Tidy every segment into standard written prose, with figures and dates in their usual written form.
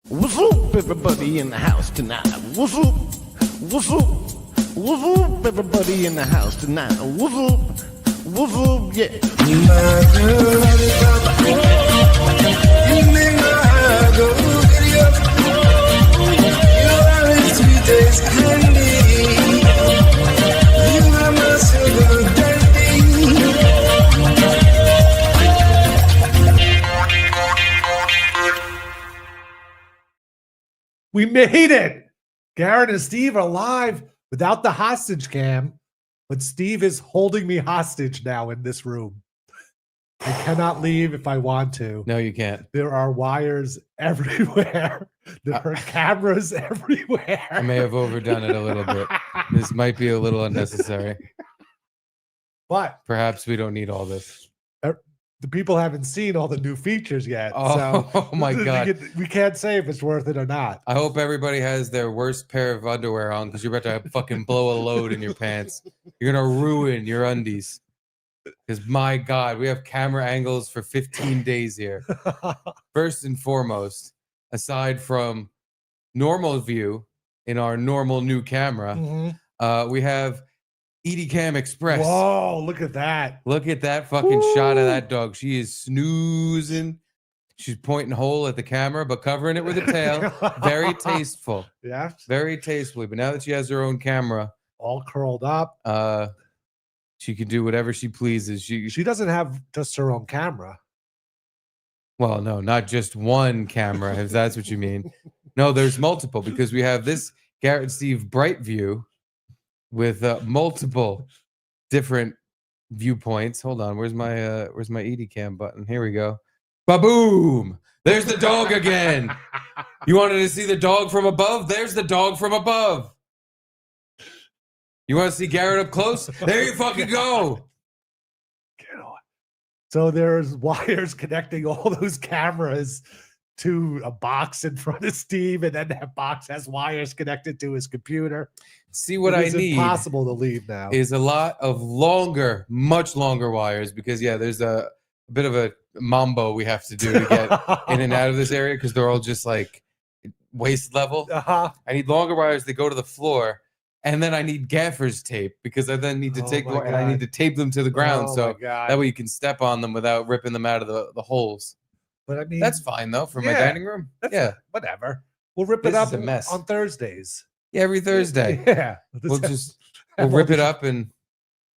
What's up, everybody in the house tonight? What's up? What's up? What's up, everybody in the house tonight? What's up? What's up? Yeah. We made it. Garrett and Steve are live without the hostage cam, but Steve is holding me hostage now in this room. I cannot leave if I want to. No, you can't. There are wires everywhere. There are cameras everywhere. I may have overdone it a little bit. This might be a little unnecessary. But Perhaps we don't need all this. the people haven't seen all the new features yet. Oh, so oh my God. we can't say if it's worth it or not. I hope everybody has their worst pair of underwear on because you're about to fucking blow a load in your pants. You're going to ruin your undies. Because my God, we have camera angles for 15 days here. First and foremost, aside from normal view in our normal new camera, we have EDCam Express. Whoa, look at that. Look at that fucking shot of that dog. She is snoozing. She's pointing hole at the camera, but covering it with a tail. Very tasteful. Yeah. Very tastefully. But now that she has her own camera, All curled up. she can do whatever she pleases. She doesn't have just her own camera. Well, no, not just one camera, if that's what you mean. No, there's multiple because we have this Garrett Steve Bright view with multiple different viewpoints. Hold on, where's my EDCam button? Here we go. Ba-boom! There's the dog again. You wanted to see the dog from above? There's the dog from above. You want to see Garrett up close? There you fucking go. Get on. So there's wires connecting all those cameras to a box in front of Steve, and then that box has wires connected to his computer. See what I It's need impossible to leave now. is a lot of longer, much longer wires because there's a bit of a mambo we have to do to get in and out of this area because they're all just like waist level. I need longer wires that go to the floor, and then I need gaffer's tape because I then need to and I need to tape them to the ground so that way you can step on them without ripping them out of the holes. But I mean, That's fine though for my dining room. Yeah, whatever. We'll rip This it up is a mess. on Thursdays. yeah, every Thursday Yeah. we'll rip it up and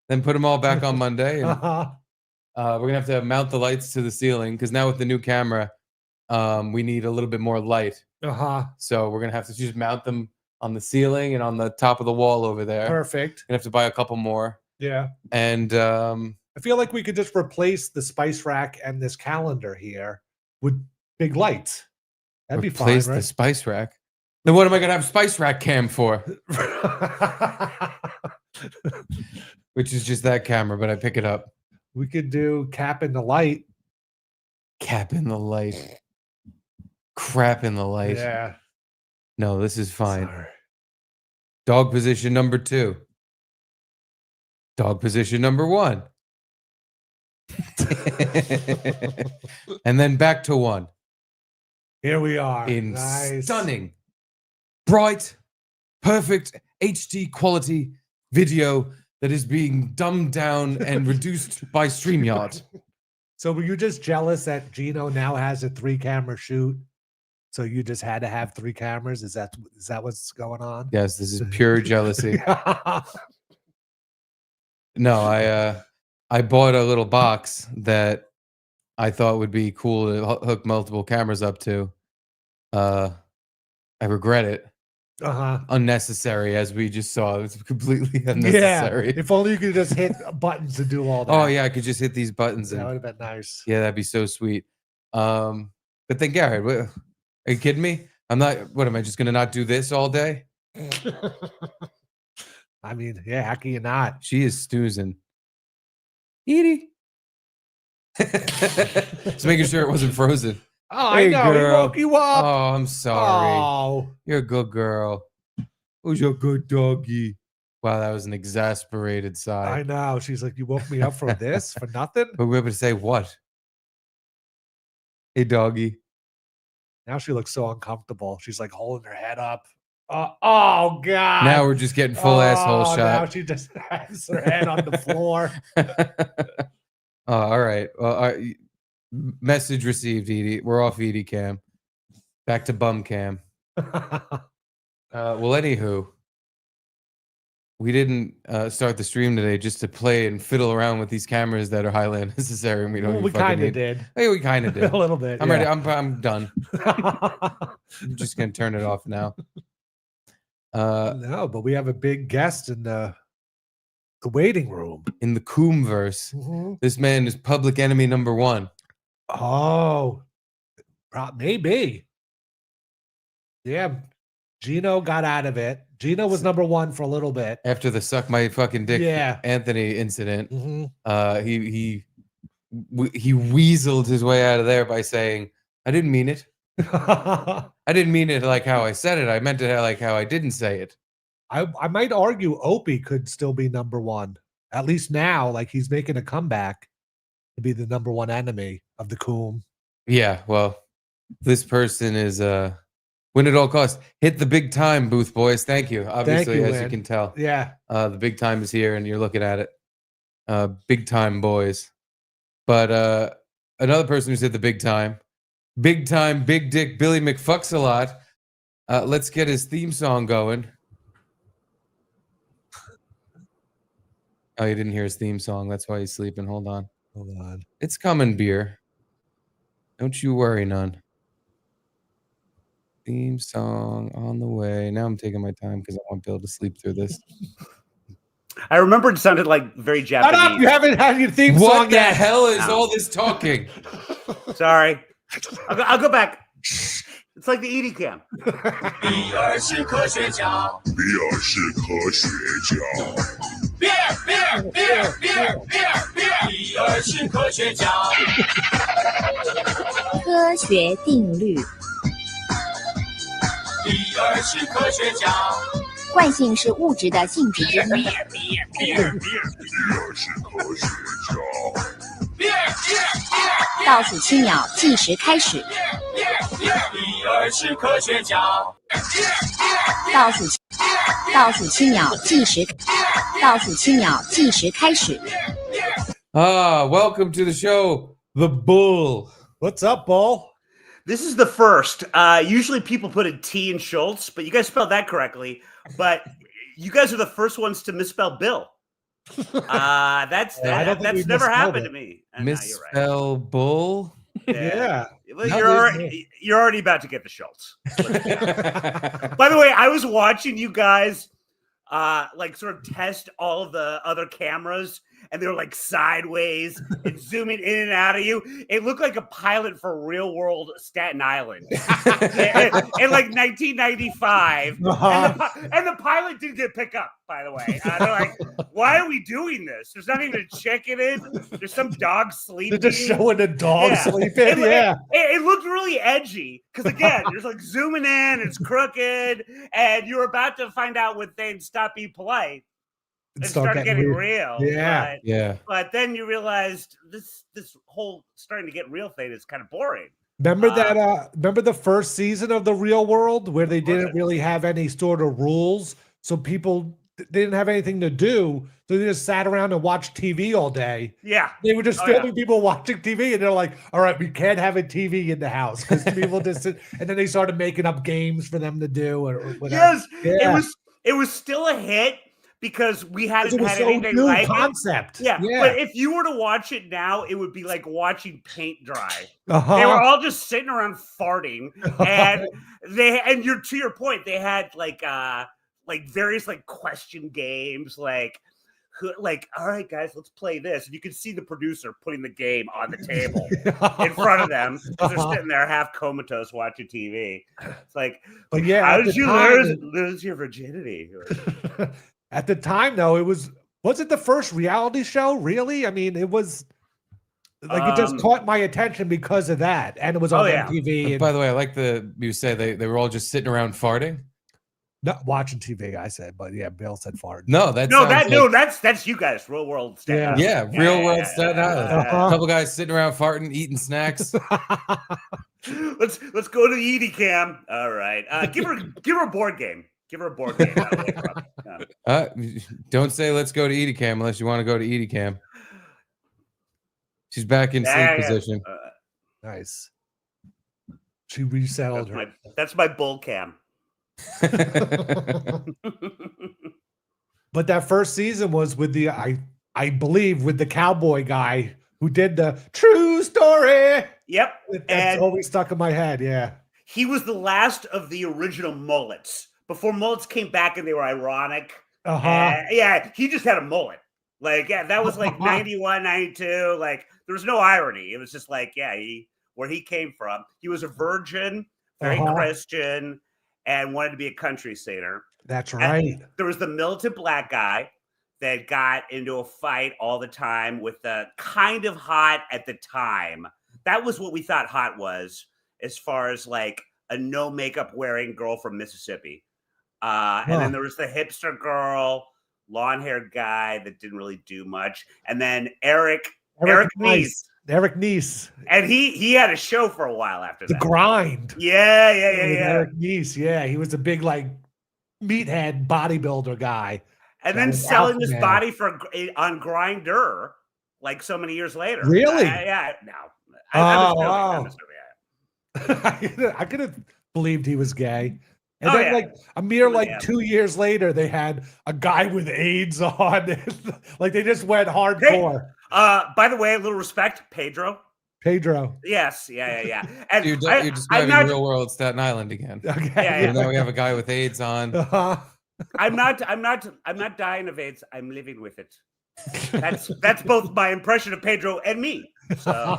then put them all back on Monday. And we're gonna have to mount the lights to the ceiling because now with the new camera, we need a little bit more light. So we're gonna have to just mount them on the ceiling and on the top of the wall over there. Perfect. Gonna have to buy a couple more. Yeah. And I feel like we could just replace the spice rack and this calendar here with big lights. That'd be fine, replace right? the spice rack. Then what am I gonna have spice rack cam for? Which is just that camera, but I pick it up. We could do cap in the light. Cap in the light. Crap in the light. Yeah. No, this is fine. Sorry. Dog position number 2. Dog position number 1. And then back to 1. Here we are. In Nice. stunning, bright, perfect HD quality video that is being dumbed down and reduced by StreamYard. So were you just jealous that Gino now has a 3-camera shoot? So you just had to have 3 cameras? Is that what's going on? Yes, this is pure jealousy. No, I bought a little box that I thought would be cool to hook multiple cameras up to. I regret it. Unnecessary, as we just saw. It's completely unnecessary. Yeah. If only you could just hit buttons to do all that. Oh yeah, I could just hit these buttons. That would have been nice. Yeah, that'd be so sweet. But then Garrett, are you kidding me? I'm not. What am I just gonna not do this all day? I mean, yeah, how can you not? She is snoozing. Edie. Just making sure it wasn't frozen. Oh, Hey, I know. He girl. woke you up. Oh, I'm sorry. Oh. You're a good girl. Who's your good doggy? Wow, that was an exasperated sigh. I know. She's like, you woke me up for this? For nothing? But we're able to say what? Hey, doggy. Now she looks so uncomfortable. She's like holding her head up. Oh God! Now we're just getting full asshole shot. Now she just has her head on the floor. All right. Well, message received, Edie. We're off Edie cam. Back to bum cam. Well, anywho, we didn't start the stream today just to play and fiddle around with these cameras that are highly unnecessary and we don't. We kind of did. Hey, we kind of did a little bit. I'm ready. I'm done. I'm just gonna turn it off now. No, but we have a big guest in the waiting room. In the Coomverse, this man is public enemy number 1. Oh, maybe. Yeah, Gino got out of it. Gino was number 1 for a little bit after the suck my fucking dick Anthony incident. He weaseled his way out of there by saying, "I didn't mean it. I didn't mean it like how I said it. I meant it like how I didn't say it." I might argue Opie could still be number 1, at least now. Like he's making a comeback to be the number 1 enemy of the Coom. Yeah, well, this person is win at all costs. Hit the big time, Booth Boys. Thank you. Obviously, as you can tell. Yeah. The big time is here and you're looking at it. Big time boys. But another person who's hit the big time, big dick Billy McFucks a lot. Let's get his theme song going. Oh, you didn't hear his theme song. That's why he's sleeping. Hold on. It's coming, beer. Don't you worry none. Theme song on the way. Now I'm taking my time because I want Bill to sleep through this. I remember it sounded like very Japanese. Shut up! You haven't had your theme song What the yet. hell is all this talking? Sorry. I'll go back. It's like the Edie cam.科学定律。惯性是物质的性质之一。倒数7秒，计时开始。倒数7秒，计时。倒数7秒，计时开始。Welcome to the show, The Bull. What's up, Bull? This is the first. Usually people put a T in Schultz, but you guys spelled that correctly. But you guys are the first ones to misspell Bill. That's never happened to me. Misspell Bull? Yeah. You're already about to get the Schultz. By the way, I was watching you guys like sort of test all of the other cameras, and they were like sideways and zooming in and out of you. It looked like a pilot for Real World Staten Island in like 1995. And the pilot didn't get picked up, by the way. They're like, why are we doing this? There's not even a chicken in. There's some dog sleeping. They're just showing a dog sleeping. It looked really edgy because, again, you're like zooming in, it's crooked, and you're about to find out when things stop being polite. It started getting real. Yeah. But then you realized this whole starting to get real thing is kind of boring. Remember that? Remember the first season of The Real World where they didn't really have any sort of rules, so people didn't have anything to do, so they just sat around and watched TV all day. Yeah, they were just filming people watching TV, and they're like, "All right, we can't have a TV in the house because people just." And then they started making up games for them to do or whatever. Yes, it was still a hit. Because we hadn't had anything like concept. Yeah, but if you were to watch it now, it would be like watching paint dry. They were all just sitting around farting, and to your point, they had like various like question games, like all right, guys, let's play this. And you can see the producer putting the game on the table in front of them because they're sitting there half comatose watching TV. It's like, but yeah, how did you lose your virginity? At the time, though, was it the first reality show? Really? I mean, it was like it just caught my attention because of that, and it was on MTV. By the way, I like you say they were all just sitting around farting. Not watching TV, I said, but yeah, Bill said farting. That's you guys, Real World Staten Island. Yeah, Real World Staten Island. A couple guys sitting around farting, eating snacks. Let's go to the ED cam. All right. Give her a board game. Give her a board game. Don't say let's go to Edie Cam unless you want to go to Edie Cam. She's back in sleep position. Nice. She resettled her. That's my bull cam. But that first season was with the I believe with the cowboy guy who did the true story. Yep. That's always stuck in my head. Yeah. He was the last of the original mullets. Before mullets came back and they were ironic. Yeah, he just had a mullet. Like, yeah, that was like 91, 92. Like, there was no irony. It was just like, yeah, where he came from. He was a virgin, very Christian, and wanted to be a country singer. That's right. And there was the militant black guy that got into a fight all the time with the kind of hot at the time. That was what we thought hot was, as far as like a no makeup wearing girl from Mississippi. And then there was the hipster girl, long-haired guy that didn't really do much. And then Eric Nice. Eric Nice. And he had a show for a while after that. The Grind. Yeah. Eric Nice, yeah. He was a big, like, meathead bodybuilder guy. And then selling his body on Grindr, like so many years later. Really? Yeah. No. I could have believed he was gay. And then, like a mere 2 years later, they had a guy with AIDS on. Like they just went hardcore. Hey, by the way, a little respect, Pedro. Yes, yeah. And you're describing real world Staten Island again. Okay. Yeah. Now we have a guy with AIDS on. I'm not dying of AIDS. I'm living with it. That's both my impression of Pedro and me. So,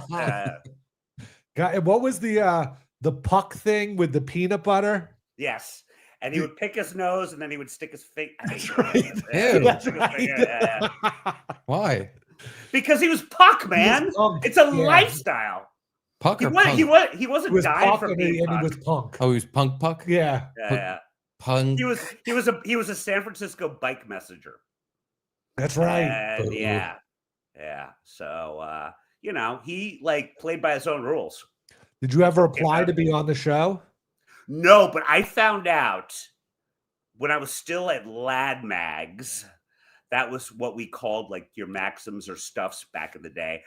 what was the puck thing with the peanut butter? Yes. And he would pick his nose and then he would stick his finger. That's right. Why? Because he was Puck, man. It's a lifestyle. Puck or Punk? He wasn't dying for being Puck. He was punk. Oh, he was Puck? Yeah. Punk. He was a San Francisco bike messenger. That's right. And yeah. So he like played by his own rules. Did you ever apply to be on the show? No, but I found out when I was still at Lad Mags. That was what we called like your Maxims or Stuffs back in the day.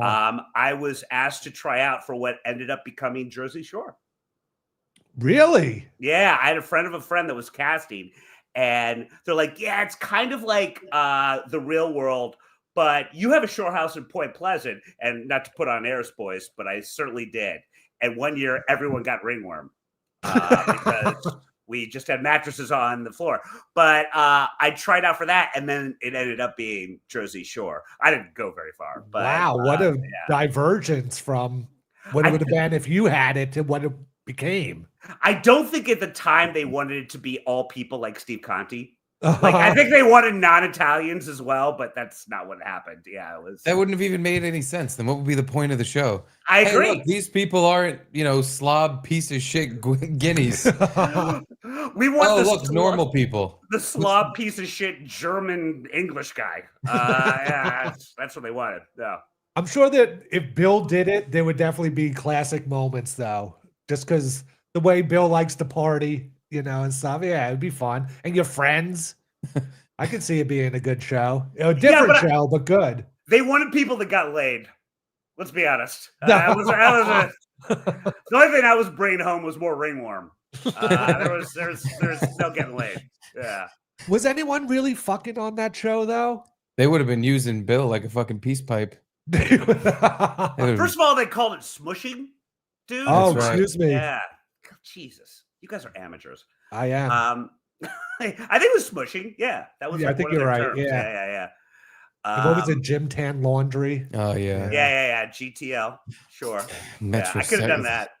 I was asked to try out for what ended up becoming Jersey Shore. Really? Yeah, I had a friend of a friend that was casting, and they're like, "Yeah, it's kind of like the Real World, but you have a shore house in Point Pleasant." And not to put on airs, boys, but I certainly did. And one year, everyone got ringworm because we just had mattresses on the floor. But I tried out for that, and then it ended up being Jersey Shore. I didn't go very far. But, wow, what a divergence from what it would have been if you had it to what it became. I don't think at the time they wanted it to be all people like Steve Conti. Like I think they wanted non-Italians as well, but that's not what happened. Yeah, it was. That wouldn't have even made any sense. Then what would be the point of the show? I agree. Look, these people aren't, slob piece of shit guineas. We want normal people. The slob piece of shit German English guy. Yeah, that's what they wanted. Yeah. I'm sure that if Bill did it, there would definitely be classic moments, though, just because the way Bill likes to party. And stuff. Yeah, it'd be fun. And your friends. I could see it being a good show. A different show, but good. They wanted people that got laid. Let's be honest. The only thing I was bringing home was more ringworm. There's no getting laid. Yeah. Was anyone really fucking on that show, though? They would have been using Bill like a fucking peace pipe. First of all, they called it smushing, dude. Oh, excuse me. Yeah. Jesus. You guys are amateurs. I am. I think it was smushing. Yeah, that was. I think you're right. Terms. Yeah. What was it? Gym Tan Laundry. Oh yeah. Yeah. GTL. Sure. Yeah, I could have done that.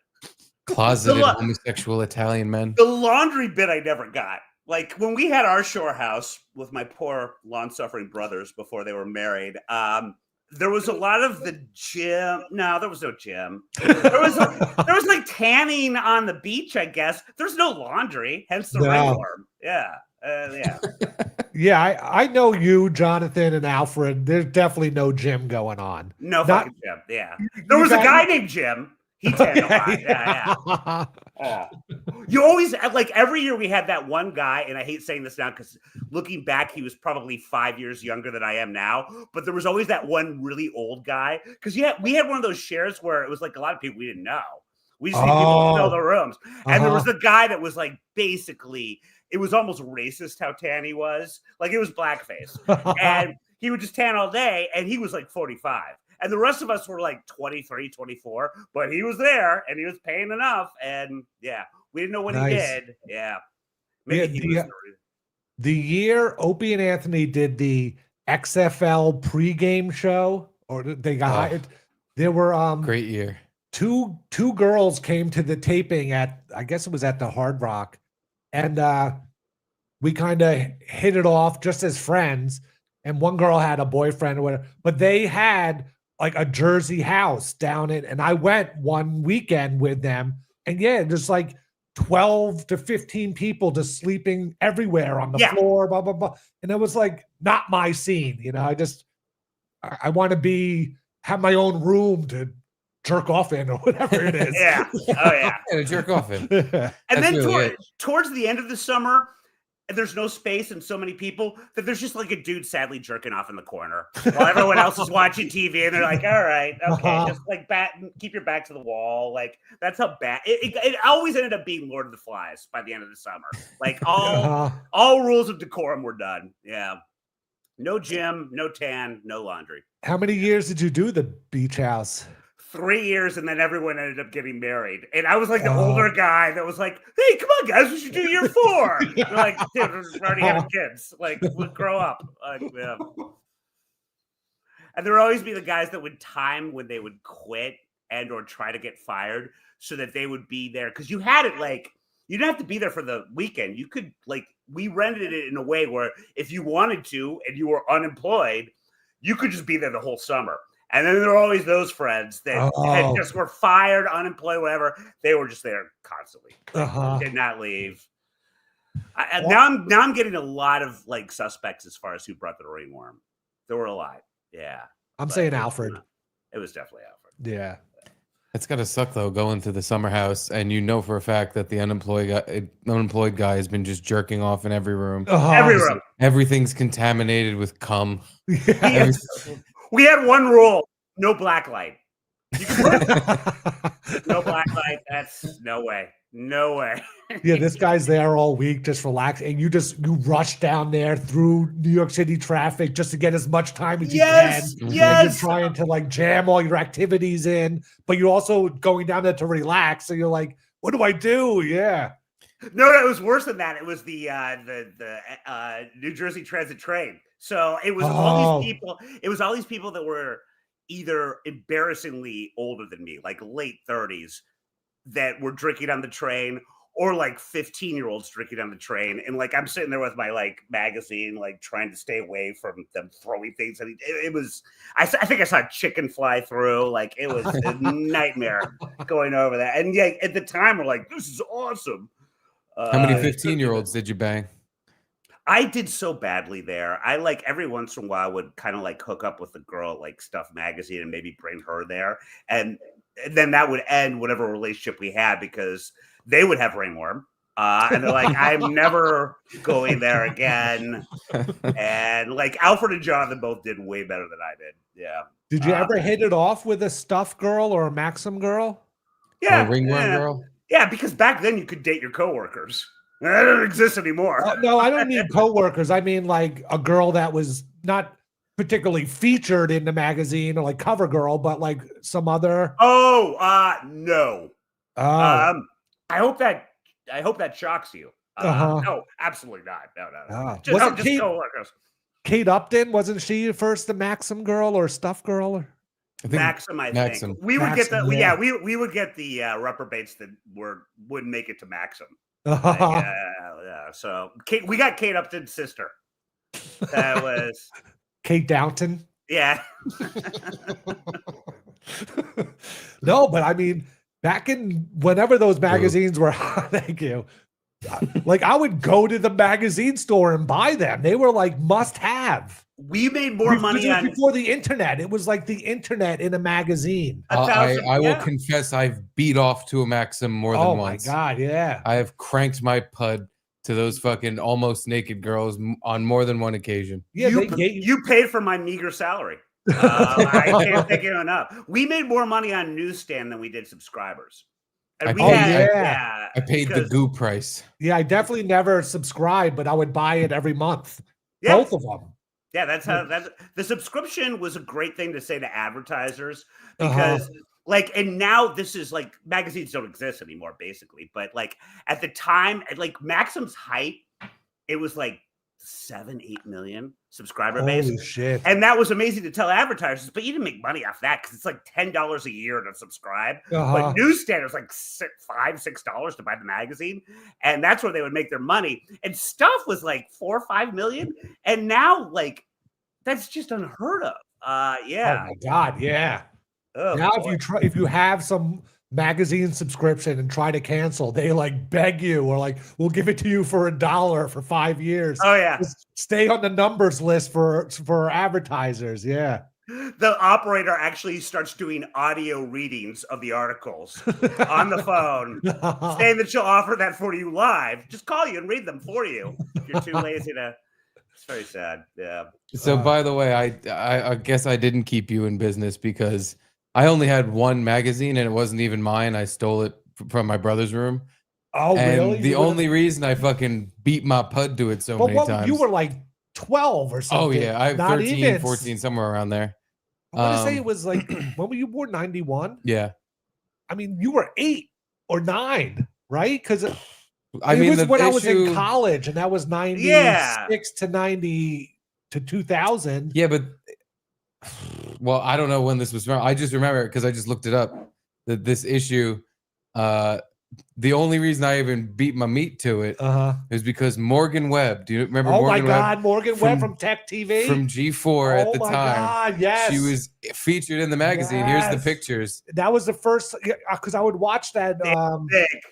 Closeted homosexual Italian men. The laundry bit I never got. Like when we had our shore house with my poor long-suffering brothers before they were married. There was a lot of the gym. No, there was no gym. There was like tanning on the beach, I guess. There's no laundry, hence the ringworm. Yeah. Yeah, I know you, Jonathan, and Alfred. There's definitely no gym going on. No fucking gym. Yeah. There was a guy named Jim. He tanned a lot. Yeah. You always like every year we had that one guy, and I hate saying this now because looking back, he was probably 5 years younger than I am now. But there was always that one really old guy because we had one of those shares where it was like a lot of people we didn't know. We just need people to fill the rooms, and there was the guy that was like basically it was almost racist how tan he was, like it was blackface, and he would just tan all day, and he was like 45. And the rest of us were like 23, 24, but he was there and he was paying enough. And yeah, we didn't know what he did. Yeah. Maybe the year Opie and Anthony did the XFL pregame show, or they got hired, there were great year. Two girls came to the taping at, I guess it was at the Hard Rock, and we kind of hit it off just as friends. And one girl had a boyfriend or whatever, but they had like a Jersey house down in, and I went one weekend with them, and yeah, there's like 12 to 15 people just sleeping everywhere on the floor, blah, blah, blah. And it was like not my scene, you know. I want to have my own room to jerk off in or whatever it is. Yeah. Oh yeah. To jerk off in. And then towards the end of the summer, and there's no space and so many people that there's just like a dude sadly jerking off in the corner while everyone else is watching TV, and they're like, all right, okay, just like keep your back to the wall. Like that's how bad it always ended up being Lord of the Flies by the end of the summer. Like all rules of decorum were done. Yeah. No gym, no tan, no laundry. How many years did you do the beach house? 3 years, and then everyone ended up getting married. And I was like the older guy that was like, hey, come on, guys, we should do year 4. They're like, dude, we're already having kids. Like, we'll grow up. Yeah. And there would always be the guys that would time when they would quit and or try to get fired so that they would be there. Because you had it like, you didn't have to be there for the weekend. You could, like, we rented it in a way where if you wanted to and you were unemployed, you could just be there the whole summer. And then there were always those friends that had just were fired, unemployed, whatever. They were just there constantly. Did not leave. Now I'm getting a lot of like suspects as far as who brought the ringworm. There were a lot. Yeah. I'm saying Alfred. It was definitely Alfred. Yeah. It's gotta suck though, going to the summer house and you know for a fact that the unemployed guy has been just jerking off in every room. Every room. Everything's contaminated with cum. Yeah. We had one rule: no black light. No black light. That's no way. No way. Yeah, this guy's there all week, just relax, and you rush down there through New York City traffic just to get as much time as you can. Yes. And you're trying to like jam all your activities in, but you're also going down there to relax. So you're like, what do I do? Yeah. No, it was worse than that. It was the New Jersey Transit train. So it was all these people. It was all these people that were either embarrassingly older than me, like late 30s, that were drinking on the train, or like 15-year-olds drinking on the train. And like I'm sitting there with my like magazine, like trying to stay away from them throwing things. I mean, it was. I think I saw a chicken fly through. Like it was a nightmare going over that. And yeah, at the time we're like, this is awesome. How many 15-year-olds did you bang? I did so badly there. I like every once in a while would kind of like hook up with a girl at like Stuff Magazine and maybe bring her there. And then that would end whatever relationship we had because they would have ringworm. And they're like, I'm never going there again. And like Alfred and Jonathan both did way better than I did. Yeah. Did you ever hit it off with a Stuff girl or a Maxim girl? Yeah. Or a ringworm girl? Yeah, because back then you could date your coworkers. That doesn't exist anymore. No, I don't mean coworkers. I mean like a girl that was not particularly featured in the magazine or like cover girl, but like some other. No. I hope that shocks you. No, absolutely not. No. Just coworkers. Kate Upton, wasn't she first the Maxim girl or Stuff girl? I think Maxim, I think. We would get we would get the reprobates that wouldn't make it to Maxim. Yeah. So we got Kate Upton's sister. That was Kate Downton. Yeah. No, but I mean, back in whenever those magazines were, thank you. Like I would go to the magazine store and buy them. They were like must have. We made more money on before the internet. It was like the internet in a magazine. I will confess I've beat off to a Maxim more than once. Oh my God, yeah. I have cranked my pud to those fucking almost naked girls on more than one occasion. Yeah, you paid for my meager salary. I can't thank you enough. We made more money on newsstand than we did subscribers. And I paid the goo price. Yeah, I definitely never subscribed, but I would buy it every month. Yeah. Both of them. Yeah, the subscription was a great thing to say to advertisers because like, and now this is like magazines don't exist anymore, basically. But like at the time, at like Maxim's height, it was like 7-8 million subscriber base. Holy shit. And that was amazing to tell advertisers, but you didn't make money off that because it's like $10 a year to subscribe. But newsstand was like $5-6 to buy the magazine. And that's where they would make their money. And stuff was like 4 or 5 million. And now like that's just unheard of. Yeah. Oh my God, yeah. Oh, now boy. if you have some magazine subscription and try to cancel, they like beg you or like we'll give it to you for $1 for 5 years. Oh yeah. Just stay on the numbers list for advertisers. Yeah. The operator actually starts doing audio readings of the articles on the phone, saying that she'll offer that for you live. Just call you and read them for you if you're too lazy to. It's very sad. Yeah. So by the way, I guess I didn't keep you in business because I only had one magazine and it wasn't even mine. I stole it from my brother's room. Oh, and really? The only reason I fucking beat my pud to it so many times. You were like 12 or something. Oh, yeah. I 13, 14, somewhere around there. I want to say it was like, when were you born? 91? Yeah. I mean, you were 8 or 9, right? Because I mean, was when I was in college, and that was 96 to 90 to 2000. Yeah, but well, I don't know when this was from. I just remember it because I just looked it up. That this issue, the only reason I even beat my meat to it is because Morgan Webb. Do you remember Morgan Webb? Oh my God, Morgan Webb from Tech TV? From G4 at the time. Oh my God, yes. She was featured in the magazine. Yes. Here's the pictures. That was the first, because I would watch that.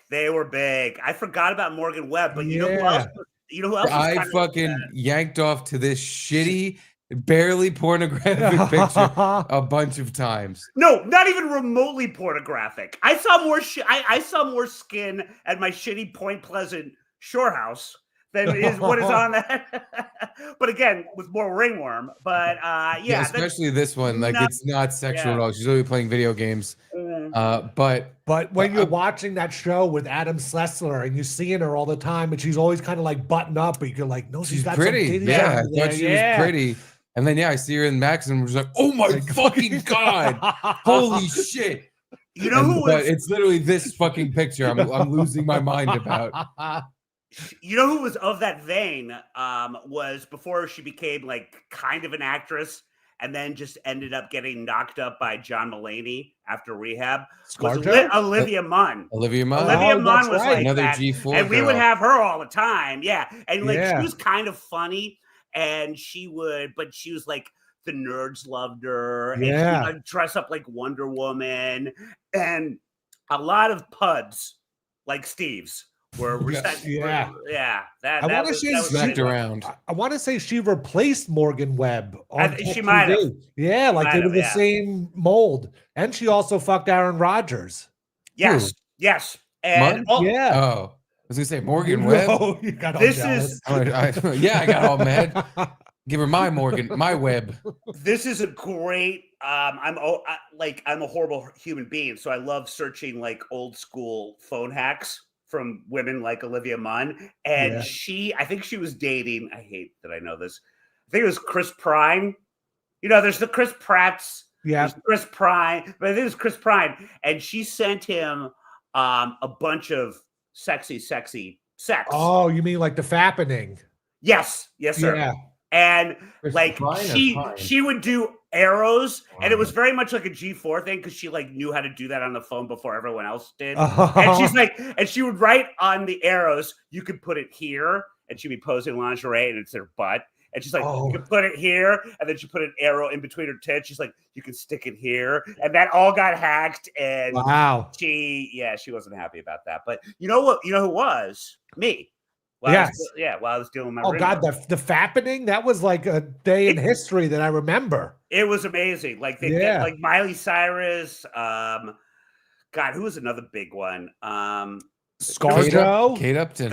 They were big. I forgot about Morgan Webb, but you know who else? You know who else? I fucking yanked off to this shitty, barely pornographic picture a bunch of times. No, not even remotely pornographic. I saw more I saw more skin at my shitty Point Pleasant shore house than is what is on that. But again, with more ringworm. But yeah, especially this one. Like it's not sexual at all. She's only playing video games. But when you're watching that show with Adam Sessler and you're seeing her all the time, and she's always kind of like buttoned up, but you're like, no, she's got pretty. Some yeah, I thought she was pretty. And then I see her in Max and was like, oh my fucking God, holy shit. You know who was, it's literally this fucking picture I'm losing my mind about. You know who was of that vein was before she became like kind of an actress and then just ended up getting knocked up by John Mulaney after rehab. Was Olivia Munn. Olivia Munn was like another that. G4 and we girl. would have her all the time. Yeah. And like she was kind of funny and she was like the nerds loved her. And she would dress up like Wonder Woman. And a lot of puds like Steve's were I want to say smacked around. I want to say she replaced Morgan Webb on she might have. Yeah, like they were the same mold. And she also fucked Aaron Rodgers. Yes. Yes. And Oh, I was gonna say Morgan Webb. Oh, you got all jealous. I got all mad. Give her my Webb. This is a great. I'm a horrible human being, so I love searching like old school phone hacks from women like Olivia Munn. And I think she was dating. I hate that I know this. I think it was Chris Pine. You know, there's the Chris Pratts. Yeah, Chris Pine, but I think it was Chris Pine, and she sent him a bunch of sexy sex. Oh, you mean like the fappening? Yes, sir. Yeah. And Chris like Pine she would do arrows, and it was very much like a G4 thing because she like knew how to do that on the phone before everyone else did. And she's like, and she would write on the arrows, you could put it here, and she'd be posing lingerie, and it's her butt. And she's like, Oh. you can put it here, and then she put an arrow in between her tits. She's like, you can stick it here, and that all got hacked. And Wow. she wasn't happy about that. But you know what? You know who was? Me. Yes. While I was dealing with my Oh ring God, work. the fappening, that was like a day in history that I remember. It was amazing. Like they get like Miley Cyrus. God, who was another big one? ScarJo, Kate Upton.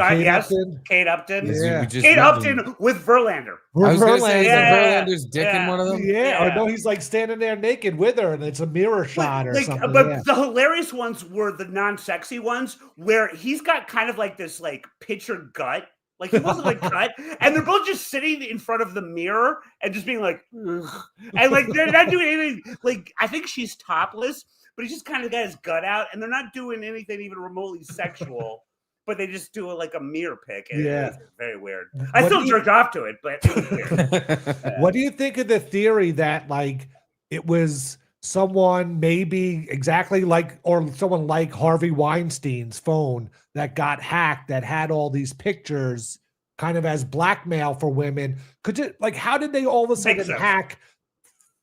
Kate Upton. Yeah. Kate Upton with Verlander. I was going to say, is Verlander. Verlander's dick in one of them? Yeah. Or no, he's like standing there naked with her, and it's a mirror shot or something. But the hilarious ones were the non-sexy ones where he's got kind of like this like picture gut. Like he wasn't like cut, and they're both just sitting in front of the mirror and just being like, ugh. And like they're not doing anything. Like I think she's topless, but he's just kind of got his gut out, and they're not doing anything even remotely sexual. But they just do like a mirror pic. And it's very weird. I still jerked off to it, but it was weird. What do you think of the theory that like it was someone maybe exactly like, or someone like Harvey Weinstein's phone that got hacked that had all these pictures kind of as blackmail for women? Could you like, how did they all of a sudden hack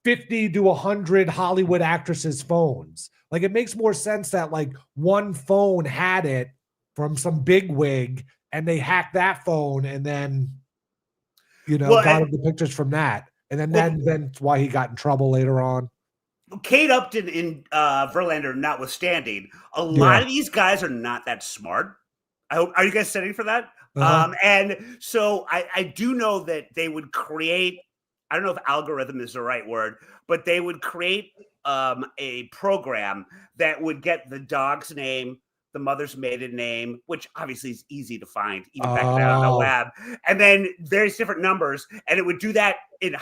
50 to 100 Hollywood actresses' phones? Like it makes more sense that like one phone had it from some big wig and they hacked that phone and then, got the pictures from that. And then that's why he got in trouble later on. Kate Upton and Verlander notwithstanding, a lot of these guys are not that smart. Are you guys studying for that? And so I do know that they would create, I don't know if algorithm is the right word, but they would create a program that would get the dog's name, the mother's maiden name, which obviously is easy to find even back then on the web, and then various different numbers, and it would do that in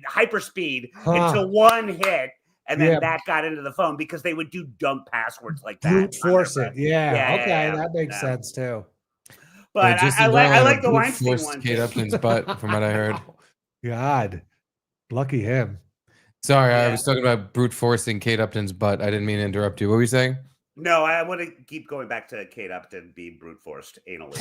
hyper speed until one hit. And then that got into the phone because they would do dumb passwords like that. Brute force it. Okay, that makes sense too. But I like the Weinstein one. Kate Upton's butt, from what I heard. God, lucky him. Sorry, I was talking about brute forcing Kate Upton's butt. I didn't mean to interrupt you. What were you saying? No, I want to keep going back to Kate Upton being brute forced anally.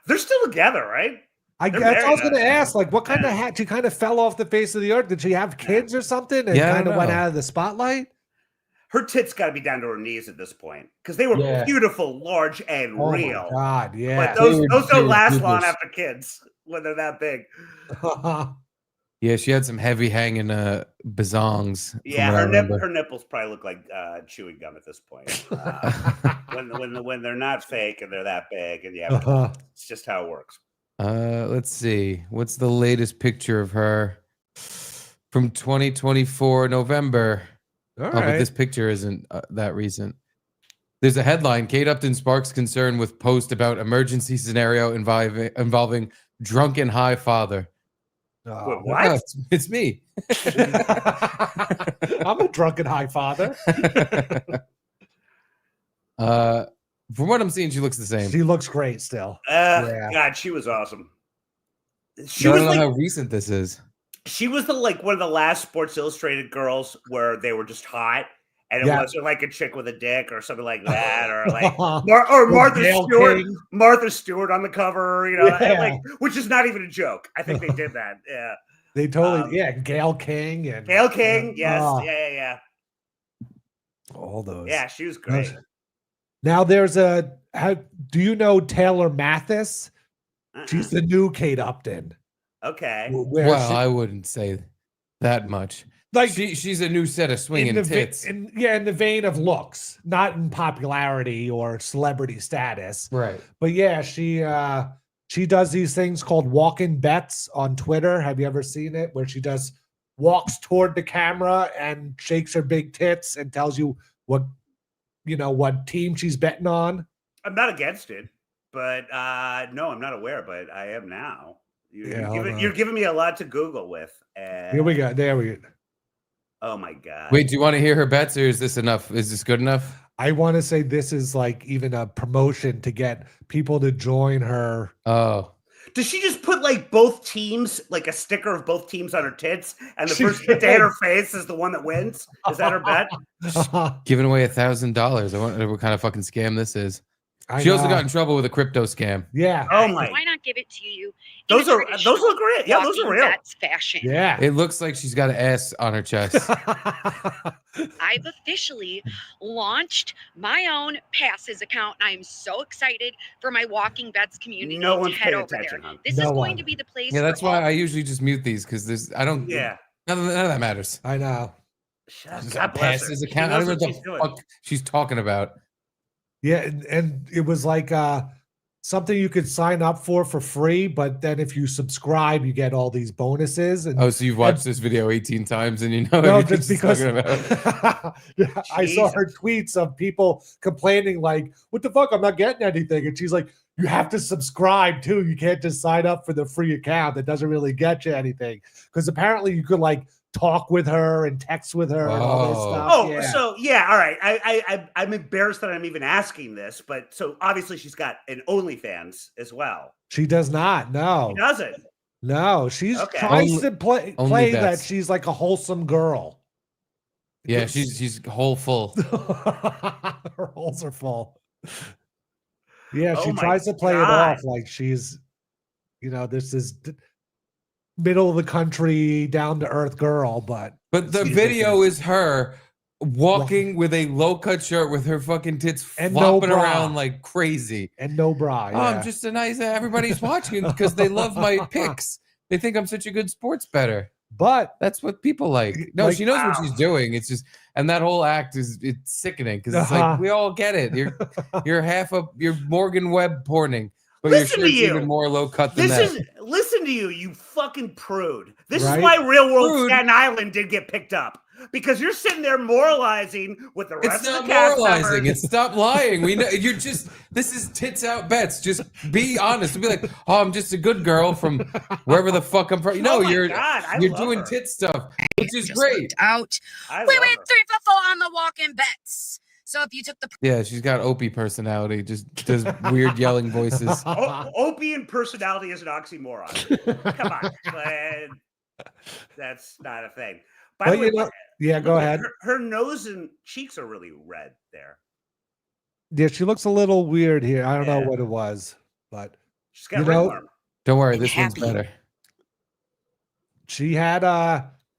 They're still together, right? I was going to ask, like, what kind of hat? She kind of fell off the face of the earth. Did she have kids or something and kind of went out of the spotlight? Her tits got to be down to her knees at this point because they were beautiful, large, and real. My God, yeah. But those don't last long after kids when they're that big. Yeah, she had some heavy hanging bazongs. Yeah, her nipples probably look like chewing gum at this point. When they're not fake and they're that big, and it's just how it works. Let's see. What's the latest picture of her from 2024 November? But this picture isn't that recent. There's a headline: Kate Upton sparks concern with post about emergency scenario involving drunken high father. What? Yeah, it's me. I'm a drunken high father. From what I'm seeing, she looks the same. She looks great still. God, she was awesome. I don't know how recent this is. She was one of the last Sports Illustrated girls where they were just hot, and it wasn't like a chick with a dick or something like that, or like Martha Stewart on the cover, which is not even a joke. I think they did that. Yeah, they totally. Gayle King and Gayle King. Yes, yeah. All those. Yeah, she was great. Now there's do you know Taylor Mathis? She's the new Kate Upton. Okay. I wouldn't say that much. Like she's a new set of swinging tits. In the vein of looks, not in popularity or celebrity status. Right. But yeah, she does these things called walk-in bets on Twitter. Have you ever seen it? Where she walks toward the camera and shakes her big tits and tells you what team she's betting on. I'm not against it, but no, I'm not aware, but I am now. You're giving me a lot to Google with. Here we go. There we go. Oh my God. Wait, do you want to hear her bets, or is this enough? Is this good enough? I want to say this is like even a promotion to get people to join her. Oh. Does she just put both teams, like a sticker of both teams on her tits, and the first hit to hit her face is the one that wins? Is that her bet? Giving away $1,000. I wonder what kind of fucking scam this is. She also know. got in trouble with a crypto scam. Yeah. Oh my! Why not give it to you? Those look great. Yeah, those are real. That's fashion. Yeah. It looks like she's got an ass on her chest. I've officially launched my own passes account. I am so excited for my Walking Vets community No to one's head paying over attention, there. hon. This No is one. going to be the place. Yeah, that's for why all- I usually just mute these because none of that matters. I know. God bless her. Passes She account. I knows don't what know what she's the doing. fuck she's talking about. Yeah, and it was like something you could sign up for free, but then if you subscribe, you get all these bonuses. And Oh, so you've watched this video 18 times and you know no, everything just she's because talking about. Yeah, I saw her tweets of people complaining, like, "What the fuck? I'm not getting anything." And she's like, "You have to subscribe too. You can't just sign up for the free account that doesn't really get you anything." Because apparently you could like talk with her and text with her and all this Oh. stuff. Oh, yeah. so yeah, all right. I'm embarrassed that I'm even asking this, but so obviously she's got an OnlyFans as well. She does not. No, She doesn't. no. She's Okay. tries to play only that bets. she's like a wholesome girl. Yeah, she's whole full. Her holes are full. Yeah, Oh she my tries to play it God. off like she's, this is middle of the country, down to earth girl, but But the she's video different. is her walking with a low cut shirt with her fucking tits And no flopping bra. around like crazy. And no bra. Oh, I'm just a nice. Everybody's watching because they love my picks. They think I'm such a good sports bettor. But That's what people like. No, Like, she knows what wow. she's doing. It's just, and that whole act it's sickening because it's Uh-huh. like we all get it. You're Morgan Webb porning, but Listen to your shirt's you. even more low cut than This that. is listen to you, you fucking prude. This Right? is why Real World Prude? Staten Island did get picked up. Because you're sitting there moralizing with the rest It's of not the cast moralizing. members. It's stop lying. We know you're just. This is tits out bets. Just be honest. Be like, oh, I'm just a good girl from wherever the fuck I'm from. No, Oh my you're God, I you're love doing her. tit stuff, which is just great. worked out. I We love went her. 3 for 4 on the Walking Vets. So if you took the Yeah, she's got Opie personality. Just does weird yelling voices. Opie and personality is an oxymoron. Come on. But that's not a thing. By But the way, you know- yeah, go ahead. Her nose and cheeks are really red there. Yeah, she looks a little weird here. I don't know Yeah. what it was, but She's got You red know- arm. Don't worry, this one's Happy. better. she had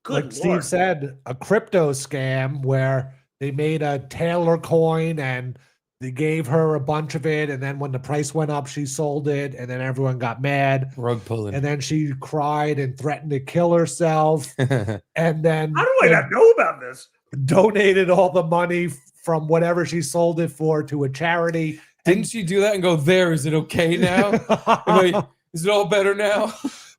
Good like Lord. Steve said, a crypto scam where they made a Taylor coin and they gave her a bunch of it, and then when the price went up, she sold it, and then everyone got mad, Rug pulling. and then she cried and threatened to kill herself, and then How do I not know about this? donated all the money from whatever she sold it for to a charity. Didn't she do that and go, there, is it okay now? Am I- is it all better now?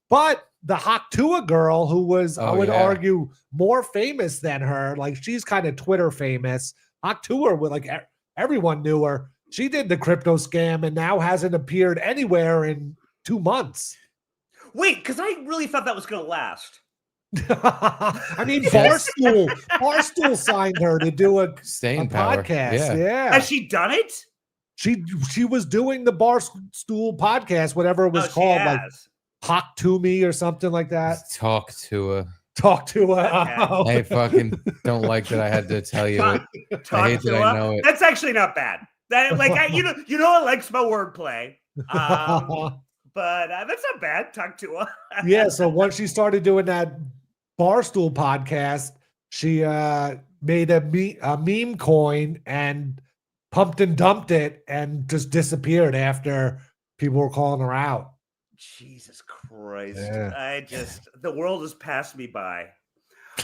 But the Haktua girl, who was, I Oh, would yeah. argue, more famous than her, like she's kind of Twitter famous. Haktua, with like everyone knew her. She did the crypto scam and now hasn't appeared anywhere in 2 months. Wait, because I really thought that was going to last. I mean, Yes. Barstool signed her to do a Staying power. podcast. Yeah. Yeah, Has she done it? she was doing the Barstool podcast, whatever it was Oh, she called, like has. Talk to Me or something like that. Talk to her. Talk to her. Okay. I fucking don't like that I had to tell you it. Talk hate to that I her. know it. That's actually not bad. That you know I like my wordplay. But that's not bad. Talk to her. Yeah, so once she started doing that Barstool podcast, she made a meme coin and pumped and dumped it and just disappeared after people were calling her out. Jesus Christ! Yeah. The world has passed me by.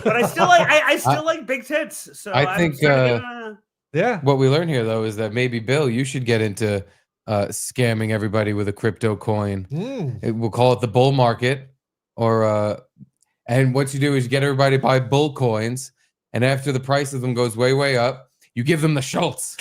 But I still like I still like big tits. So I I'm think, starting to- Yeah. What we learn here, though, is that maybe, Bill, you should get into scamming everybody with a crypto coin. We'll call it the bull market. And what you do is you get everybody to buy bull coins. And after the price of them goes way, way up, you give them the Schultz.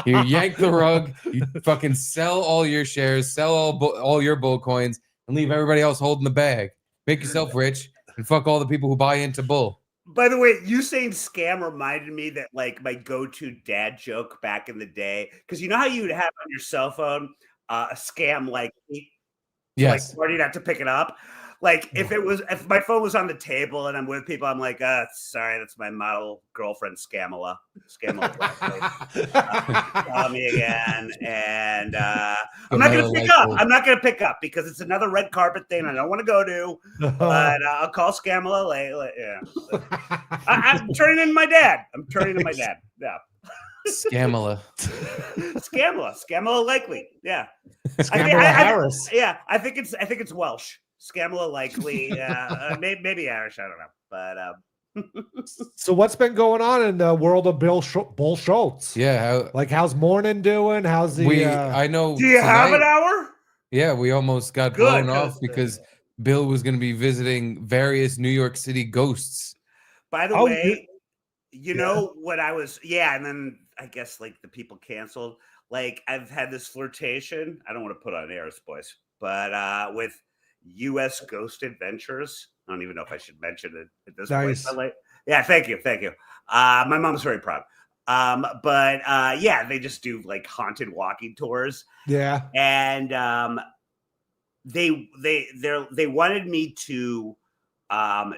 You yank the rug, you fucking sell all your shares, sell all your bull coins, and leave everybody else holding the bag. Make yourself rich and fuck all the people who buy into bull. By the way, you saying scam reminded me that like my go-to dad joke back in the day, because you know how you would have on your cell phone a scam like Yes. like warning not to pick it up. Like if my phone was on the table and I'm with people, I'm like, sorry, that's my model girlfriend Scamala. Call me again, and I'm not gonna pick up. I'm not gonna pick up because it's another red carpet thing I don't want to go to. But I'll call Scamala later. Yeah, I'm turning into my dad. Yeah. Scamala likely. Yeah. Harris. I think it's Welsh. Scamala likely. Maybe Irish. I don't know. But so what's been going on in the world of Bull Schultz? Yeah, how's morning doing? How's the? I know. Do you have an hour? Yeah, we almost got blown off because Bill was going to be visiting various New York City ghosts. By the way, you know what I was? Yeah, and then I guess like the people canceled. Like I've had this flirtation. I don't want to put on airs, boys, but with U.S. Ghost Adventures. I don't even know if I should mention it at this point. But yeah, thank you. My mom's very proud. But they just do like haunted walking tours. Yeah, and they wanted me to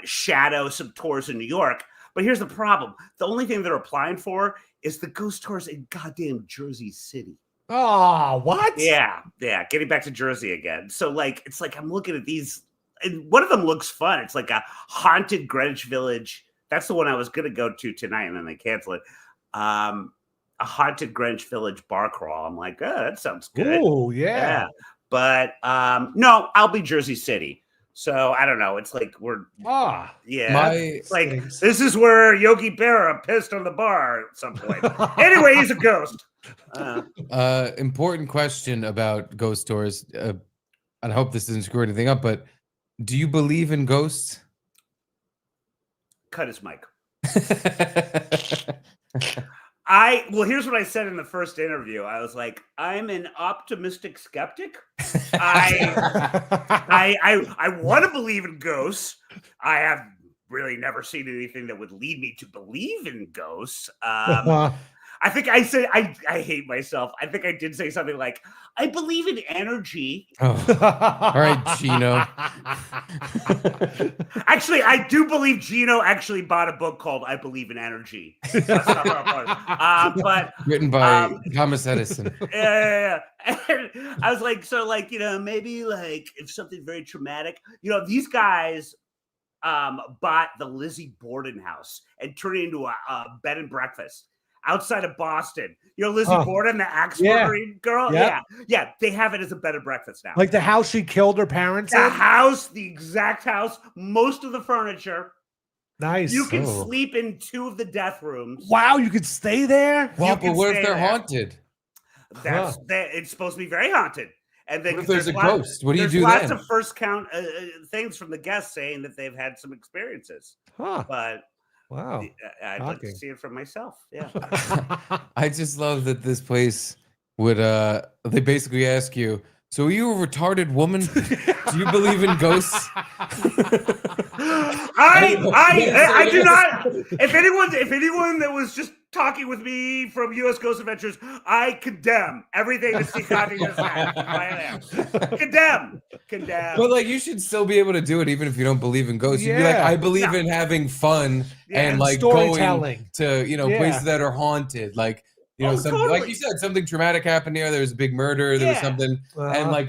shadow some tours in New York. But here's the problem: the only thing they're applying for is the ghost tours in goddamn Jersey City. Oh, what? Yeah. Getting back to Jersey again. So like, it's like I'm looking at these, and one of them looks fun. It's like a haunted Greenwich Village. That's the one I was going to go to tonight, and then they canceled it. A haunted Greenwich Village bar crawl. I'm like, that sounds good. Oh, yeah. But no, I'll be Jersey City. So I don't know. It's like this is where Yogi Berra pissed on the bar at some point. Anyway, he's a ghost. Important question about ghost tours. I hope this doesn't screw anything up, but do you believe in ghosts? Cut his mic. Here's what I said in the first interview. I was like, I'm an optimistic skeptic. I want to believe in ghosts. I have really never seen anything that would lead me to believe in ghosts. I think I said I hate myself. I think I did say something like, I believe in energy. Oh. All right, Gino. Actually, I do believe Gino actually bought a book called I Believe in Energy. But written by Thomas Edison. Yeah. And I was like, so like, maybe like if something very traumatic, these guys bought the Lizzie Borden house and turned it into a bed and breakfast outside of Boston. Lizzie Borden, the axe murdering girl? Yep. Yeah. They have it as a bed and breakfast now. Like the house she killed her parents in? The exact house, most of the furniture. Nice. You can sleep in 2 of the death rooms. Wow, you could stay there? Well, but what if they're haunted? It's supposed to be very haunted. And then what if there's a ghost? What do you do then? There's lots of first count things from the guests saying that they've had some experiences. But wow, I'd like to see it for myself. Yeah. I just love that this place would they basically ask you, so are you a retarded woman? Do you believe in ghosts? I do not. If anyone that was just talking with me from U.S. Ghost Adventures, I condemn everything that Steve Cotty has said. Condemn. But like, you should still be able to do it even if you don't believe in ghosts. You'd be like, I believe in having fun and like going to places that are haunted, like. Something totally. Like you said, something traumatic happened here. There was a big murder. There was something, and like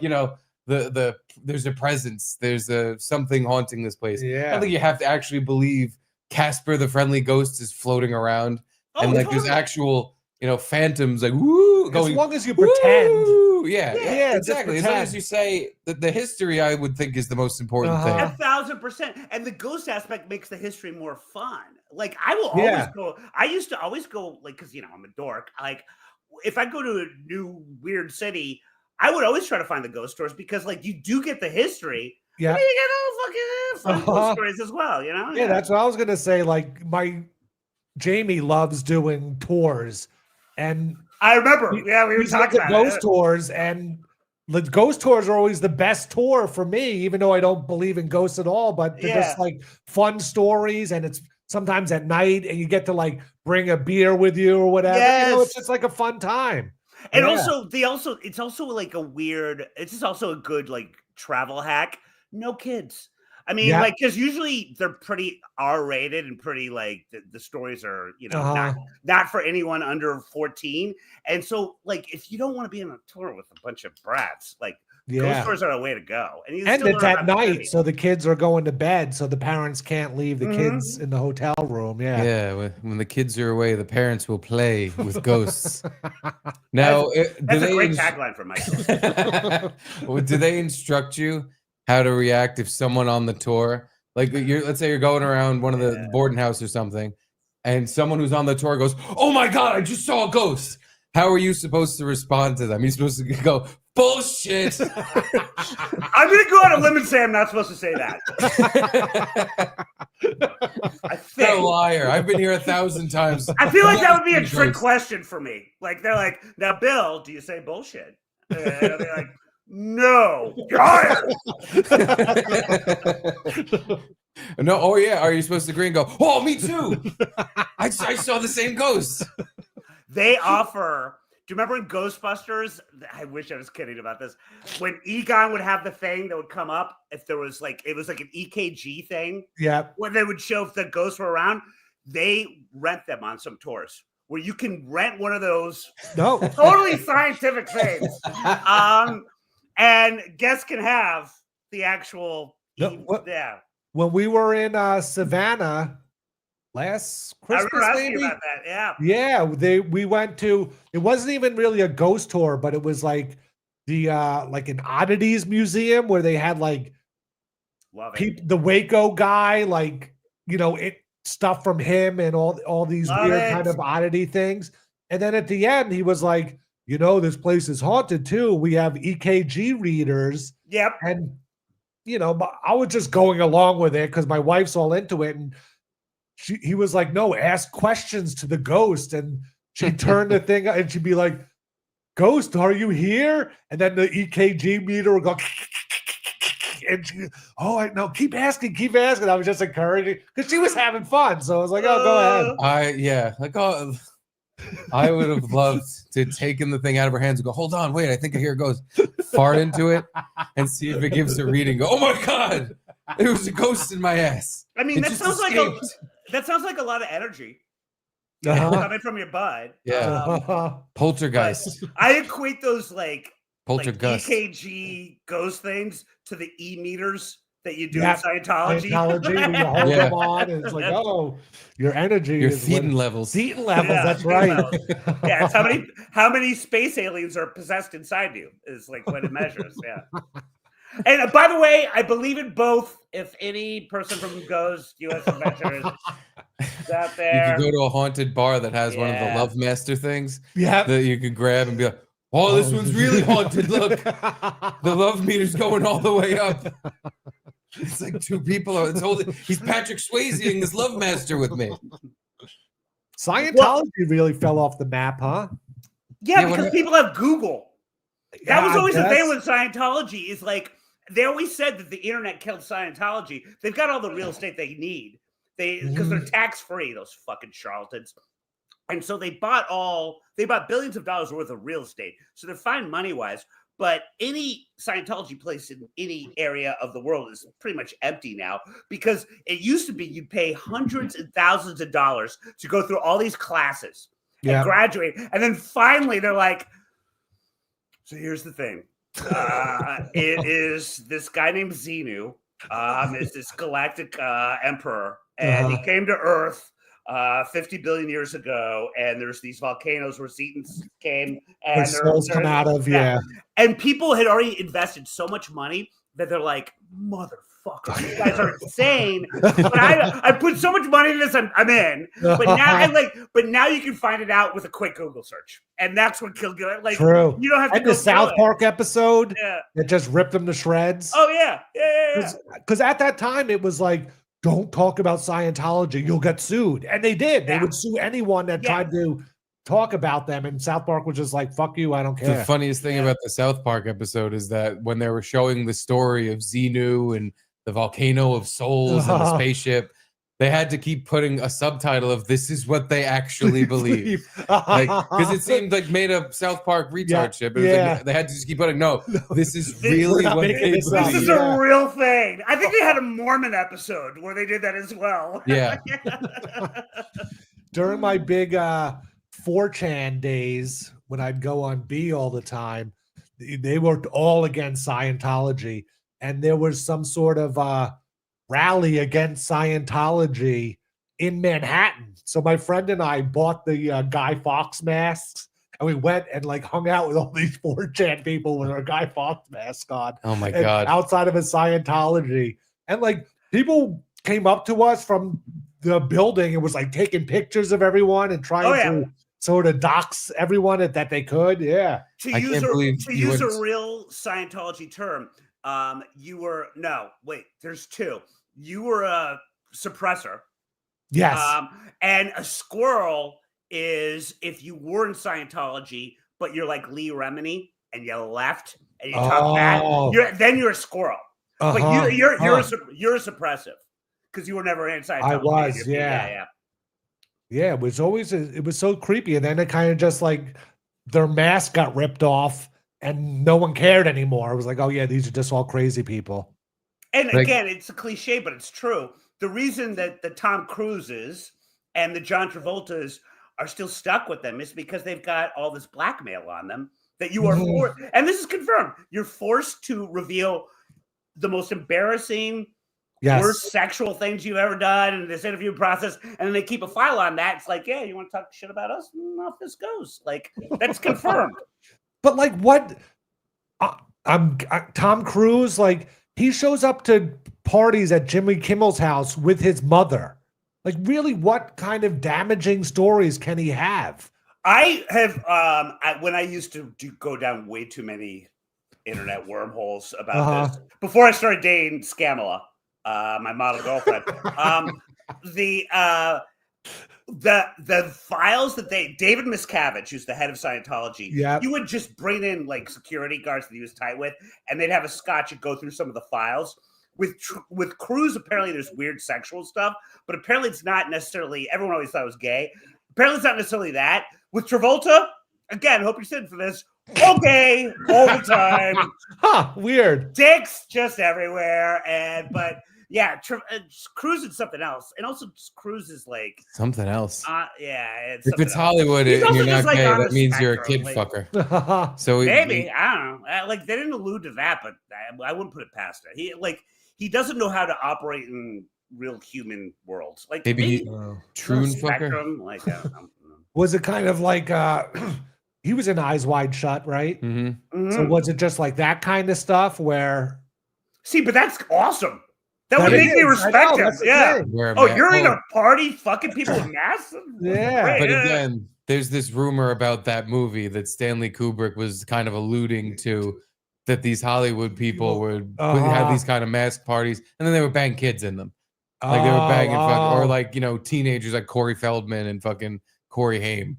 there's a presence. There's something haunting this place. I don't think you have to actually believe Casper the Friendly Ghost is floating around, and like there's actual phantoms like woo going. As long as you pretend. Yeah, exactly. As long as you say that the history, I would think is the most important thing. 1,000%. And the ghost aspect makes the history more fun. Like I will always go. I used to always go like because I'm a dork. Like if I go to a new weird city, I would always try to find the ghost stories because like you do get the history. Yeah, you get all fucking fun ghost stories as well. Yeah, that's what I was gonna say. Like Jamie loves doing tours, and I remember. We were talking about ghost tours, and the ghost tours are always the best tour for me, even though I don't believe in ghosts at all. But they're just like fun stories, and it's sometimes at night, and you get to like bring a beer with you or whatever. Yes. It's just like a fun time. And it's also like a weird. It's just also a good like travel hack. No kids. I mean, Yeah. like, because usually they're pretty R-rated and pretty like the stories are, not for anyone under 14. And so, like, if you don't want to be on a tour with a bunch of brats, like, ghost tours are a way to go. And it's at night, so the kids are going to bed, so the parents can't leave the kids Mhm. in the hotel room. Yeah. Yeah, when the kids are away, the parents will play with ghosts. Now, That's a great tagline for Michael. Well, do they instruct you how to react if someone on the tour, like let's say you're going around one of the boarding house or something, and someone who's on the tour goes, "Oh my God, I just saw a ghost." How are you supposed to respond to them? You're supposed to go, "Bullshit." I'm going to go out on a limb and say I'm not supposed to say that. I think. You're a liar. I've been here 1,000 times. I feel like that would be a trick question for me. Like, they're like, now, Bill, do you say bullshit? And they're like, no, you're hired. No, oh yeah. Are you supposed to agree and go, "Oh, me too. I saw the same ghost." They offer. Do you remember in Ghostbusters? I wish I was kidding about this. When Egon would have the thing that would come up, if there was like, it was like an EKG thing. Yeah. Where they would show if the ghosts were around. They rent them on some tours where you can rent one of those. No. Totally scientific things. And guests can have the actual. Yeah. When we were in Savannah last Christmas, I remember asking maybe? about that. Yeah. Yeah, we went to. It wasn't even really a ghost tour, but it was like the like an oddities museum where they had like the Waco guy, like stuff from him and all these weird kind of oddity things. And then at the end, he was like, this place is haunted too. We have EKG readers. Yep. And I was just going along with it because my wife's all into it, and he was like, "No, ask questions to the ghost." And she turned the thing and she'd be like, "Ghost, are you here?" And then the EKG meter would go, and she, I know, keep asking. I was just encouraging because she was having fun. So I was like, "Oh, go ahead." I would have loved to have taken the thing out of her hands and go, "Hold on, wait, I think I hear it goes." Fart into it and see if it gives a reading. Go, "Oh my God, there was a ghost in my ass." I mean, that sounds like a lot of energy coming from your butt. Yeah, poltergeist. I equate those like poltergeist EKG ghost things to the e-meters that you do in Scientology. When you hold them on, and it's like, oh, your energy, your is thetan levels. Thetan levels, that's right. Yeah, it's how many space aliens are possessed inside you is like what it measures. Yeah. And by the way, I believe in both. If any person from Ghost U.S. Adventures is out there, you can go to a haunted bar that has one of the Love Master things. Yeah, that you could grab and be like, "Oh, this one's really haunted. Look, the love meter's going all the way up." It's like two people are holding. He's Patrick Swayze-ing this Love Master with me. Scientology really fell off the map, huh? Yeah, because people have Google. That was always the thing with Scientology. Is like they always said that the internet killed Scientology. They've got all the real estate they need. Because they're tax free. Those fucking charlatans. And so they bought billions of dollars worth of real estate. So they're fine money wise. But any Scientology place in any area of the world is pretty much empty now because it used to be you'd pay hundreds and thousands of dollars to go through all these classes and graduate. And then finally they're like, so here's the thing. It is this guy named Xenu. Is this galactic emperor. And he came to Earth 50 billion years ago, and there's these volcanoes where Zetans came and their souls come out of, and people had already invested so much money that they're like, motherfucker, these guys are insane. But I put so much money in this, I'm in. But now you can find it out with a quick Google search, and that's what killed you. Like, true. You don't have to. And the South Park episode that just ripped them to shreds. Oh yeah. Because at that time it was like, don't talk about Scientology, you'll get sued. And they did. They would sue anyone that tried to talk about them. And South Park was just like, fuck you, I don't care. The funniest thing about the South Park episode is that when they were showing the story of Xenu and the volcano of souls and the spaceship, they had to keep putting a subtitle of "This is what they actually believe," like because it seemed like made up South Park retard shit. But it was like they had to just keep putting, "No, this is really not what making they this up. This is believe." a real thing. I think they had a Mormon episode where they did that as well. Yeah. During my big 4chan days, when I'd go on B all the time, they were all against Scientology, and there was some sort of rally against Scientology in Manhattan. So my friend and I bought the Guy Fawkes masks, and we went and like hung out with all these 4chan people with our Guy Fawkes mask on. Oh my and god! outside of a Scientology, and like people came up to us from the building and was like taking pictures of everyone and trying to sort of dox everyone that they could. Yeah. To I use can't believe to you use went- a real Scientology term, you were there's two. You were a suppressor. Yes. And a squirrel is if you were in Scientology, but you're like Lee Remini and you left and you talk back, you're a squirrel. But you're a suppressive because you were never in Scientology. I was, yeah. Yeah, it was always it was so creepy, and then it kind of just like their mask got ripped off, and no one cared anymore. It was like, oh yeah, these are just all crazy people. And again, it's a cliche, but it's true. The reason that the Tom Cruises and the John Travoltas are still stuck with them is because they've got all this blackmail on them that you are forced, and this is confirmed. You're forced to reveal the most embarrassing, worst sexual things you've ever done in this interview process, and then they keep a file on that. It's like, yeah, you want to talk shit about us? Off this goes. Like that's confirmed. But like, what? Tom Cruise, like he shows up to parties at Jimmy Kimmel's house with his mother. Like, really, what kind of damaging stories can he have? I have when I used to go down way too many internet wormholes about this before I started dating Scamala, my model girlfriend. The files that David Miscavige, who's the head of Scientology, you would just bring in like security guards that he was tight with, and they'd have a scotch and go through some of the files. With Cruise, apparently there's weird sexual stuff, but apparently it's not necessarily. Everyone always thought it was gay. Apparently it's not necessarily that. With Travolta, again, hope you're sitting for this. Okay, all the time. Weird. Dicks just everywhere, but yeah, Cruise is something else, and also Cruise is like something else. If it's Hollywood and you're not gay, that means you're a kid fucker. So maybe I don't know. Like they didn't allude to that, but I wouldn't put it past it. He doesn't know how to operate in real human worlds. Like maybe Troon fucker. Like I don't know. Was it kind of like he was in Eyes Wide Shut, right? Mm-hmm. So was it just like that kind of stuff where? See, but that's awesome. That would make me respect him. Yeah. You're in a party fucking people with masks? Yeah. But again, there's this rumor about that movie that Stanley Kubrick was kind of alluding to, that these Hollywood people would have these kind of mask parties, and then they would bang kids in them. Like they were banging or like, teenagers like Corey Feldman and fucking Corey Haim.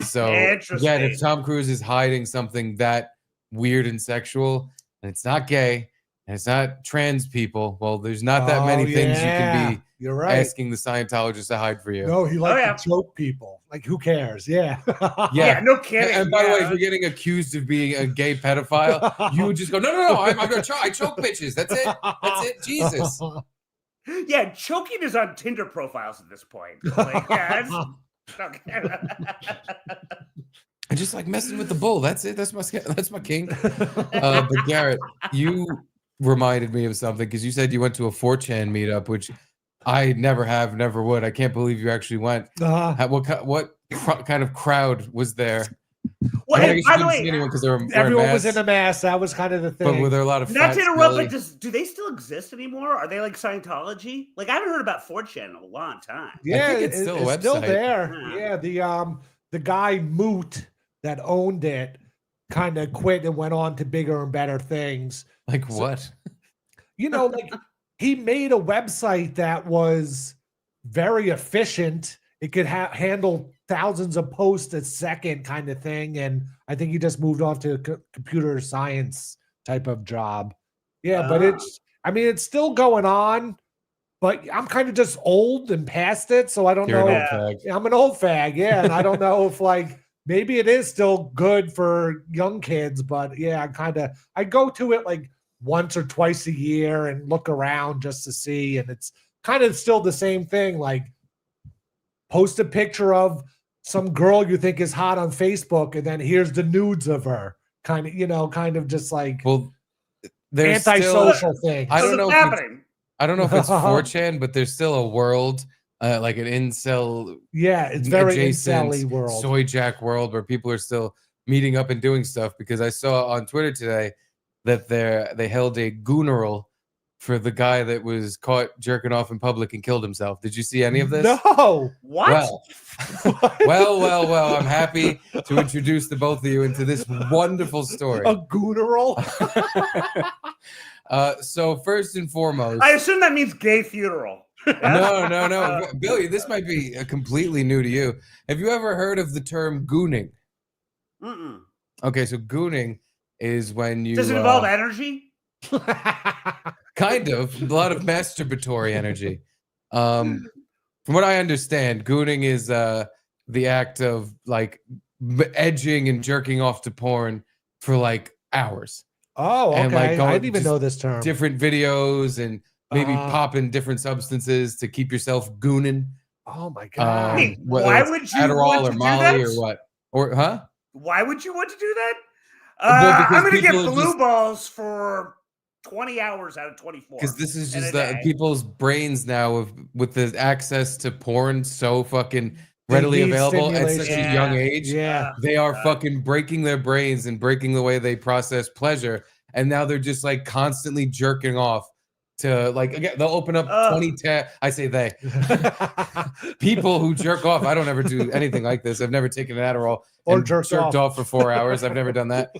So again, if Tom Cruise is hiding something that weird and sexual, and it's not gay, and it's not trans people, well, there's not that many things you can be asking the Scientologists to hide for you. No, he likes to choke people. Like, who cares? Yeah. Yeah, no kidding. And by the way, if you're getting accused of being a gay pedophile, you would just go, no, I'm gonna I choke bitches. That's it. Jesus. Yeah, choking is on Tinder profiles at this point. Like, I just like messing with the bull. That's it. That's my king. But Garrett, you reminded me of something because you said you went to a 4chan meetup, which I never would. I can't believe you actually went. What kind of crowd was there? Well, I guess you didn't see anyone because everyone was in a mask. That was kind of the thing. But were there a lot of not to interrupt, but do they still exist anymore? Are they like Scientology? Like I haven't heard about 4chan in a long time. Yeah, I think it's still a website. Still there. Yeah, the guy Moot that owned it kind of quit and went on to bigger and better things. Like what? Like he made a website that was very efficient. It could handle thousands of posts a second kind of thing. And I think he just moved on to a computer science type of job. Yeah, but it's still going on. but I'm kind of just old and past it, so I don't You're know. an old fag. I'm an old fag, yeah, and I don't know if like maybe it is still good for young kids, but yeah, I go to it like once or twice a year and look around just to see, and it's kind of still the same thing. Like, post a picture of some girl you think is hot on Facebook, and then here's the nudes of her. Kind of, kind of just like Well, there's antisocial thing. I don't What's know if happening? I don't know if it's 4chan, but there's still a world, like an incel Yeah, it's very adjacent incel-y world. soy jack world where people are still meeting up and doing stuff. Because I saw on Twitter today that they held a gooneral for the guy that was caught jerking off in public and killed himself. Did you see any of this? No. What? Well, I'm happy to introduce the both of you into this wonderful story. A gooneral? So first and foremost, I assume that means gay funeral. no. Billy, this might be completely new to you. Have you ever heard of the term gooning? Mm-mm. Okay, so gooning is when you Does it involve energy? kind of a lot of masturbatory energy. From what I understand, gooning is the act of like edging and jerking off to porn for like hours. Oh, okay. And, like, I going didn't even just know this term. Different videos and maybe popping different substances to keep yourself gooning. Oh my god. Wait, Whether why it's would you Adderall want or to do Molly that? or what? Or huh? Why would you want to do that? Well, because I'm going to get people are blue just- balls for 20 hours out of 24. Because this is in just a the day. people's brains now with the access to porn so fucking They readily need available at such stimulation. a young age. Yeah. They are God. fucking breaking their brains and breaking the way they process pleasure. And now they're just like constantly jerking off to like, again, they'll open up 20 tabs. I say they. People who jerk off. I don't ever do anything like this. I've never taken an Adderall Or and jerked jerked off. off for 4 hours. I've never done that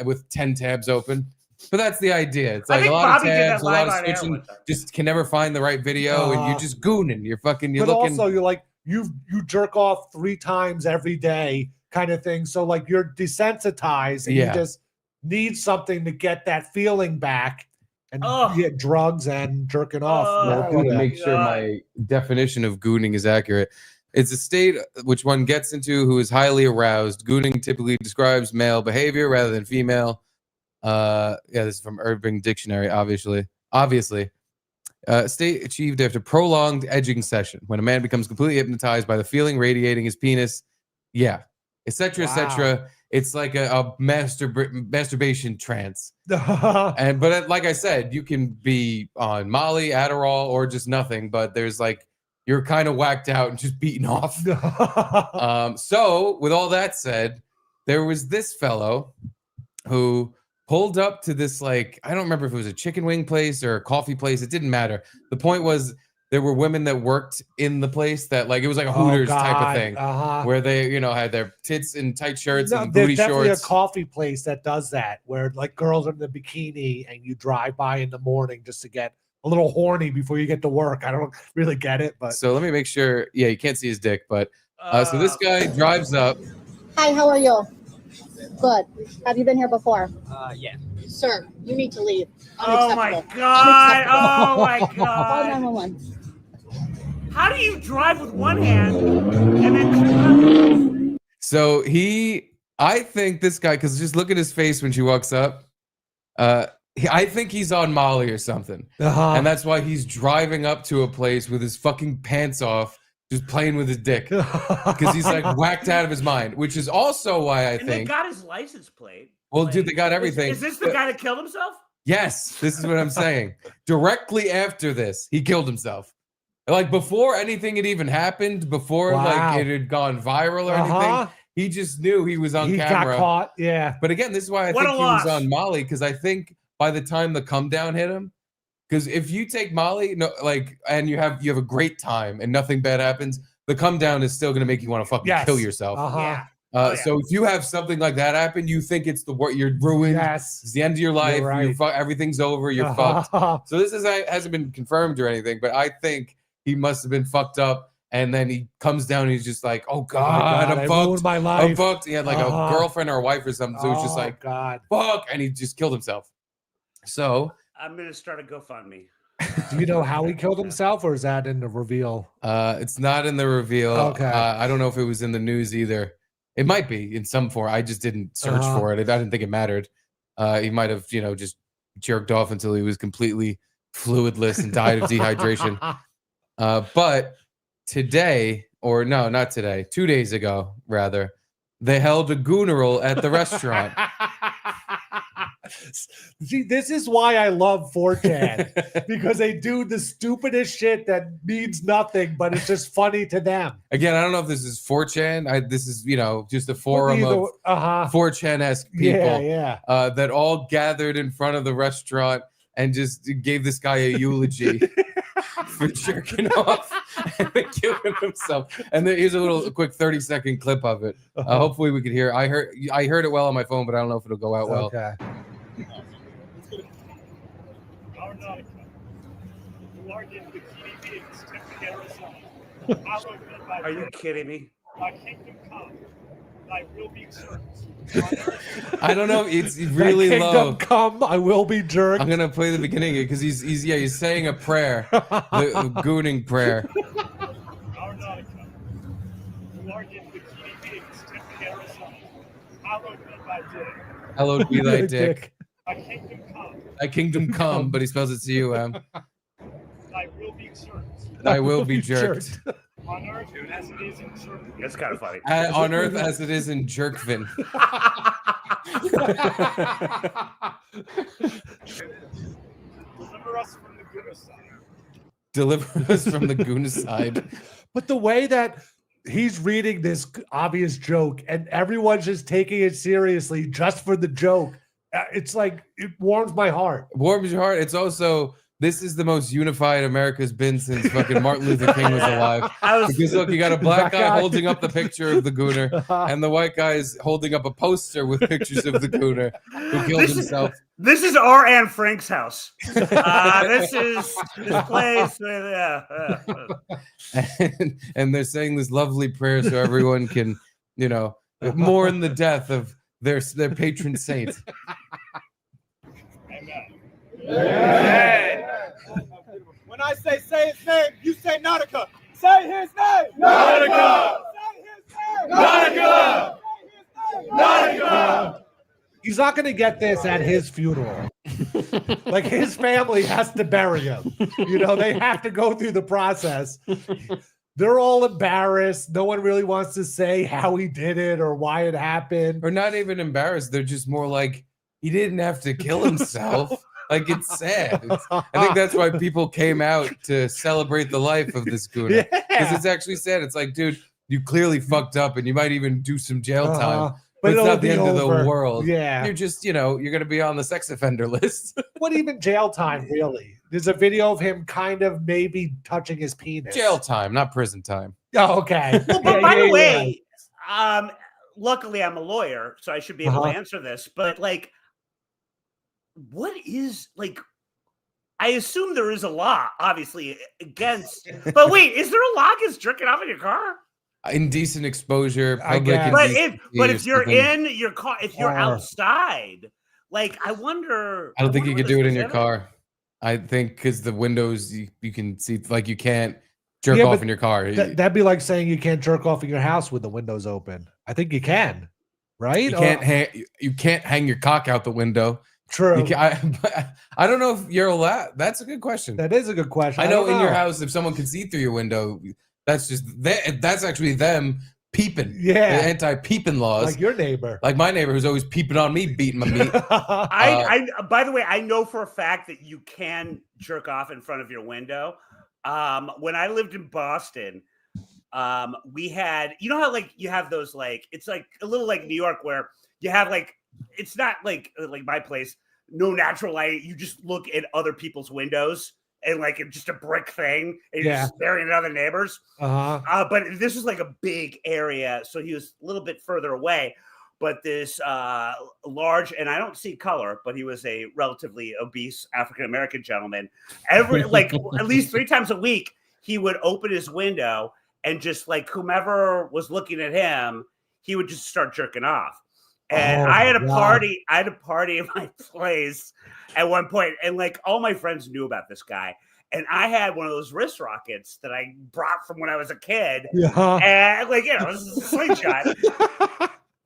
with 10 tabs open. But that's the idea. It's I like a think lot Bobby of did that tabs, a lot of live on air switching. one time. Just can never find the right video, and you're just gooning. You're but looking. also you're like you jerk off 3 times every day kind of thing. So like you're desensitized and you Yeah. just need something to get that feeling back. And Ugh. you get drugs and jerking off. Ugh. I will want do to that. make sure God. my definition of gooning is accurate. It's a state which one gets into who is highly aroused. Gooning typically describes male behavior rather than female. Yeah, this is from Urban Dictionary, obviously. State achieved after prolonged edging session, when a man becomes completely hypnotized by the feeling radiating his penis. Yeah, etc., etc. It's like a masturbation trance. But like I said, you can be on Molly, Adderall, or just nothing. But there's like you're kind of whacked out and just beaten off. So with all that said, there was this fellow who pulled up to this, like, I don't remember if it was a chicken wing place or a coffee place. It didn't matter. The point was there were women that worked in the place that, like, it was like a Hooters type of thing where they, had their tits in tight shirts and there's booty definitely shorts. a coffee place that does that, where like girls are in the bikini and you drive by in the morning just to get a little horny before you get to work. I don't really get it, but So let me make sure. Yeah, you can't see his dick, but so this guy drives up. Hi, how are you? Good. Have you been here before? Yeah. Sir, you need to leave. Oh my Unacceptable. God. Oh my Call God. 911. How do you drive with one hand and then So I think this guy, because just look at his face when she walks up. I think he's on Molly or something. And that's why he's driving up to a place with his fucking pants off, just playing with his dick. Because he's like whacked out of his mind, which is also why I and they think. got his license plate? Well, dude, they got everything. Is this the guy that killed himself? Yes, this is what I'm saying. Directly after this, he killed himself. Like before anything had even happened, before like it had gone viral or anything, he just knew he was on he camera. got caught. Yeah. But again, this is why I What think a he was loss. on Molly, because I think by the time the come down hit him, because if you take Molly, and you have a great time and nothing bad happens, the come down is still going to make you want to fucking kill yourself. Yeah. Oh, yeah. So if you have something like that happen, you think it's you're ruined. Yes. It's the end of your life. You're right. Everything's over. You're fucked. So this hasn't been confirmed or anything, but I think he must have been fucked up. And then he comes down and he's just like, oh God, I I'm ruined fucked. my I'm life. fucked. He had like a girlfriend or a wife or something. So he's just like, God. fuck. And he just killed himself. So I'm going to start a GoFundMe. Do you know how he killed himself, or is that in the reveal? It's not in the reveal. Okay. I don't know if it was in the news either. It might be in some form. I just didn't search for it. I didn't think it mattered. He might have, just jerked off until he was completely fluidless and died of dehydration. But today, or no, not today, 2 days ago, rather, they held a gooneral at the restaurant. See, this is why I love 4chan, because they do the stupidest shit that means nothing, but it's just funny to them. Again, I don't know if this is 4chan. This is, just a forum of 4chan-esque people that all gathered in front of the restaurant and just gave this guy a eulogy for jerking off and then killing himself. And then here's a quick 30-second clip of it. Hopefully we could hear. I heard it well on my phone, but I don't know if it'll go out well. Okay. Are you kidding me? I don't know. It's really low. Come, I will be jerked. I'm gonna play the beginning because he's saying a prayer, the gooning prayer. Hallowed be thy dick. Thy kingdom come, but he spells it C-U-M. I will be jerked. On earth as it is in Jerkvin. That's kind of funny. On earth as it is in Jerkvin. Deliver us from the Goonaside. Deliver us from the Goonaside. But the way that he's reading this obvious joke and everyone's just taking it seriously just for the joke, it's like, it warms my heart. Warms your heart. It's also, this is the most unified America's been since fucking Martin Luther King was alive. Because look, you got a black guy holding up the picture of the gooner, and the white guy's holding up a poster with pictures of the gooner who killed himself. This is our Anne Frank's house. This place. And they're saying this lovely prayer so everyone can, mourn the death of their patron saint. Amen. When I say his name, you say Nautica. Say his name. Nautica. Say his name. Nautica. Say his name. Nautica. He's not going to get this at his funeral. Like, his family has to bury him. They have to go through the process. They're all embarrassed. No one really wants to say how he did it or why it happened. Or not even embarrassed. They're just more like, he didn't have to kill himself. Like, it's sad. I think that's why people came out to celebrate the life of this gooner. Because it's actually sad. It's like, dude, you clearly fucked up and you might even do some jail time. But it's not the end of the world. Yeah. You're just, you're going to be on the sex offender list. What even jail time, really? There's a video of him kind of maybe touching his penis. Jail time, not prison time. Oh, okay. Well, but by the way, luckily I'm a lawyer, so I should be able to answer this. But what is I assume there is a law, obviously, against. But wait, is there a law against jerking off in your car? Indecent exposure, public indecency. But if you're in your car, if you're outside, I wonder. I don't think you could do it in your car. I think because the windows you can see, you can't jerk off in your car. That'd be like saying you can't jerk off in your house with the windows open. I think you can, right? You can't hang your cock out the window. True. I don't know if you're allowed. That's a good question. That is a good question. I know in your house, if someone can see through your window, that's actually them peeping. Yeah. The anti-peeping laws. Like your neighbor. Like my neighbor who's always peeping on me, beating my meat. By the way, I know for a fact that you can jerk off in front of your window. When I lived in Boston, we had, how you have those it's like a little like New York where you have it's not like my place, no natural light. You just look at other people's windows and it's just a brick thing and you're just staring at other neighbors. But this was a big area. So he was a little bit further away, but this large, and I don't see color, but he was a relatively obese African-American gentleman. At least 3 times a week, he would open his window and just whomever was looking at him, he would just start jerking off. And I had a party at my place at one point, and all my friends knew about this guy. and I had one of those wrist rockets that I brought from when I was a kid, Yeah. and like it was a slingshot.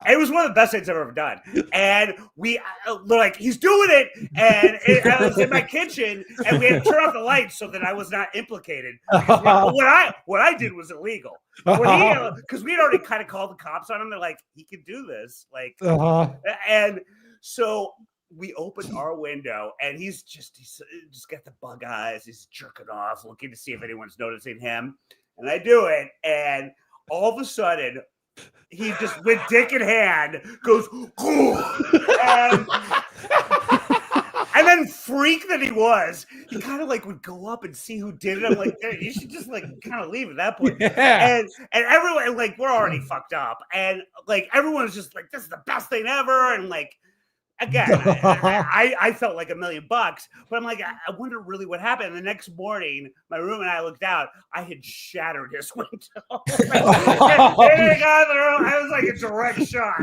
It was one of the best things I've ever done. And we're like, he's doing it. And I was in my kitchen, and we had to turn off the lights so that I was not implicated. What I did was illegal. Because we had already kind of called the cops on him. They're like, he can do this. Like, and so we opened our window, and he's just got the bug eyes. He's jerking off, looking to see if anyone's noticing him. And I do it, and all of a sudden, he just, with dick in hand, goes, and then freak that he was, he kind of like would go up and see who did it. I'm like, you should just like kind of leave at that point. Yeah. And everyone, like, we're already fucked up, and like everyone's just like, this is the best thing ever, and like. Again, I felt like $1 million, but I'm like, I wonder really what happened. And the next morning, my room and I looked out. I had shattered his window. I was like a direct shot.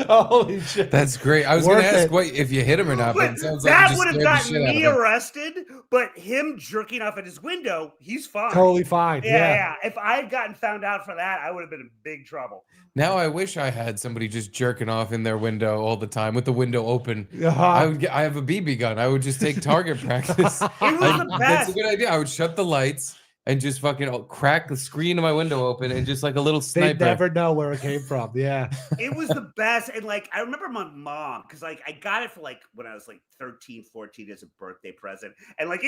Holy shit! That's great. I was going to ask what if you hit him or not, but it sounds like that you would just have scared the gotten shit me out of him. arrested. But him jerking off at his window, he's fine. Totally fine. Yeah. If I had gotten found out for that, I would have been in big trouble. Now I wish I had somebody just jerking off in their window all the time with the window open. Uh-huh. I have a BB gun. I would just take target practice. It was the That's best. a good idea. I would shut the lights and just fucking crack the screen of my window open and just like a little They sniper. never know where it came from. Yeah. It was the best. And like, I remember my mom, because like I got it for like when I was like 13, 14 as a birthday present. And like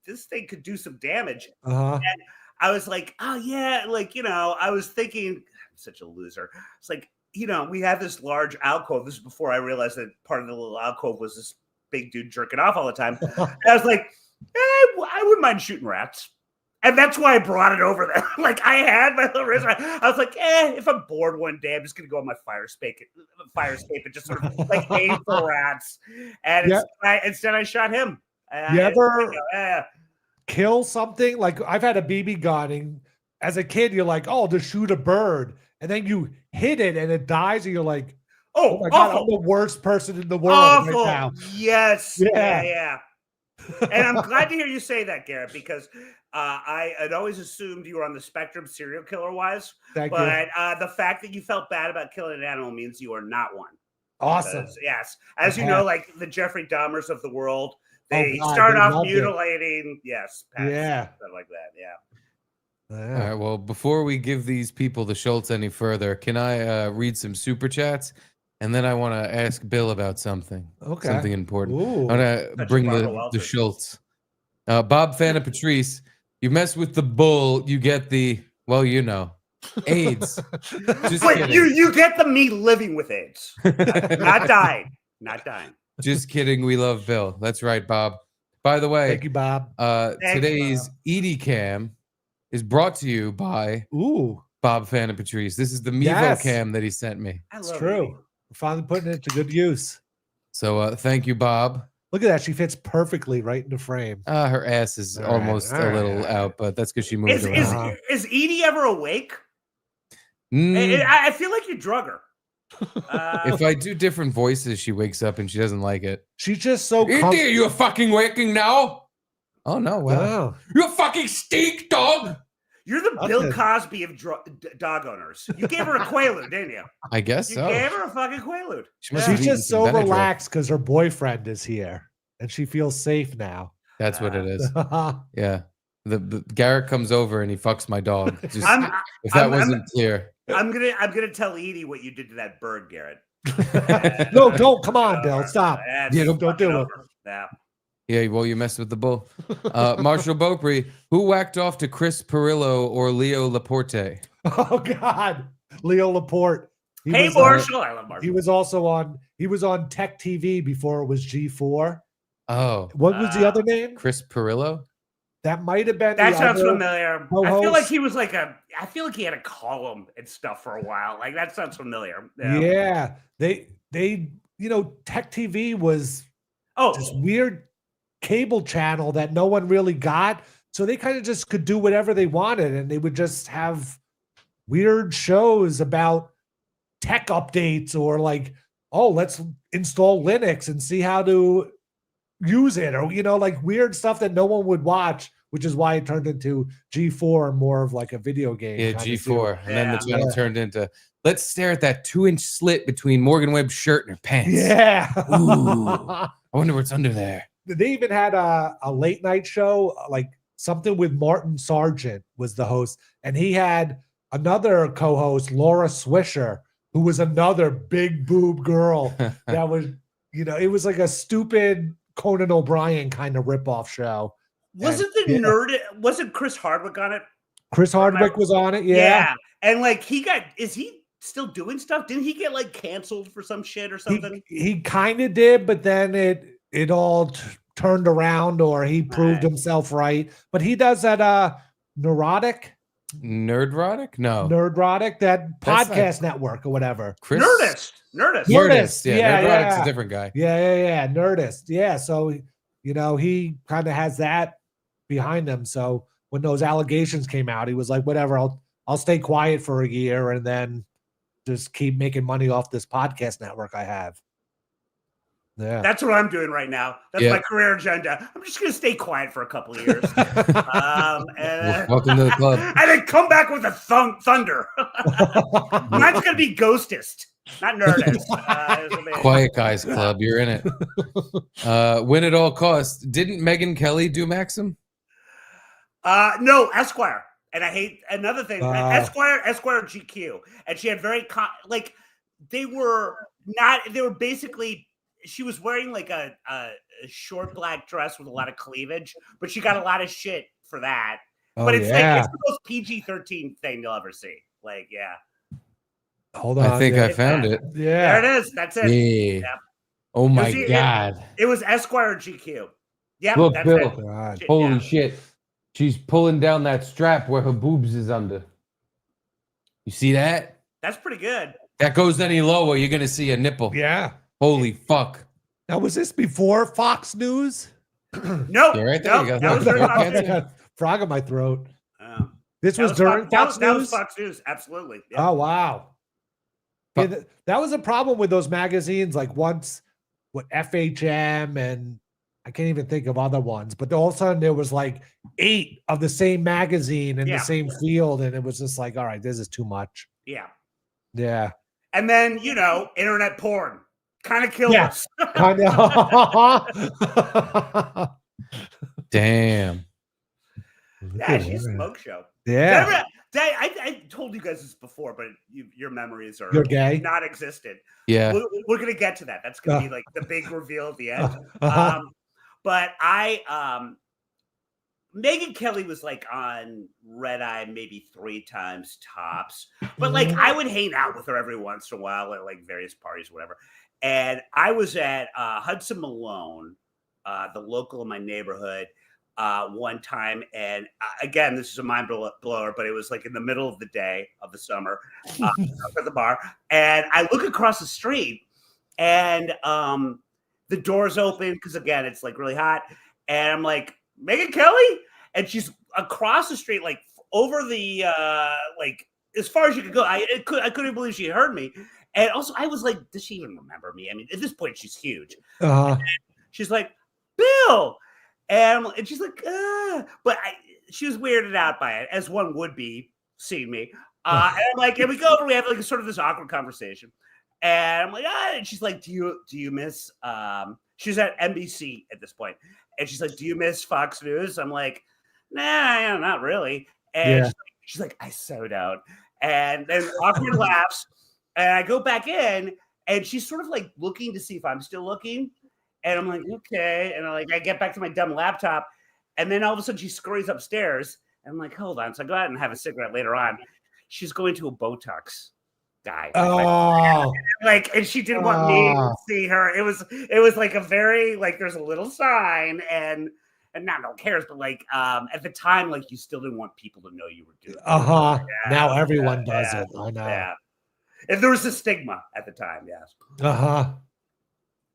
this thing could do some damage. Uh-huh. And I was like, oh yeah, like, I was thinking, I'm such a loser. It's like, we have this large alcove. This is before I realized that part of the little alcove was this big dude jerking off all the time. And I was like, I wouldn't mind shooting rats. And that's why I brought it over there. Like, I had my little wrist. I was like, if I'm bored one day, I'm just going to go on my fire escape and just sort of like aim for rats. And instead I shot him. You ever kill something? Like, I've had a BB gun, and as a kid, you're like, oh, to shoot a bird. And then you hit it and it dies, and you're like, oh my God, I'm the worst person in the world right now. Yes. Yeah. And I'm glad to hear you say that, Garrett, because I had always assumed you were on the spectrum serial killer wise. Thank you. The fact that you felt bad about killing an animal means you are not one. Awesome. Because, yes. As you know, like the Jeffrey Dahmers of the world, they God, start they off loved it. mutilating. Yes. Pets, Yeah. Stuff like that. Yeah. All right. Well, before we give these people the Schultz any further, can I read some super chats? And then I want to ask Bill about something. Okay. Something important. Ooh. I want to bring Barbara the Walters. Schultz. Bob Fana Patrice, you mess with the bull, you get the, AIDS. Just Wait, kidding. you get me living with AIDS. Not dying. Not dying. Just kidding. We love Bill. That's right, Bob. By the way, Thank you, Bob. today's Edie Cam is brought to you by Bob Fana Patrice. This is the Mevo Cam that he sent me. It's true. We're finally putting it to good use. So thank you, Bob. Look at that. She fits perfectly right in the frame. Her ass is almost a little out, but that's because she moved around. Is Edie ever awake? Mm, I feel like you drug her. if I do different voices, she wakes up and she doesn't like it. She's just so Edie, you're fucking waking now? Oh, no. Wow. You fucking stink, dog. You're the Bill Cosby of dog owners. You gave her a Quaalude, didn't you? I guess so. You gave her a fucking Quaalude. She's just so relaxed because her boyfriend is here and she feels safe now. That's what it is. Yeah. The Garrett comes over and he fucks my dog. Just, if that wasn't clear. I'm gonna tell Edie what you did to that bird, Garrett. No, don't. Come on, Bill. Stop. Yeah, don't do it. Yeah, well, you messed with the bull. Marshall Beaupre, who whacked off to Chris Perillo or Leo Laporte? Oh God, Leo Laporte. Hey, Marshall, I love Marshall. He was also on Tech TV before it was G4. Oh, what was the other name? Chris Perillo. That might have been. That sounds familiar. Co-host. I feel like he was I feel like he had a column and stuff for a while. Like that sounds familiar. Yeah. They Tech TV was this weird cable channel that no one really got. So they kind of just could do whatever they wanted, and they would just have weird shows about tech updates or like, oh, let's install Linux and see how to use it, or like weird stuff that no one would watch, which is why it turned into G4, more of like a video game. Yeah, kinda G4. And then the Yeah. channel turned into, let's stare at that 2-inch slit between Morgan Webb's shirt and her pants. Yeah. Ooh. I wonder what's under there. They even had a late night show, like something with Martin Sargent was the host, and he had another co-host, Laura Swisher, who was another big boob girl that was, it was like a stupid Conan O'Brien kind of ripoff show. Wasn't And, the yeah. nerd? Wasn't Chris Hardwick on it? Chris Hardwick was on it? Yeah. And like is he still doing stuff? Didn't he get like canceled for some shit or something? He kind of did, but then it all turned around, or he proved himself right. But he does that Neurotic, Nerdrotic? No. Nerdrotic, that That's podcast network or whatever. Chris? Nerdist. Nerdist. Yeah, Yeah, Nerdrotic's yeah. a different guy. Yeah. Nerdist. Yeah. So, he kind of has that behind him. So when those allegations came out, he was like, whatever, I'll stay quiet for a year and then just keep making money off this podcast network I have. Yeah. That's what I'm doing right now. That's my career agenda. I'm just going to stay quiet for a couple of years. Welcome to the club. And then come back with a thunder. Mine's going to be Ghostist, not Nerdist. Quiet Guys Club. You're in it. Win at all costs. Didn't Megyn Kelly do Maxim? No, Esquire. And I hate another thing. Esquire GQ. And she had very, they were basically, she was wearing like a short black dress with a lot of cleavage, but she got a lot of shit for that. But it's like, it's the most PG-13 thing you'll ever see. Like, yeah. Hold on. I think I found it. Yeah. There it is. That's it. Yeah. Yeah. Oh my God. It was Esquire GQ. Yeah. Look, that's Bill. it. God. Holy shit. She's pulling down that strap where her boobs is under. You see that? That's pretty good. That goes any lower, you're going to see a nipple. Yeah. Holy fuck. Now, was this before Fox News? No. Yeah, right there. No, You got that was that. during Fox News. I got a frog in my throat. Oh. This That was during Fox That was News? Fox News. Absolutely. Yeah. Oh, wow. Yeah, that was a problem with those magazines. Like once, FHM, and I can't even think of other ones, but all of a sudden there was like 8 of the same magazine in the same field, and it was just like, all right, this is too much. Yeah. Yeah. And then, internet porn kind of killed us. Kind of. Damn. Yeah, she's a smoke show. Yeah. I told you guys this before, but your memories are You're gay? not existent. Yeah. We're going to get to that. That's going to be like the big reveal at the end. But Megyn Kelly was like on Red Eye maybe 3 times tops. But like I would hang out with her every once in a while at like various parties or whatever. And I was at Hudson Malone, the local in my neighborhood, one time. And again, this is a mind blower, but it was like in the middle of the day of the summer up at the bar. And I look across the street and the door's open because, again, it's like really hot. And I'm like, Megyn Kelly? And she's across the street, like over the, like as far as you could go. I couldn't believe she heard me. And also I was like, does she even remember me? I mean, at this point, she's huge. She's like, Bill. And she's like, but she was weirded out by it, as one would be seeing me. And I'm like, and we go over, we have like sort of this awkward conversation. And I'm like, and she's like, do you miss, she's at NBC at this point. And she's like, do you miss Fox News? I'm like, nah, not really. And she's like, I so don't. And then awkward laughs. And I go back in and she's sort of like looking to see if I'm still looking. And I'm like, okay. And I get back to my dumb laptop. And then all of a sudden she scurries upstairs. And I'm like, hold on. So I go out and have a cigarette later on. She's going to a Botox guy. And she didn't want me to see her. It was like a very, like, there's a little sign and not no one cares, but like at the time, like you still didn't want people to know you were doing it. Now everyone does it. I know. Yeah. If there was a stigma at the time, yes.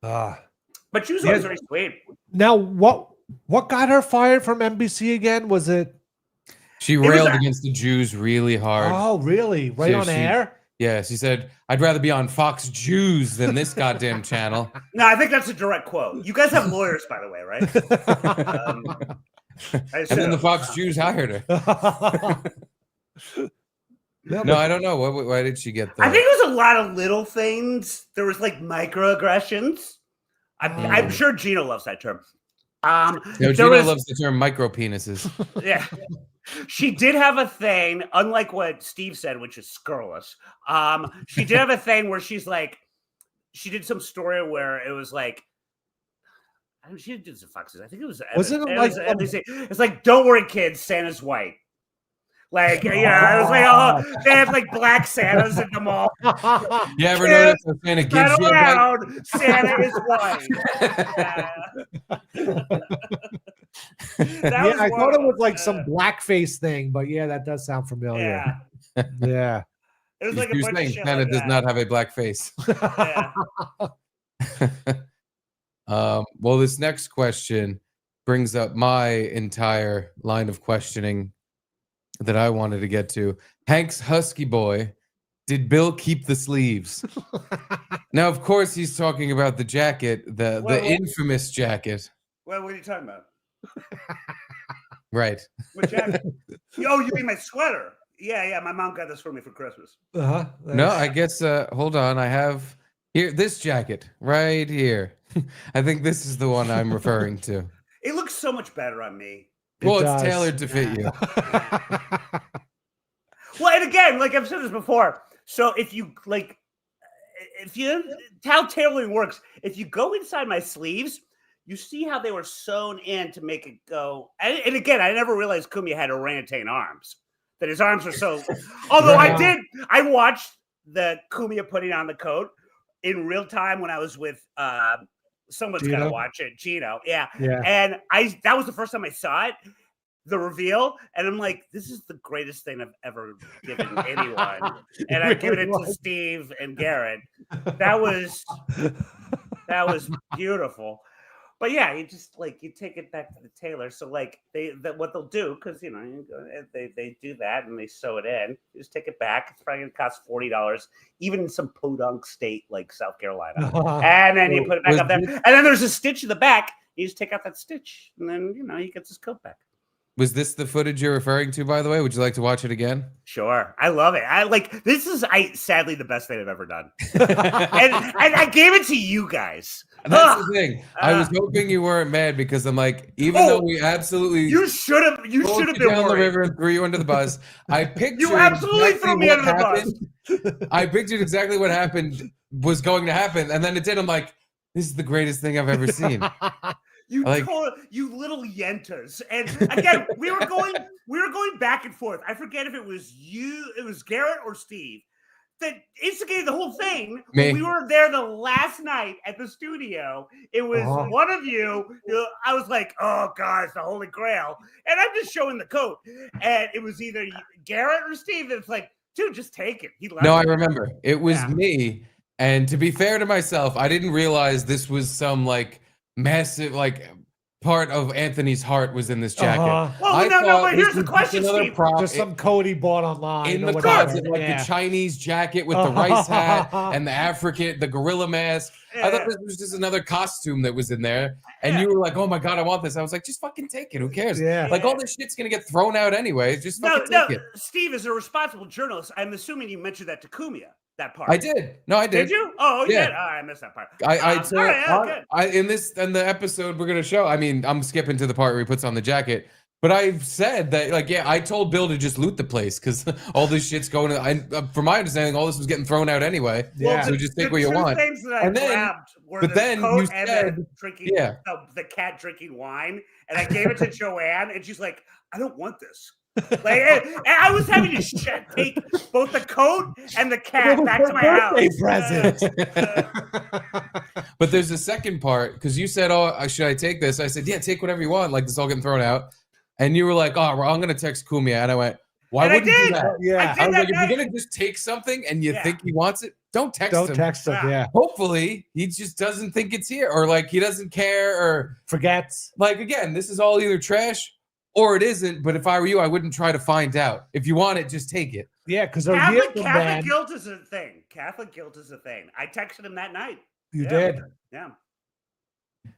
But she was always very sweet. Now, what got her fired from NBC again? Was it? She railed against the Jews really hard. Oh, really? Right on air? Yeah, she said, I'd rather be on Fox Jews than this goddamn channel. No, I think that's a direct quote. You guys have lawyers, by the way, right? I And then the assume. Fox Jews hired her. No, I don't know. Why did she get that? I think it was a lot of little things. There was like microaggressions. I'm sure Gino loves that term. Gino loves the term micro penises. Yeah. She did have a thing, unlike what Steve said, which is scurrilous. She did have a thing where she's like, she did some story where it was like, I don't know, she did some foxes. I think it was. It's like, don't worry, kids, Santa's white. Like, yeah, it was like, oh, they have like black Santas in the mall. You ever notice how Santa gives you a around, Santa is white. Yeah, I thought it was like some blackface thing, but yeah, that does sound familiar. Yeah. It was like a You're bunch saying of shit Santa like does that. not have a black face. Yeah. Well, this next question brings up my entire line of questioning that I wanted to get to. Hank's husky boy, did Bill keep the sleeves? Now, of course, he's talking about the jacket, the infamous jacket. What are you talking about? Right. What jacket? Oh, you mean my sweater? Yeah. My mom got this for me for Christmas. No, I guess. Hold on. I have here this jacket right here. I think this is the one I'm referring to. It looks so much better on me. Well, it's tailored to fit you. Well, and again, like I've said this before, so if you how tailoring works, if you go inside my sleeves, you see how they were sewn in to make it go. And again, I never realized Kumia had orangutan arms. That his arms are so. Although I watched the Kumia putting on the coat in real time when I was with someone's got to watch it, Gino. Yeah. And that was the first time I saw it, the reveal, and I'm like, this is the greatest thing I've ever given anyone. And I've given it to Steve and Garrett. That was beautiful. But yeah, you just like you take it back to the tailor. So like what they'll do, because you know they do that and they sew it in. You just take it back. It's probably gonna cost $40, even in some podunk state like South Carolina. And then you put it back up there. And then there's a stitch in the back. You just take out that stitch, and then he gets his coat back. Was this the footage you're referring to, by the way? Would you like to watch it again? Sure. I love it. This is sadly the best thing I've ever done. and I gave it to you guys. That's the thing. I was hoping you weren't mad because I'm like, even though we absolutely you should have been down worried. the river and threw you under the bus. I pictured you absolutely threw me under the bus. I pictured exactly what happened was going to happen, and then it did. I'm like, this is the greatest thing I've ever seen. You little yentas. And again, we were going back and forth. I forget if it was Garrett or Steve that instigated the whole thing. When we were there the last night at the studio, it was one of you. I was like, oh God, it's the Holy Grail. And I'm just showing the coat. And it was either Garrett or Steve. And it's like, dude, just take it. I remember. It was me. And to be fair to myself, I didn't realize this was some like massive part of Anthony's heart was in this jacket. Well, no, but here's the question, Steve. Just some coat he bought online. In the closet, the Chinese jacket with the rice hat and the gorilla mask. I thought this was just another costume that was in there. And you were like, oh my God, I want this. I was like, just fucking take it. Who cares? All this shit's going to get thrown out anyway. Just fucking take it. Steve, as a responsible journalist, I'm assuming you mentioned that to Kumia. That part. I did. No, I did. Did you? Oh, yeah. Oh, I missed that part. In the episode we're gonna show. I mean, I'm skipping to the part where he puts on the jacket, but I've said that, I told Bill to just loot the place because all this shit's going. From my understanding, all this was getting thrown out anyway. Yeah. So just take what you want. Things that I grabbed were you said drinking the cat drinking wine, and I gave it to Joanne, and she's like, I don't want this. And I was having to take both the coat and the cat back to my house. Present. But there's a second part because you said, "Oh, should I take this?" I said, "Yeah, take whatever you want." Like this all getting thrown out, and you were like, "Oh, well, I'm gonna text Kumia," and I went, "Why wouldn't you do that?" Yeah, I was like, "If you're gonna just take something and you think he wants it, don't text him. Don't text him. Yeah. Hopefully, he just doesn't think it's here, or he doesn't care, or forgets. Again, this is all either trash or it isn't. But if I were you, I wouldn't try to find out. If you want it, just take it. Yeah, because a year from Catholic then, guilt is a thing. Catholic guilt is a thing. I texted him that night. you Yeah. did. Yeah.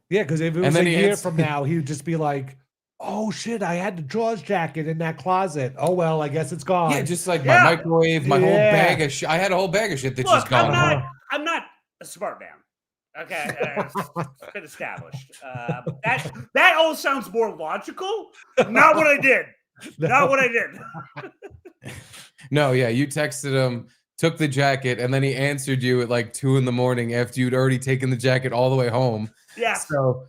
Yeah, because if it And was then a he year answered- from now, he would just be like, "Oh shit, I had the drawers jacket in that closet. Oh well, I guess it's gone." Yeah, just like Yeah. my microwave, my whole Yeah. bag of shit. I had a whole bag of shit that's Look, just gone. I'm not a smart man. Okay, it's been established. That all sounds more logical. Not what I did. Not what I did. No, yeah, you texted him, took the jacket, and then he answered you at like 2 a.m. after you'd already taken the jacket all the way home. Yes. So,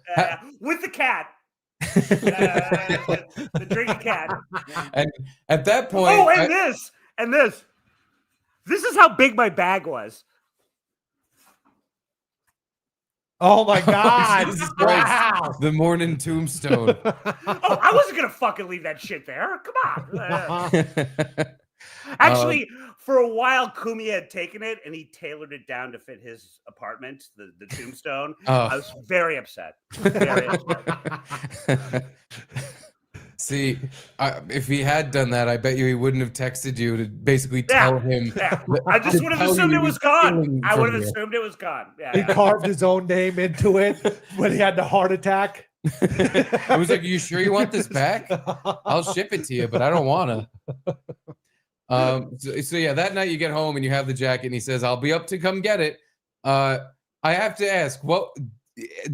With the cat. The drinking cat. and at that point, Oh, and this. This is how big my bag was. Oh my god! Jesus Christ. Wow. The morning tombstone. Oh, I wasn't gonna fucking leave that shit there. Come on. Actually, for a while, Kumi had taken it and he tailored it down to fit his apartment, the tombstone. I was very upset. Very upset. See, if he had done that, I bet you he wouldn't have texted you to basically tell him. Yeah. I just to would have tell assumed you it he was gone. stealing I would from have you. assumed it was gone. He Yeah. carved his own name into it when he had the heart attack. I was like, "You sure you want this back? I'll ship it to you, but I don't want to." So yeah, that night you get home and you have the jacket, and he says, "I'll be up to come get it." I have to ask, what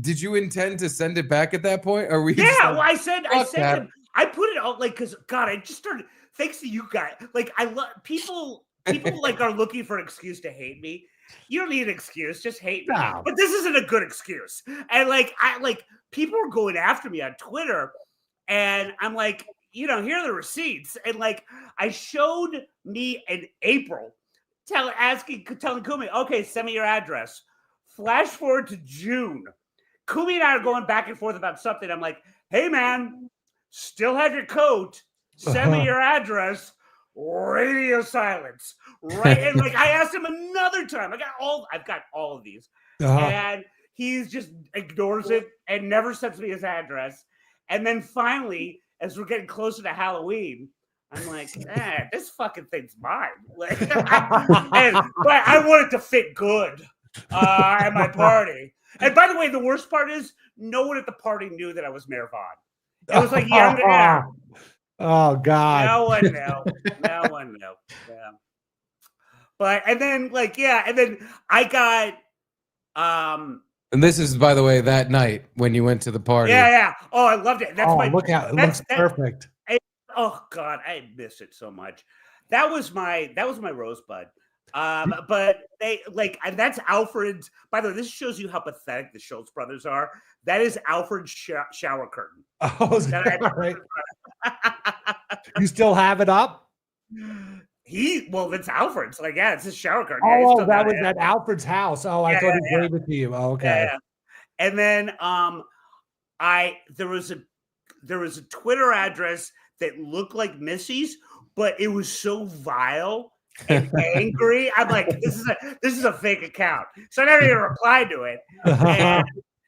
did you intend to send it back at that point, or were you? Yeah, just like, well, I said that. him. I put it out like because God, I just started. Thanks to you guys, like I love people. People like are looking for an excuse to hate me. You don't need an excuse, just hate me. No. But this isn't a good excuse. And like people are going after me on Twitter, and I'm like, here are the receipts. And like I showed me in April, telling Kumi, okay, send me your address. Flash forward to June. Kumi and I are going back and forth about something. I'm like, hey man, still have your coat. Send me your address. Radio silence. Right. And like I asked him another time. I've got all of these. And he just ignores it and never sends me his address. And then finally, as we're getting closer to Halloween, I'm like, this fucking thing's mine. Like, but I want it to fit good at my party. And by the way, the worst part is no one at the party knew that I was Mayor Vaughn. It was like yeah. Oh God. No one knew. No one knew. Yeah. But and then I got And this is, by the way, that night when you went to the party. Yeah. Oh, I loved it. That's Look out. It looks perfect. Oh God, I miss it so much. That was my Rosebud. But they and that's Alfred's. By the way, this shows you how pathetic the Schultz brothers are. That is Alfred's shower curtain. Oh, is that right? You still have it up? It's Alfred's. Like, yeah, it's his shower curtain. Oh, that was at Alfred's house. Oh, I thought he gave it to you. Oh, okay. Yeah. And then there was a Twitter address that looked like Missy's, but it was so vile and angry. I'm like, this is a fake account. So I never even replied to it.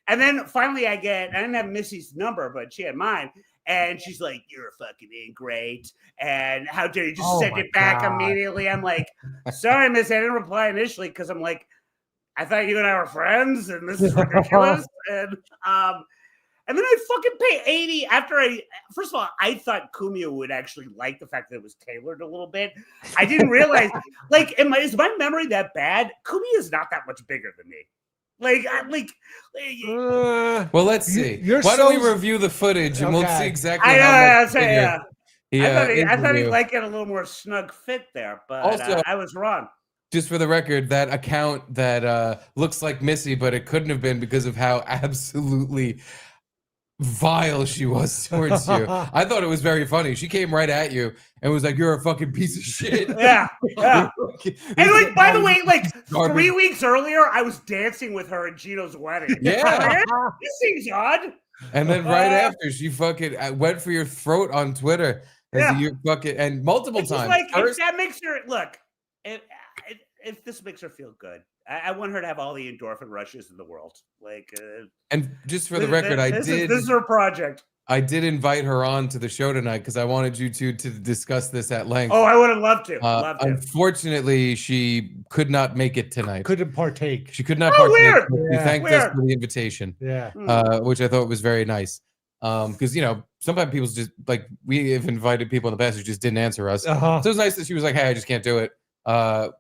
And then finally I didn't have Missy's number, but she had mine. And she's like, "You're a fucking ingrate. And how dare you just send it back immediately?" I'm like, "Sorry, Miss, I didn't reply initially because I'm like, I thought you and I were friends, and this is ridiculous." And then I fucking pay 80 first of all, I thought Kumio would actually like the fact that it was tailored a little bit. I didn't realize, is my memory that bad? Kumio is not that much bigger than me. Well, let's see. Why don't we review the footage and we'll see exactly how much bigger I thought he'd like it a little more snug fit there, but also, I was wrong. Just for the record, that account that looks like Missy, but it couldn't have been because of how absolutely vile she was towards you. I thought it was very funny. She came right at you and was like, "You're a fucking piece of shit." Yeah. And by the way, 3 weeks earlier, I was dancing with her at Gino's wedding. Yeah. This seems odd. And then right after, she fucking went for your throat on Twitter. You fucking and multiple times. If that makes her look, if this makes her feel good. I want her to have all the endorphin rushes in the world. And just for the record, this is her project. I did invite her on to the show tonight because I wanted you two to discuss this at length. Oh, I would have loved to. Loved to. Unfortunately, she could not make it tonight. Couldn't partake. She could not Oh, partake. weird. But she Yeah. thanked us Weird. for the invitation, Yeah. which I thought was very nice. Because sometimes people just like we have invited people in the past who just didn't answer us. Uh-huh. So it was nice that she was like, "Hey, I just can't do it." But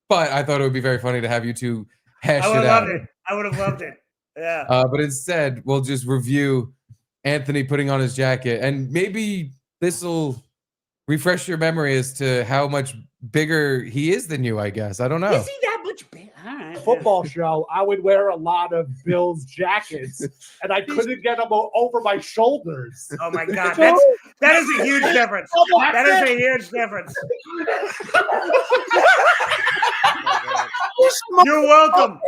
I thought it would be very funny to have you two hash I would it have out. loved it. I would have loved it. Yeah. But instead, we'll just review Anthony putting on his jacket, and maybe this will refresh your memory as to how much bigger he is than you. I guess I don't know. Is he that much big? All right. Football show, I would wear a lot of Bill's jackets, and I couldn't get them over my shoulders. Oh my God, that is a huge difference. That is a huge difference. You're welcome.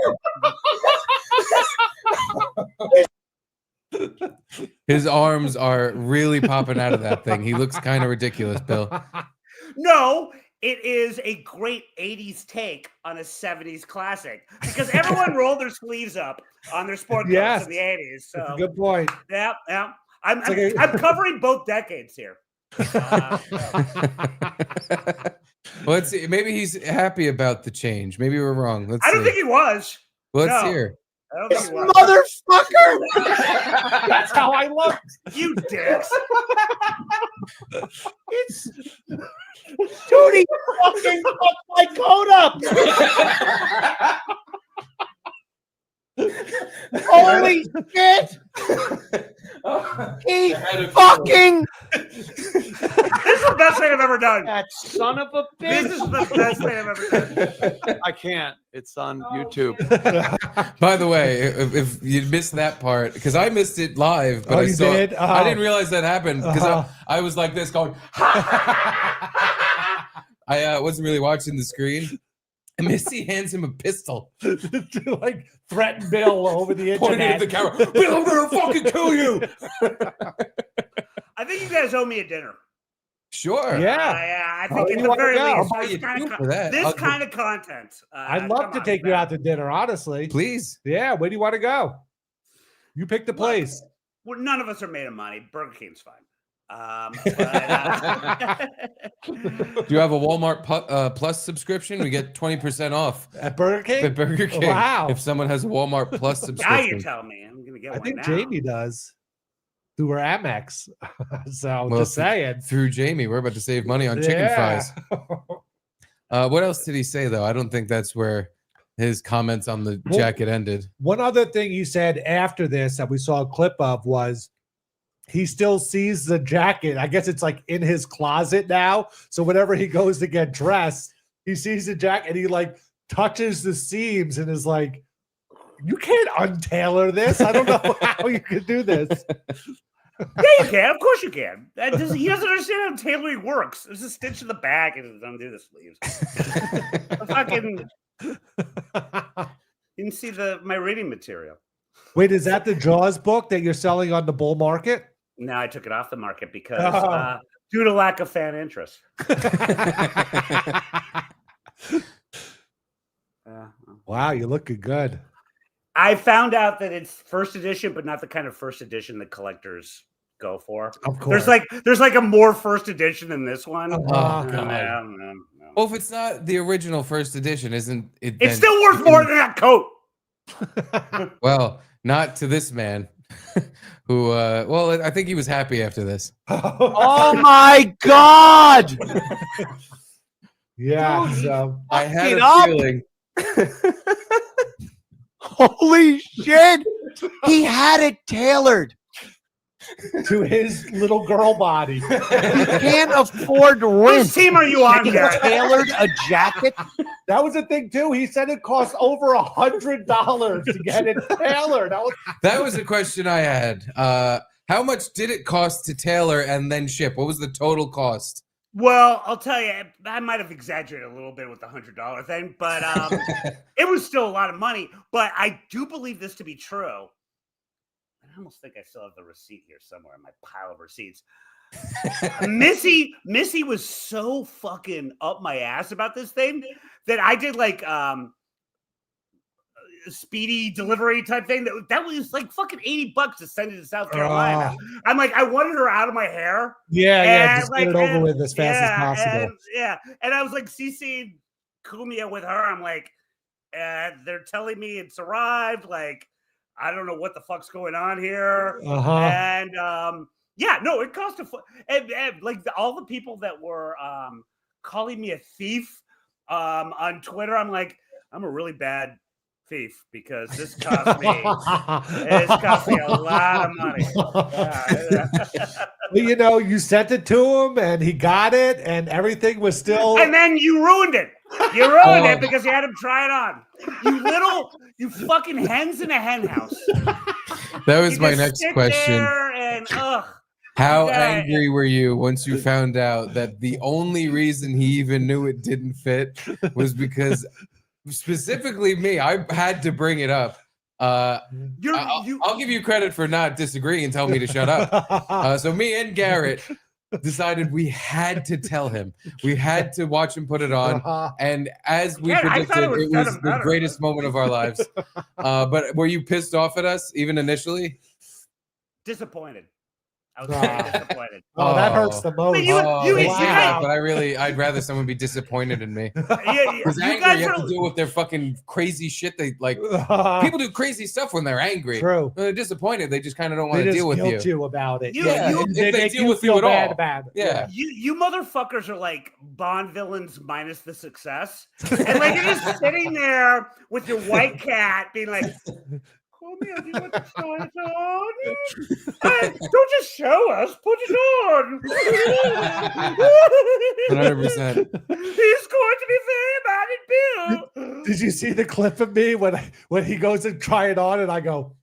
His arms are really popping out of that thing. He looks kind of ridiculous, Bill. No, it is a great 80s take on a 70s classic because everyone rolled their sleeves up on their sport coats Yes. in the 80s. So That's a good point. yeah. I'm like I'm covering both decades here. Well, let's see. Maybe he's happy about the change. Maybe we're wrong. Let's I don't see. think he was. Let's no. hear. I don't think he was. Motherfucker! That's how I look. You dicks. It's Tootie fucking fucked my coat up. Holy shit! He fucking This is the best thing I've ever done. that son of a This bitch. is the best thing I've ever done. I can't. It's on YouTube. By the way, if you missed that part, because I missed it live, but Oh, I you saw did? I didn't realize that happened because Uh-huh. I was like this going. I wasn't really watching the screen. And Missy hands him a pistol, To like threaten Bill over the pointing at internet. the camera. Bill, I'm gonna fucking kill you. I think you guys owe me a dinner. Sure. Yeah. I Oh, think you at the wanna very go? least, I'll buy this you kind two of for that. this I'll- kind of content. I'd love come to on, take you man. out to dinner, honestly. Please. Yeah, where do you want to go? You pick the place. Well, none of us are made of money. Burger King's fine. But, Do you have a Walmart Plus subscription? We get 20% off At Burger King? at Burger King. Wow. If someone has a Walmart Plus now subscription. you tell me. I'm gonna get I one think now. Jamie does through her Amex. So Well, just saying. Through Jamie, we're about to save money on chicken fries. What else did he say though? I don't think that's where his comments on the Well- jacket ended. One other thing he said after this that we saw a clip of was he still sees the jacket. I guess it's like in his closet now. So whenever he goes to get dressed, he sees the jacket and he like touches the seams and is like, you can't untailor this. I don't know how you could do this. Yeah, you can. Of course you can. He doesn't understand how tailoring works. There's a stitch in the back and undo the sleeves. Fucking, you can see my reading material. Wait, is that the Jaws book that you're selling on the bull market? No, I took it off the market because Oh. due to lack of fan interest. Wow, you're looking good. I found out that it's first edition, but not the kind of first edition that collectors go for. Of course. There's like a more first edition than this one. Oh, God. No. Well, if it's not the original first edition, isn't it? It's then- still worth more than that coat. Well, not to this man, who. Well, I think he was happy after this. Oh my god! Yeah. So I had it a up. feeling. Holy shit! He had it tailored. to his little girl body. He can't afford Whose rent. team are you on, He Garrett? tailored a jacket. That was the thing too. He said it cost over $100 to get it tailored. That was a question I had. How much did it cost to tailor and then ship? What was the total cost? Well, I'll tell you, I might have exaggerated a little bit with the $100 thing, but it was still a lot of money. But I do believe this to be true. I almost think I still have the receipt here somewhere in my pile of receipts. Missy was so fucking up my ass about this thing that I did like speedy delivery type thing. That was like fucking $80 to send it to South Carolina. I'm like, I wanted her out of my hair. Yeah, just get it over with as fast as possible. And I was like CC'd Kumia with her. I'm like, they're telling me it's arrived. Like, I don't know what the fuck's going on here. And it cost and like all the people that were calling me a thief on Twitter, I'm like, I'm a really bad thief because this cost me a lot of money. Well, you sent it to him and he got it and everything was still. And then you ruined it. You ruined it because you had him try it on. You fucking hens in a hen house. That was my next question. How angry were you once you found out that the only reason he even knew it didn't fit was because specifically me, I had to bring it up. I'll give you credit for not disagreeing and tell me to shut up. So me and Garrett decided we had to tell him. We had to watch him put it on. And as we predicted, it was the greatest moment of our lives. But were you pissed off at us even initially? Disappointed. I was very disappointed. Oh, that hurts the most. But I'd rather someone be disappointed in me. Because angry, you have to deal with their fucking crazy shit. They like people do crazy stuff when they're angry. True. When they're disappointed, they just kind of don't want to deal with you. You about it. If they deal with you at all. Bad. Yeah. You motherfuckers are like Bond villains minus the success. And like you're just sitting there with your white cat being like, do you want to show it on? Don't just show us, put it on. 100%. He's going to be very mad at Bill. Did you see the clip of me when he goes to try it on and I go,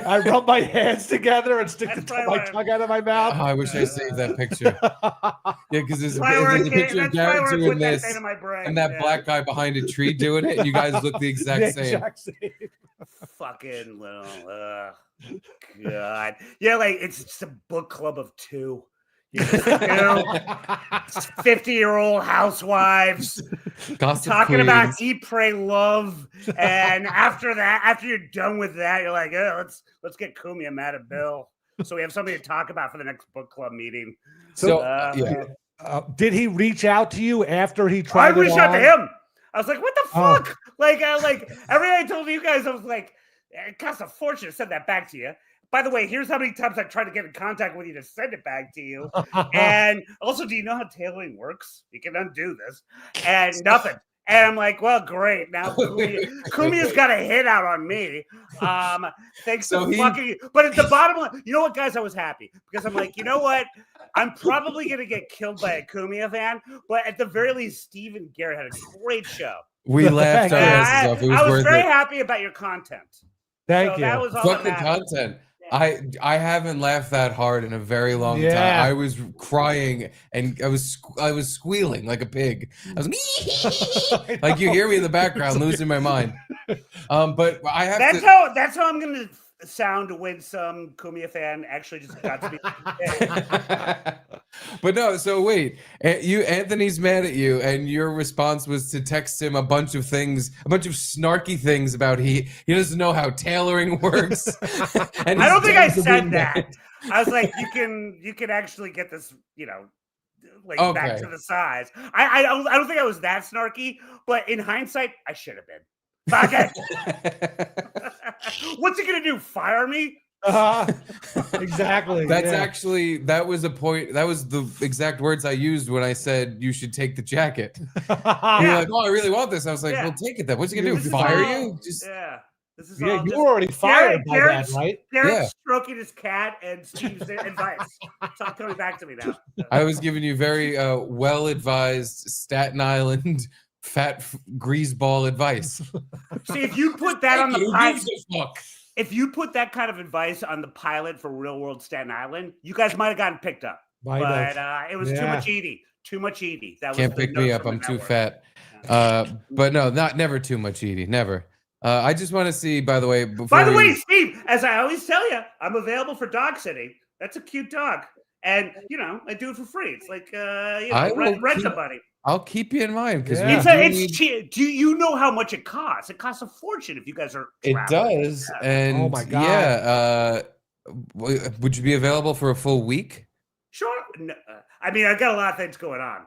I rub my hands together and stick my tongue out of my mouth? Oh, I wish I saved that picture. Yeah, because there's a picture of Garrett doing this and that black guy behind a tree doing it. And you guys look the exact same. Fucking little God. Yeah, like it's just a book club of two. 50-year-old housewives talking about eat, pray, love. And after that, after you're done with that, you're like, let's get Kumia mad at Bill. So we have something to talk about for the next book club meeting. Did he reach out to you after he tried it on? I reached out to him. I was like, what the fuck? Like everything I told you guys, I was like, it costs a fortune to send that back to you. By the way, here's how many times I tried to get in contact with you to send it back to you. And also, do you know how tailoring works? You can undo this. And nothing. And I'm like, well, great. Now Kumia's got a hit out on me. Thanks to fucking. But at the bottom line, you know what, guys? I was happy because I'm like, you know what? I'm probably going to get killed by a Kumia fan. But at the very least, Steve and Garrett had a great show. We laughed our asses off. It was I was very happy about your content. Thank you. That was all fucking content. I haven't laughed that hard in a very long time. I was crying and I was squealing like a pig. I was like you hear me in the background, losing my mind. But I have that's how I'm gonna sound when some Kumia fan actually just got to me. But no, so wait, Anthony's mad at you, and your response was to text him a bunch of snarky things about he doesn't know how tailoring works. And I don't think I said that. I was like, you can actually get this, back to the size. I don't think I was that snarky, but in hindsight, I should have been. Fuck it. What's he gonna do? Fire me? Exactly. That was a point. That was the exact words I used when I said you should take the jacket. You're like, oh, I really want this. I was like, well, take it then. What's he gonna do? Fire you? You were already fired by that, right? Garrett's stroking his cat and Steve's advice. It's all coming back to me now. I was giving you very well-advised Staten Island fat greaseball advice. See, if you put that on the pilot, if you put that kind of advice on the pilot for Real World Staten Island, you guys might have gotten picked up. But it was too much Edie. Too much Edie. That can't pick me up. I'm too fat. But no, never too much Edie. Never. I just want to see. By the way, Steve, as I always tell you, I'm available for dog sitting. That's a cute dog, and I do it for free. It's like rent somebody. I'll keep you in mind because Yeah. It's cheap. Do you know how much it costs? It costs a fortune if you guys are. it traveling. does. Yeah. And Oh my God. yeah, would you be available for a full week? Sure. No, I mean, I've got a lot of things going on.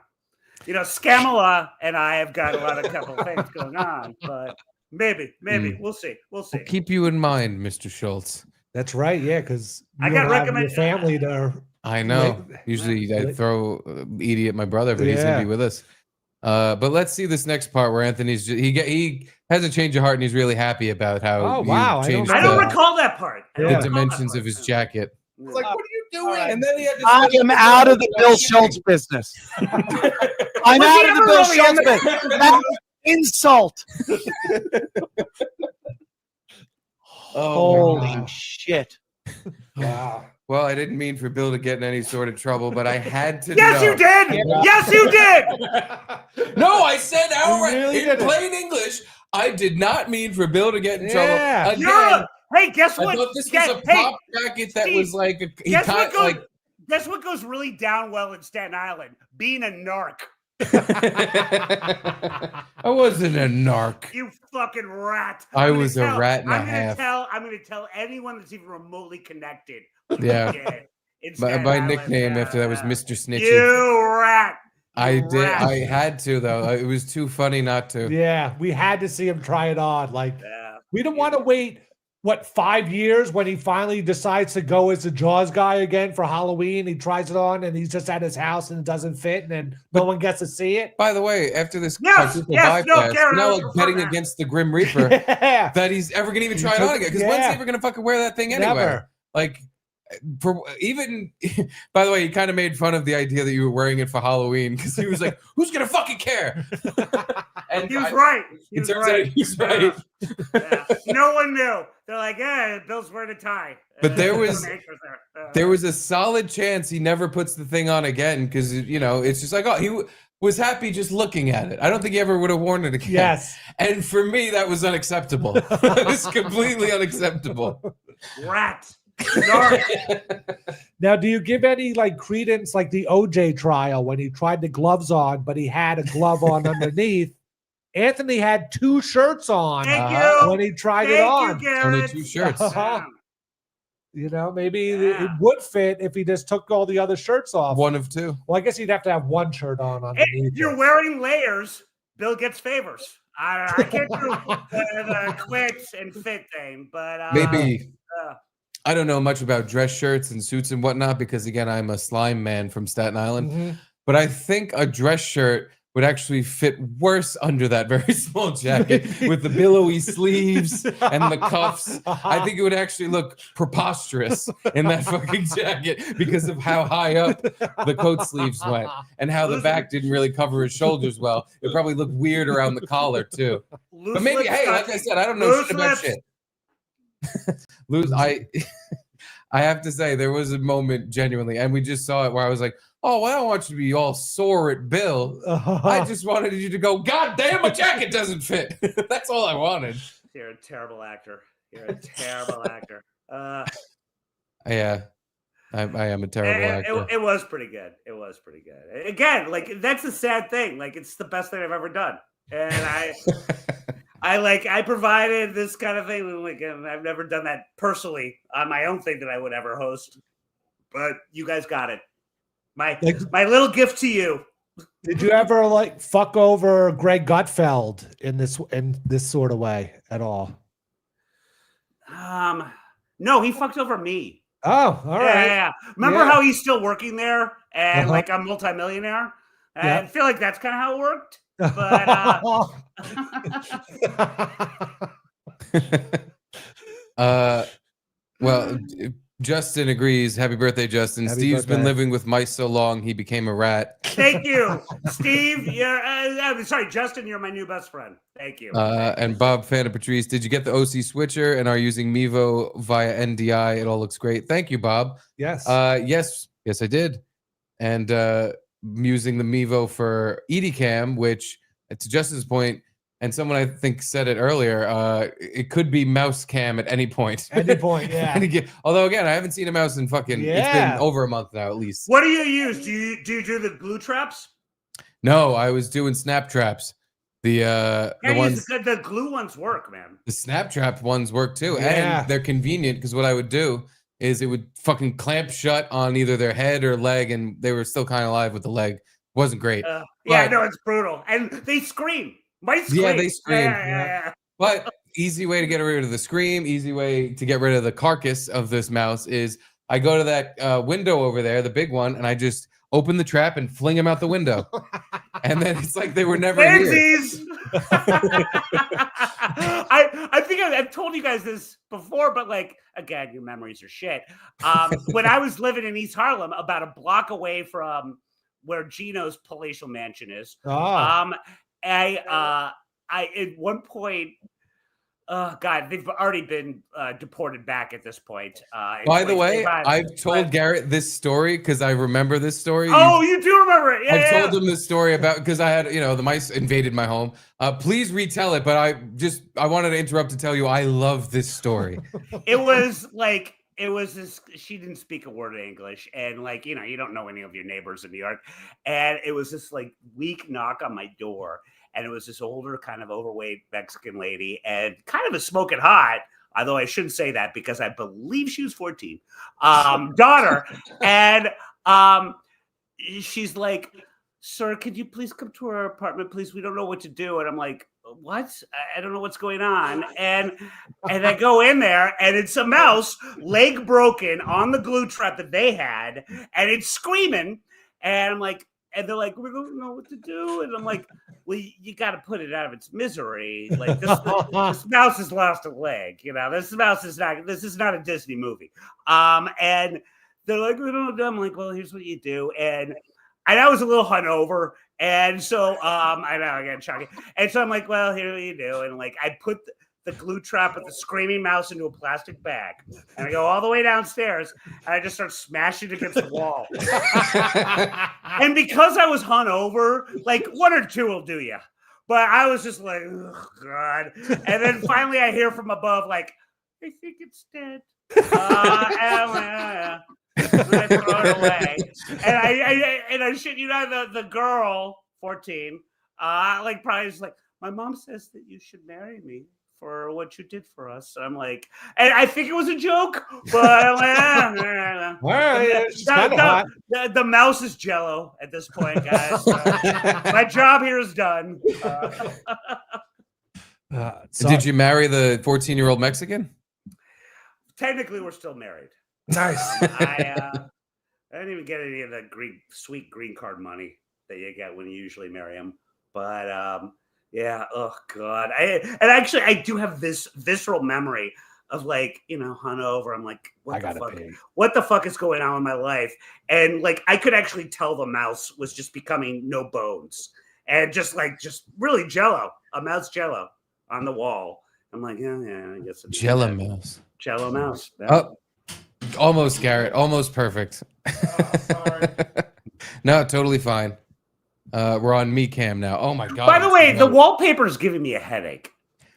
You know, Scamala and I have got a couple of things going on, but maybe we'll see. We'll see. I'll keep you in mind, Mr. Schultz. That's right. Yeah, because I you got don't have your recommend- family to. I know. Like- Usually I like- throw Edie at my brother, but he's gonna Yeah. be with us. But let's see this next part where Anthony's he has a change of heart and he's really happy about how Oh, you wow, I don't changed know I don't the, recall that part. I don't Yeah. the recall that dimensions part. of his jacket. Yeah. Like, what are you doing? right. And then he had to I spend am the out of day the Bill Schultz business. I'm Was out he of the ever Bill really Schultz in business. That's insult. Oh, Holy shit. Wow. well, I didn't mean for Bill to get in any sort of trouble, but I had to Yes, know. you did. Yes, you did. No, I said outright really in did it. plain English. I did not mean for Bill to get in Yeah. trouble. You're Again, a, hey, guess I what? thought this was Guess- a hey, pop jacket that Steve, was like a, he guess what kind goes? like Guess what goes really down well in Staten Island? Being a narc. I wasn't a narc. You fucking rat. I I'm gonna was a tell- rat and a I'm gonna half. I'm going to tell anyone that's even remotely connected. what you Yeah. did in My Staten my Island. nickname after that was Mr. Snitchy. You rat. I You did. rat. I had to though. It was too funny not to. Yeah, we had to see him try it on. Like, Yeah. we didn't want to wait, 5 years when he finally decides to go as the Jaws guy again for Halloween. He tries it on and he's just at his house and it doesn't fit, and then no one gets to see it. By the way, after this Yes, quadruple yes, no, bypass, Garrett, I now was like referring betting to that. against the Grim Reaper Yeah, that he's ever gonna even try it on again. Because when's Yeah. he ever gonna fucking wear that thing anyway? never. Like, for even by the way, he kind of made fun of the idea that you were wearing it for Halloween because he was like, "Who's gonna fucking care?" And He was I- right. He it was turns out right. he's right. Yeah. No one knew. They're like, yeah, Bill's wearing a tie. But there some was- anchors there. There was a solid chance he never puts the thing on again because it's just like, oh, he was happy just looking at it. I don't think he ever would have worn it again. Yes. And for me, that was unacceptable. It was completely unacceptable. rat. Narc. Now, do you give any like credence, like the OJ trial when he tried the gloves on, but he had a glove on underneath? Anthony had 2 shirts on Thank Uh-huh. you. when he tried Thank it on. you, Garrett. Only 2 shirts. Uh-huh. You know, maybe it Yeah. would fit if he just took all the other shirts off. One of 2. Well, I guess he'd have to have 1 shirt on If underneath. you're it. wearing layers, Bill gets favors. I can't do the quits and fit thing, but Maybe. uh, I don't know much about dress shirts and suits and whatnot because, again, I'm a slime man from Staten Island. Mhm. But I think a dress shirt would actually fit worse under that very small jacket with the billowy sleeves and the cuffs. I think it would actually look preposterous in that fucking jacket because of how high up the coat sleeves went and how the back didn't really cover his shoulders well. It probably looked weird around the collar too. loose But maybe, lips hey, got- like I said, I don't know loose shit about lips. shit. I have to say there was a moment genuinely, and we just saw it where I was like, "Oh, well, I don't want you to be all sore at Bill. I just wanted you to go, God damn, my jacket doesn't fit." That's all I wanted. You're a terrible actor. You're a terrible actor. Yeah, I am a terrible actor. It was pretty good. It was pretty good. Again, like that's the sad thing. Like it's the best thing I've ever done, and I provided this kind of thing. Like I've never done that personally on my own thing that I would ever host, but you guys got it. My little gift to you. Did you ever like fuck over Greg Gutfeld in this sort of way at all? No, he fucked over me. Oh, all right. Yeah. Remember Yeah. how he's still working there and Uh-huh. like a multimillionaire? Yeah. I feel like that's kind of how it worked. But Well, Justin agrees. Happy birthday, Justin. Happy Steve's been birthday. living with mice so long he became a rat. thank you, Steve. You're sorry, Justin. You're my new best friend. Thank you. And Bob Fan and Patrice, did you get the OC switcher and are using Mevo via NDI? It all looks great. Thank you, Bob. Yes. Yes, I did. And I'm using the Mevo for EDCam, which, to Justin's point, and someone I think said it earlier, it could be mouse cam at any point. Any point, yeah. Although, again, I haven't seen a mouse in fucking, it's Yeah. been over a month now at least. What do you use? Do you do the glue traps? No, I was doing snap traps. The ones, the glue ones work, man. the snap trap ones work too, Yeah. and they're convenient because what I would do is it would fucking clamp shut on either their head or leg, and they were still kind of alive with the leg. Wasn't great. Yeah, But- no, it's brutal, and they scream. Mice scream. Yeah, they scream. Yeah. But easy way to get rid of the scream, easy way to get rid of the carcass of this mouse is I go to that window over there, the big one, and I just open the trap and fling them out the window. And then it's like they were never here. Fansies! I think I've told you guys this before, but like, again, your memories are shit. When I was living in East Harlem, about a block away from where Gino's palatial mansion is, I at one point, God, they've already been deported back at this point. By the way, I've told Garrett this story because I remember this story. Oh, you do remember it? Yeah, I've told him this story about because I had, the mice invaded my home. Please retell it, but I wanted to interrupt to tell you I love this story. It was this. She didn't speak a word of English, and you don't know any of your neighbors in New York, and it was this weak knock on my door. And it was this older, kind of overweight Mexican lady and kind of a smoking hot, although I shouldn't say that because I believe she was 14, daughter. And she's like, "Sir, could you please come to our apartment, please? We don't know what to do." And I'm like, "What? I don't know what's going on." And I go in there and it's a mouse, leg broken on the glue trap that they had. And it's screaming. And I'm like, and they're like, "We don't know what to do." And I'm like, "Well, you got to put it out of its misery. Like this mouse has lost a leg. This mouse is not. This is not a Disney movie." And they're like, "We don't know." I'm like, "Well, here's what you do." And I was a little hungover, and so I know I got chunky. And so I'm like, "Well, here's what you do." And I put the glue trap with the screaming mouse into a plastic bag, and I go all the way downstairs, and I just start smashing it against the wall. And because I was hungover, one or two will do you, but I was just like, "Oh God!" And then finally, I hear from above, "I think it's dead." And I'm like, "Yeah." I throw it away, and I shit you not, the girl, 14, probably is like, "My mom says that you should marry me for what you did for us." I'm like, and I think it was a joke, but I'm like, all right, it's kinda hot. The mouse is jello at this point, guys. My job here is done. Did you marry the 14-year-old Mexican? Technically, we're still married. Nice. I didn't even get any of the sweet green card money that you get when you usually marry them, but yeah. Oh God. I do have this visceral memory of hungover. I'm like, what the fuck is going on in my life? And I could actually tell the mouse was just becoming no bones and just really jello, a mouse jello on the wall. I'm like, yeah, I guess it's Jello mouse. Jello mouse. Oh, almost, Garrett. Almost perfect. Oh, sorry. No, totally fine. We're on me cam now. Oh my God. By the way, the wallpaper is giving me a headache.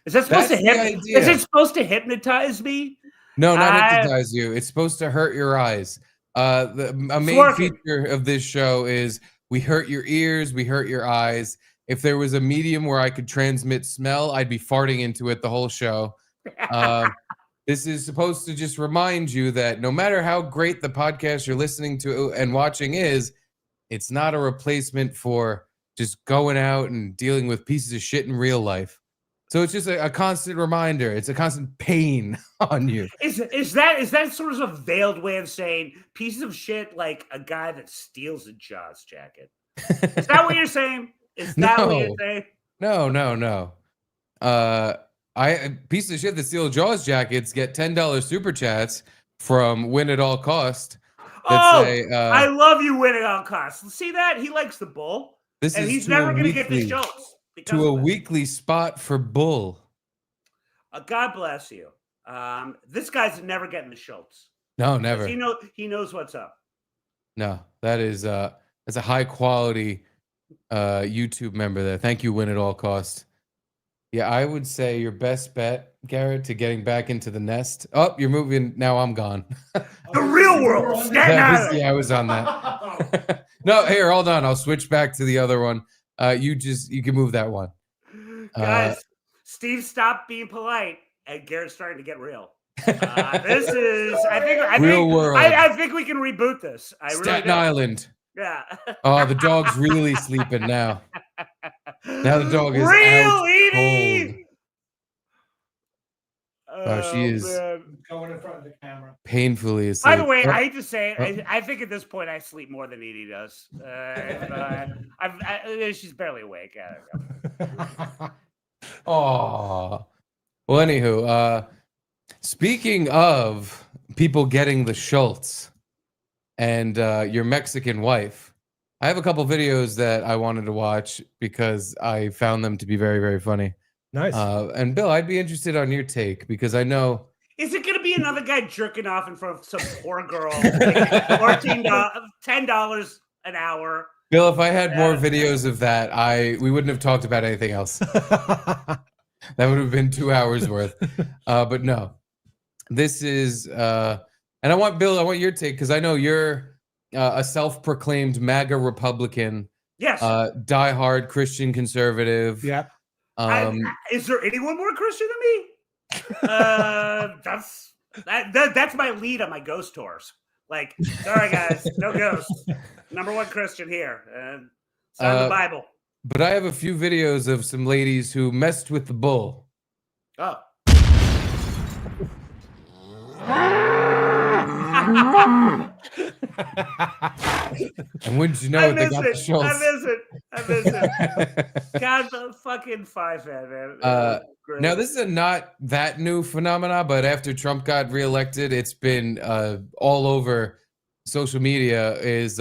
Is that supposed That's to the idea. Is it supposed to hypnotize me? No, not hypnotize you. It's supposed to hurt your eyes. A main feature of this show is we hurt your ears, we hurt your eyes. If there was a medium where I could transmit smell, I'd be farting into it the whole show. This is supposed to just remind you that no matter how great the podcast you're listening to and watching is, it's not a replacement for just going out and dealing with pieces of shit in real life. So it's just a constant reminder. It's a constant pain on you. Is that sort of a veiled way of saying pieces of shit like a guy that steals a Jaws jacket? Is that what you're saying? Is that what you're saying? No. Pieces of shit that steal Jaws jackets get $10 super chats from Win at All Cost. I love you, Win at All Costs. See that? He likes the bull. And he's never going to get the shows. To a weekly spot for bull. God bless you. This guy's never getting the Schultz. No, never. He knows what's up. No, that's a high quality YouTube member there. Thank you, Win at All Cost. Yeah, I would say your best bet, Garrett, to getting back into the nest. Oh, you're moving. Now I'm gone. The real world. Yeah, I was on that. No, here, hold on. I'll switch back to the other one. You can move that one. Guys, Steve stopped being polite, and Garrett's starting to get real. This is, Real world. I think we can reboot this. Staten Island. Yeah. Oh, the dog's really sleeping now. Now the dog is Real out Edie! cold. She is Going in front of the camera. painfully asleep. By the way, I hate to say it, I think at this point I sleep more than Edie does. She's barely awake. Oh. Well, anywho, speaking of people getting the Schultz and your Mexican wife, I have a couple videos that I wanted to watch because I found them to be very, very funny. Nice. And Bill, I'd be interested on your take because I know. Is it going to be another guy jerking off in front of some poor girl, $10 an hour? Bill, if I had more videos of that, we wouldn't have talked about anything else. That would have been 2 hours worth. But no, this is, and I want your take because I know you're a self-proclaimed MAGA Republican. Yes. Diehard Christian conservative. Yeah. Is there anyone more Christian than me? That's my lead on my ghost tours. Like, sorry guys, no ghosts. Number one Christian here. Sign the Bible. But I have a few videos of some ladies who messed with the bull. Oh. And wouldn't you know it, they got the Schultz. I miss it. God fucking five man. Now this is a not that new phenomena, but after Trump got reelected, it's been all over social media. Is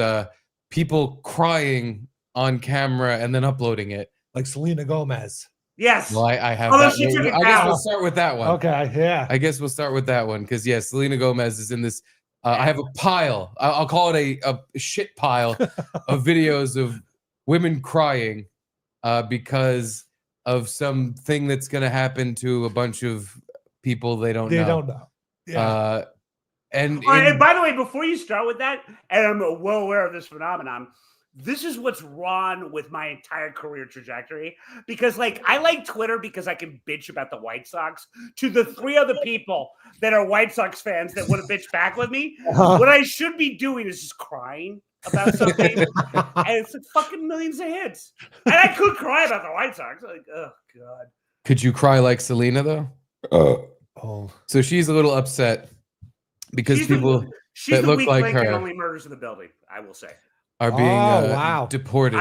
people crying on camera and then uploading it, like Selena Gomez. Yes. Well, I have. Although That. she took it I guess down. we'll start with that one. Okay, yeah. I guess we'll start with that one because yes, Selena Gomez is in this. I have a pile. I'll call it a shit pile of videos of women crying because of something that's going to happen to a bunch of people they don't know. They don't know. Yeah. And by the way, before you start with that, and I'm well aware of this phenomenon, this is what's wrong with my entire career trajectory. Because, like, I like Twitter because I can bitch about the White Sox to the 3 other people that are White Sox fans that want to bitch back with me. What I should be doing is just crying about something. And it's like fucking millions of hits. And I could cry about the White Sox. Like, oh, God. Could you cry like Selena, though? Oh. So she's a little upset because She's people she's that the look weak like link and her only murders in the building, I will say. are being deported.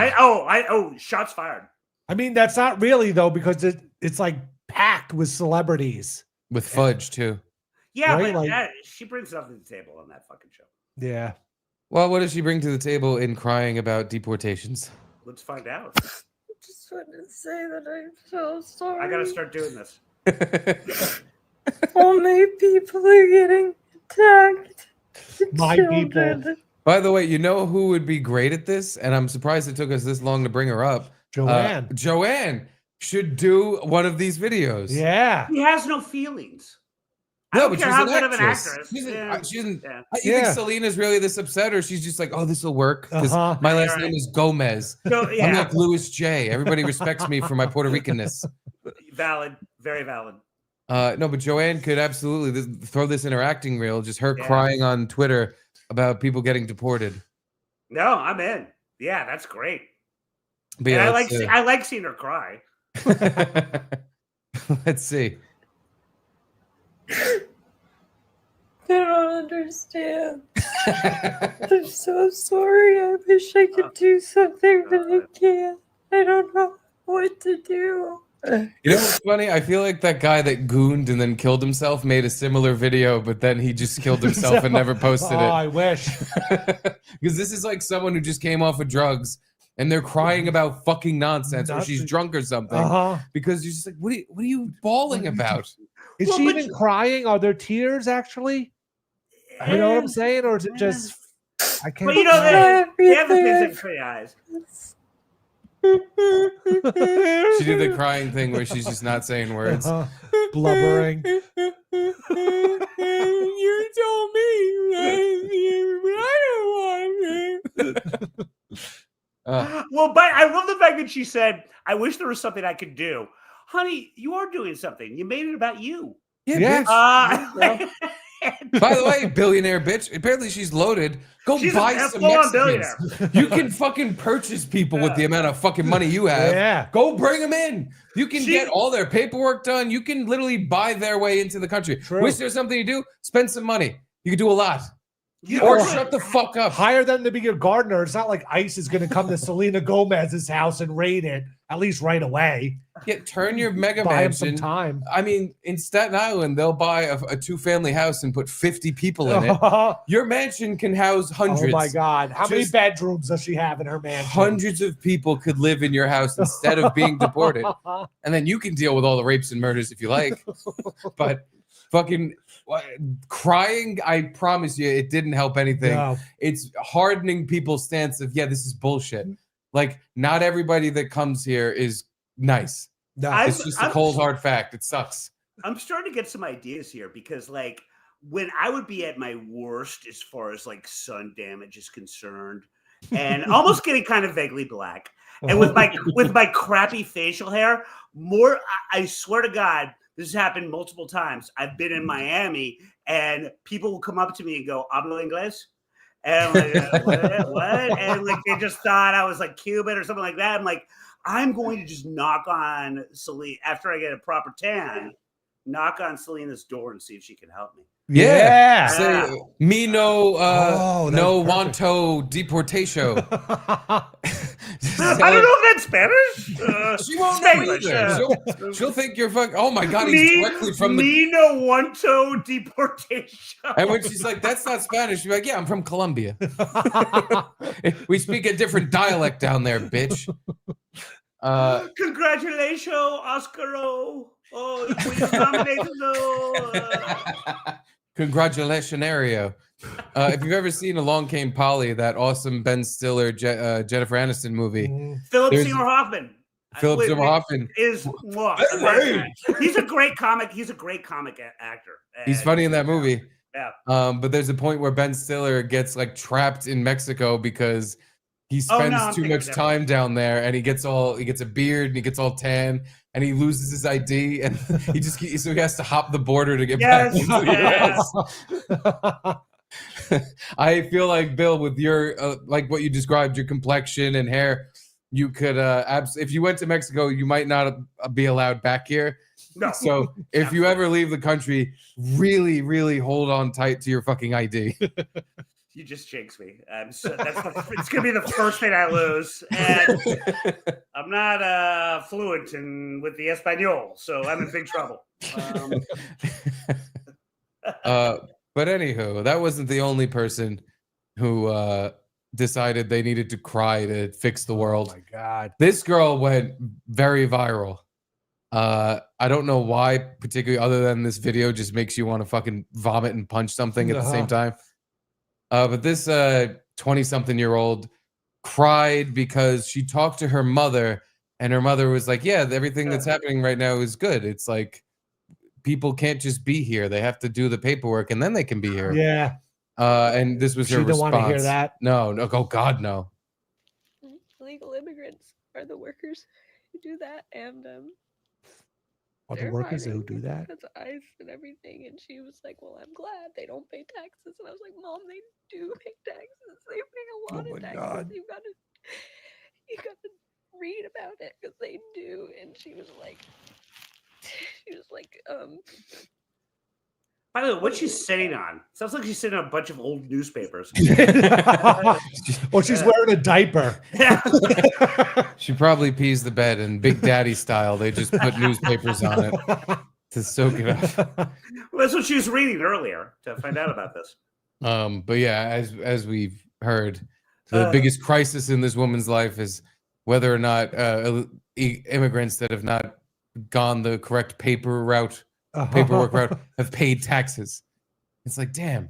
Shots fired. I mean, that's not really though, because it's like packed with celebrities. With fudge too. Yeah, Right, but like- she brings something to the table on that fucking show. Yeah. Well, what does she bring to the table in crying about deportations? Let's find out. Just wanted to say that I'm so sorry. I gotta start doing this. Only people are getting attacked. My people. By the way, you know who would be great at this? And I'm surprised it took us this long to bring her up. Joanne. Joanne should do one of these videos. Yeah. He has no feelings. I No, don't but care she's how an good of an actress. actress. She's Yeah. You think Selena's really this upset, or she's just like, oh, this will work because Uh-huh. my last Right. name is Gomez. So, yeah. I'm like Louis J. Everybody respects me for my Puerto Ricanness. Valid. Very valid. No, but Joanne could absolutely throw this in her acting reel, just her Yeah. crying on Twitter about people getting deported. No, I'm in. Yeah, that's great. But And yeah, I like seeing her cry. let's see. I don't understand. I'm so sorry. I wish I could do something, but I can't. I don't know what to do. You know what's funny? I feel like that guy that gooned and then killed himself made a similar video, but then he just killed himself and never posted Oh, it. I wish. Because this is like someone who just came off of drugs and they're crying about fucking nonsense or she's drunk or something. Uh-huh. Because you're just like, what are you bawling about? Is Well, she but even crying? Are there tears actually? You know what I'm saying? Or is it just I can't Well, you know, tell. they have the things in pretty eyes. She did the crying thing where she's just not saying words. Uh-huh. Blubbering. You told me, but I don't want it. Well, but I love the fact that she said, "I wish there was something I could do." Honey, you are doing something. You made it about you. Yeah, Yeah. By the way, billionaire bitch. Apparently she's loaded. Go She's buy a some full-on Mexicans. You can fucking purchase people with the amount of fucking money you have. Yeah. Go bring them in. You can get all their paperwork done. You can literally buy their way into the country. True. Wish there's something to do? Spend some money. You can do a lot. You Or know, shut the fuck up. Hire them to be your gardener. It's not like ICE is going to come to Selena Gomez's house and raid it, at least right away. Yeah, turn your mega Buy him some mansion. time. I mean, in Staten Island, they'll buy a 2-family house and put 50 people in it. Oh Your mansion can house hundreds. my God. How many Just- bedrooms does she have in her mansion? Hundreds of people could live in your house instead of being deported. And then you can deal with all the rapes and murders if you like. But fucking crying, I promise you, it didn't help anything. No. It's hardening people's stance of, yeah, this is bullshit. Like, not everybody that comes here is nice. No. It's just a cold, hard fact. It sucks. I'm starting to get some ideas here because, like, when I would be at my worst as far as like sun damage is concerned, and almost getting kind of vaguely black, and with my crappy facial hair, I swear to God, this has happened multiple times. I've been in Miami, and people will come up to me and go, "Hablo inglés?" And I'm like, what? And like they just thought I was like Cuban or something like that. I'm like, I'm going to just knock on Selena after I get a proper tan. Knock on Selena's door and see if she can help me. Yeah. Say, me no that's no perfect. wanto deportation. I don't know if that's Spanish. She won't know Spanglish, either. She'll think you're fucking. Oh my God, he's directly from the. Me no wanto deportation. And when she's like, "That's not Spanish," she's like, "Yeah, I'm from Colombia. We speak a different dialect down there, bitch." Congratulations, Oscaro. Oh, you nominated. Congratulationario. If you've ever seen Along Came Polly, that awesome Ben Stiller, Jennifer Aniston movie, Philip There's- Seymour Hoffman. Philip Seymour Hoffman. Is he's a great comic. He's a great comic actor. He's funny in that movie. Yeah. But there's a point where Ben Stiller gets like trapped in Mexico because he spends I'm too thinking much of time down there, and he gets a beard and he gets all tan, and he loses his ID, and so he has to hop the border to get back Yes, into the yes. US. I feel like, Bill, with your like what you described, your complexion and hair, you could if you went to Mexico, you might not be allowed back here. No. So if you ever leave the country, really, really hold on tight to your fucking ID. You just jinx me. It's gonna be the first thing I lose, and I'm not fluent with the Espanol, so I'm in big trouble. But anywho, that wasn't the only person who decided they needed to cry to fix the world. Oh my God. This girl went very viral. I don't know why, particularly, other than this video just makes you want to fucking vomit and punch something at the same time. But this 20-something-year-old cried because she talked to her mother, and her mother was like, "Yeah, everything that's happening right now is good. It's like people can't just be here; they have to do the paperwork, and then they can be here." Yeah. And this was She her didn't response. want to hear that. No, oh God, no. Illegal immigrants are the workers who do that, and Are the they're workers who fighting do that? because of ICE and everything. And she was like, "Well, I'm glad they don't pay taxes." And I was like, "Mom, they do pay taxes. They pay a lot Oh of my taxes. God. You gotta read about it because they do." And she was like, By the way, what's she sitting on? Sounds like she's sitting on a bunch of old newspapers. Or she's wearing a diaper. She probably pees the bed, and Big Daddy style, they just put newspapers on it to soak it up. Well, that's what she was reading earlier to find out about this. But yeah, as we've heard, the biggest crisis in this woman's life is whether or not immigrants that have not gone the correct paperwork route have paid taxes. It's like, damn,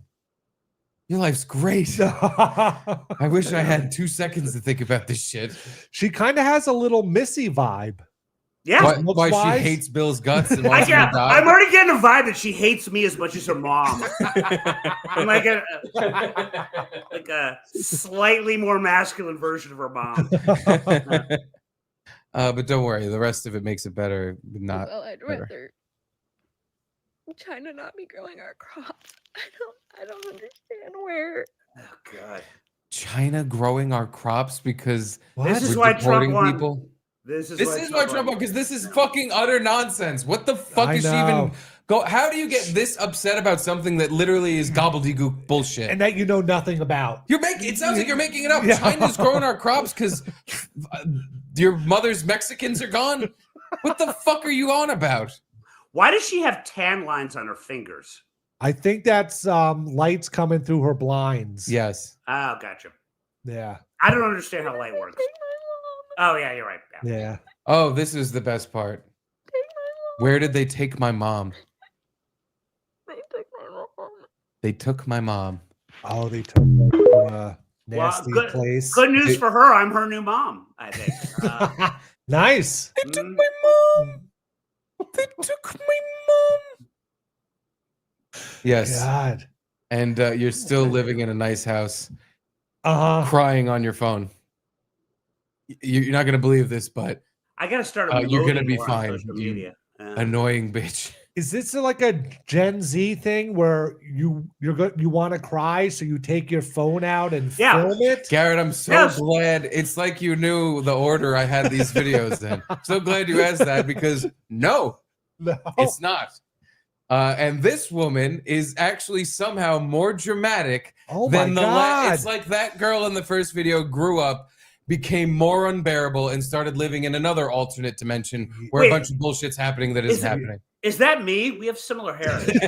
your life's great. I wish I had 2 seconds to think about this shit. She kind of has a little Missy vibe. Yeah. Why she Looks-wise? hates Bill's guts and wants him to die. I'm already getting a vibe that she hates me as much as her mom. I'm like a slightly more masculine version of her mom. But don't worry, the rest of it makes it better. Not Well, I'd better. rather China not be growing our crops. I don't understand where. Oh God. China growing our crops because This is we're why Trump deporting won. people. This is why Trump won, because this is fucking utter nonsense. What the fuck I is she know. even go? How do you get this upset about something that literally is gobbledygook bullshit? And that you know nothing about. You're making it sounds like you're making it up. Yeah. China's growing our crops because your mother's Mexicans are gone. What the fuck are you on about? Why does she have tan lines on her fingers? I think that's lights coming through her blinds. Yes. Oh, gotcha. Yeah. I don't understand how light works. Oh yeah, you're right. Yeah. Yeah. Oh, this is the best part. Where did they take my mom? They took my mom. They took my mom. Oh, they took her to a nasty good, place. Good news for her. I'm her new mom, I think. Nice. They took my mom. They took my mom. Yes. God. And you're still living in a nice house, Uh-huh. crying on your phone. You're not gonna believe this, but I gotta start. you're gonna emoting be more on fine. social You media. annoying bitch. Is this like a Gen Z thing where you want to cry, so you take your phone out and film it? Garrett, I'm so Yes. glad. It's like you knew the order I had these videos in. So glad you asked that because no, it's not. And this woman is actually somehow more dramatic Oh than my the God. It's like that girl in the first video grew up, became more unbearable, and started living in another alternate dimension where Wait. a bunch of bullshit's happening that isn't happening. Is that me? We have similar heritage.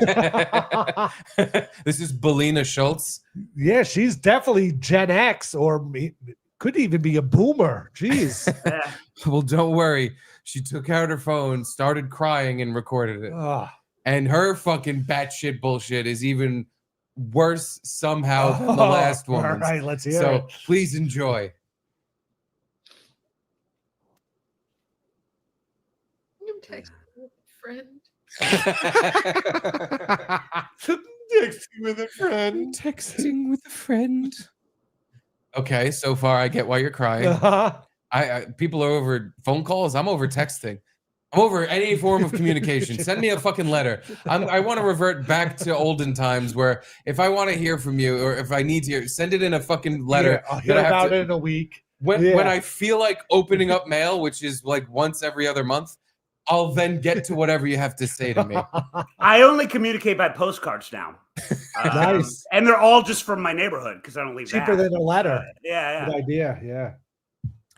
This is Belina Schultz. Yeah, she's definitely Gen X, or could even be a boomer. Jeez. Yeah. Well, don't worry. She took out her phone, started crying, and recorded it. Ugh. And her fucking batshit bullshit is even worse somehow than the Oh, last all woman's. right, let's hear So it. please enjoy. I'm texting with a friend. Texting with a friend. Texting with a friend. Okay, so far I get why you're crying. Uh-huh. I people are over phone calls. I'm over texting. I'm over any form of communication. Send me a fucking letter. I want to revert back to olden times where if I want to hear from you or if I need to hear, send it in a fucking letter. Yeah, I'll hear that I have about to- it in a week. When Yeah. I feel like opening up mail, which is like once every other month, I'll then get to whatever you have to say to me. I only communicate by postcards now. Nice. And they're all just from my neighborhood because I don't leave Cheaper that. than a letter. Yeah, Good yeah. idea. Yeah.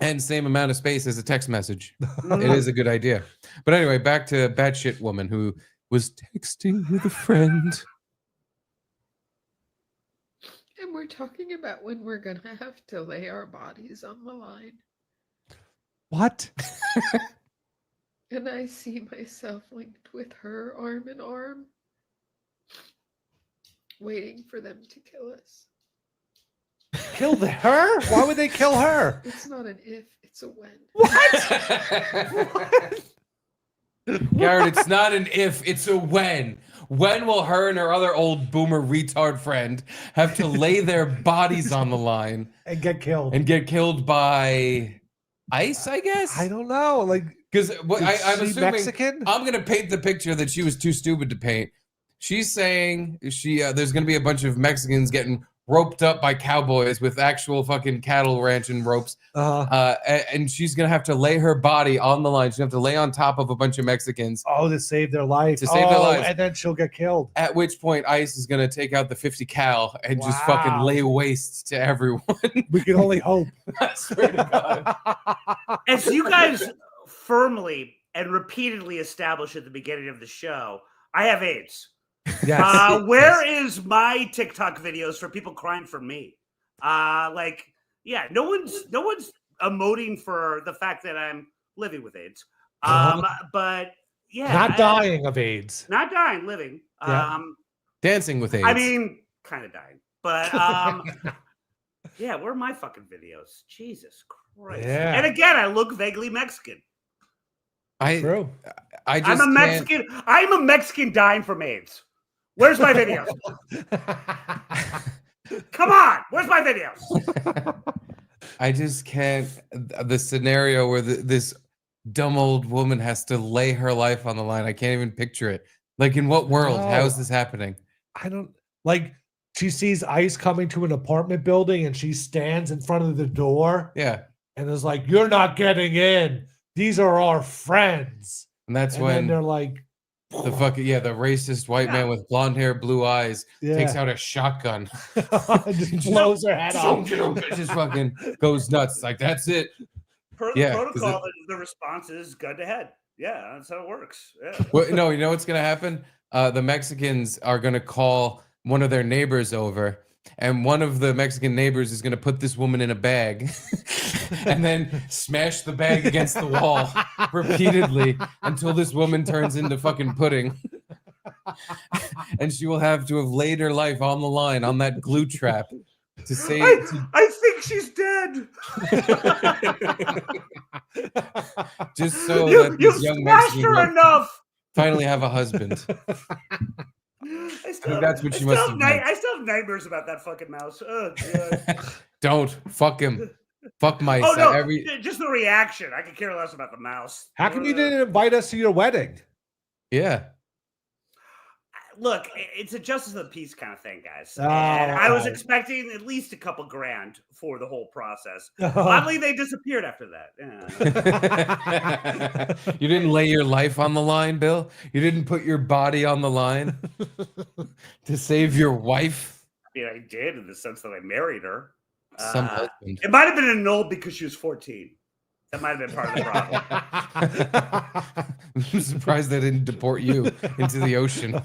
And same amount of space as a text message. It is a good idea. But anyway, back to batshit woman who was texting with a friend. And we're talking about when we're going to have to lay our bodies on the line. What? And I see myself linked with her arm in arm, waiting for them to kill us. Kill her? Why would they kill her? It's not an if, it's a when. Garrett, it's not an if, it's a when. When will her and her other old boomer retard friend have to lay their bodies on the line And get killed. and get killed by ICE, I guess? I don't know. Like, Because is I'm she assuming Mexican? I'm gonna paint the picture that she was too stupid to paint. She's saying there's gonna be a bunch of Mexicans getting roped up by cowboys with actual fucking cattle ranching ropes, and she's gonna have to lay her body on the line. She's gonna have to lay on top of a bunch of Mexicans. To save their life. To save their lives. And then she'll get killed. At which point, ICE is gonna take out the 50 cal and just fucking Wow. lay waste to everyone. We can only hope. I swear to God. As you guys firmly and repeatedly established at the beginning of the show, I have AIDS. Yes. Where is my TikTok videos for people crying for me? No one's emoting for the fact that I'm living with AIDS. But yeah, Not dying of AIDS. not dying, living. Yeah. Dancing with AIDS. I mean, kind of dying, but yeah, where are my fucking videos? Jesus Christ! Yeah. And again, I look vaguely Mexican. True. I just I'm a can't- Mexican. I'm a Mexican dying from AIDS. Where's my videos? Come on, where's my videos? I just can't. The scenario where this dumb old woman has to lay her life on the line. I can't even picture it. Like, in what world? How is this happening? I don't like. She sees ICE coming to an apartment building, and she stands in front of the door. Yeah, And is like, "You're not getting in. These are our friends." and that's And then when they're like, the racist white man with blonde hair, blue eyes takes out a shotgun, just blows her head off. just fucking goes nuts. Like, that's it. Per the protocol, the response is gun to head. Yeah, that's how it works. Yeah. Well, no, you know what's gonna happen? The Mexicans are gonna call one of their neighbors over, and one of the Mexican neighbors is gonna put this woman in a bag and then smash the bag against the wall repeatedly until this woman turns into fucking pudding. And she will have to have laid her life on the line on that glue trap to save. I think she's dead. Just so that You this young smashed Mexican her girl enough. finally have a husband. I still, that's what she must have meant. I still have nightmares about that fucking mouse. Oh, God. Don't fuck him. Fuck mice. Oh no! Just the reaction. I could care less about the mouse. How come you didn't invite us to your wedding? Yeah. Look, it's a justice of the peace kind of thing, guys. Oh, and I was okay. expecting at least a couple grand for the whole process. Oddly, they disappeared after that. Yeah. You didn't lay your life on the line, Bill? You didn't put your body on the line to save your wife? I mean, I did in the sense that I married her. Some husband. It might have been annulled because she was 14. That might have been part of the problem. I'm surprised they didn't deport you into the ocean.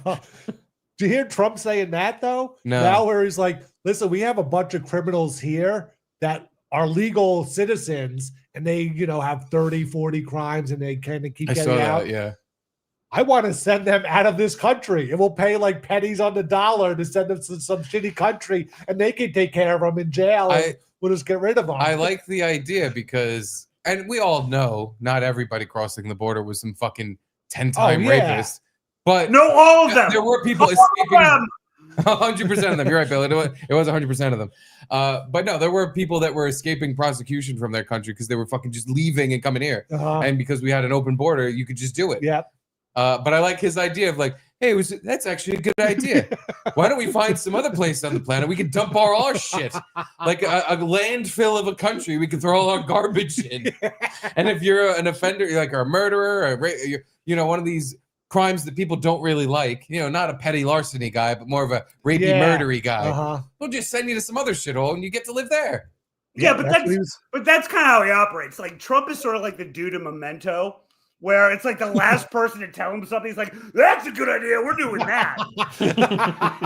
Do you hear Trump saying that though? No. Now where he's like, listen, we have a bunch of criminals here that are legal citizens and they, have 30, 40 crimes and they kind of keep I getting saw out. that, yeah. I want to send them out of this country and we'll pay like pennies on the dollar to send them to some shitty country and they can take care of them in jail. And we'll just get rid of them. I like the idea because, and we all know not everybody crossing the border was some fucking 10-time rapist. But no, all of them. There were people escaping. 100% of them. You're right, Bill. It was 100% of them. But no, there were people that were escaping prosecution from their country because they were fucking just leaving and coming here. And because we had an open border, you could just do it. Yeah. But I like his idea of like, hey, that's actually a good idea. Why don't we find some other place on the planet we can dump all our shit, like a landfill of a country we can throw all our garbage in. And if you're an offender, you're like a murderer, one of these crimes that people don't really like, not a petty larceny guy, but more of a rapey, murdery guy. We'll just send you to some other shithole and you get to live there. Yeah, but that's kind of how he operates. Like Trump is sort of like the dude in Memento, where it's like the last person to tell him something. He's like, "That's a good idea. We're doing that,"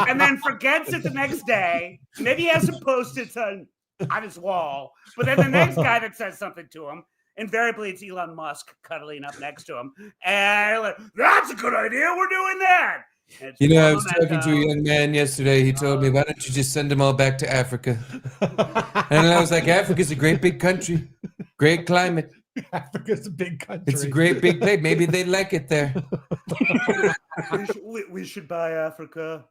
and then forgets it the next day. Maybe he has some post-its on his wall, but then the next guy that says something to him, invariably it's Elon Musk cuddling up next to him, and like, "That's a good idea. We're doing that." I was talking to a young man yesterday. He told me, "Why don't you just send them all back to Africa?" And I was like, "Africa's a great big country, great climate. Africa's a big country. It's a great big place. Maybe they like it there." we should buy Africa.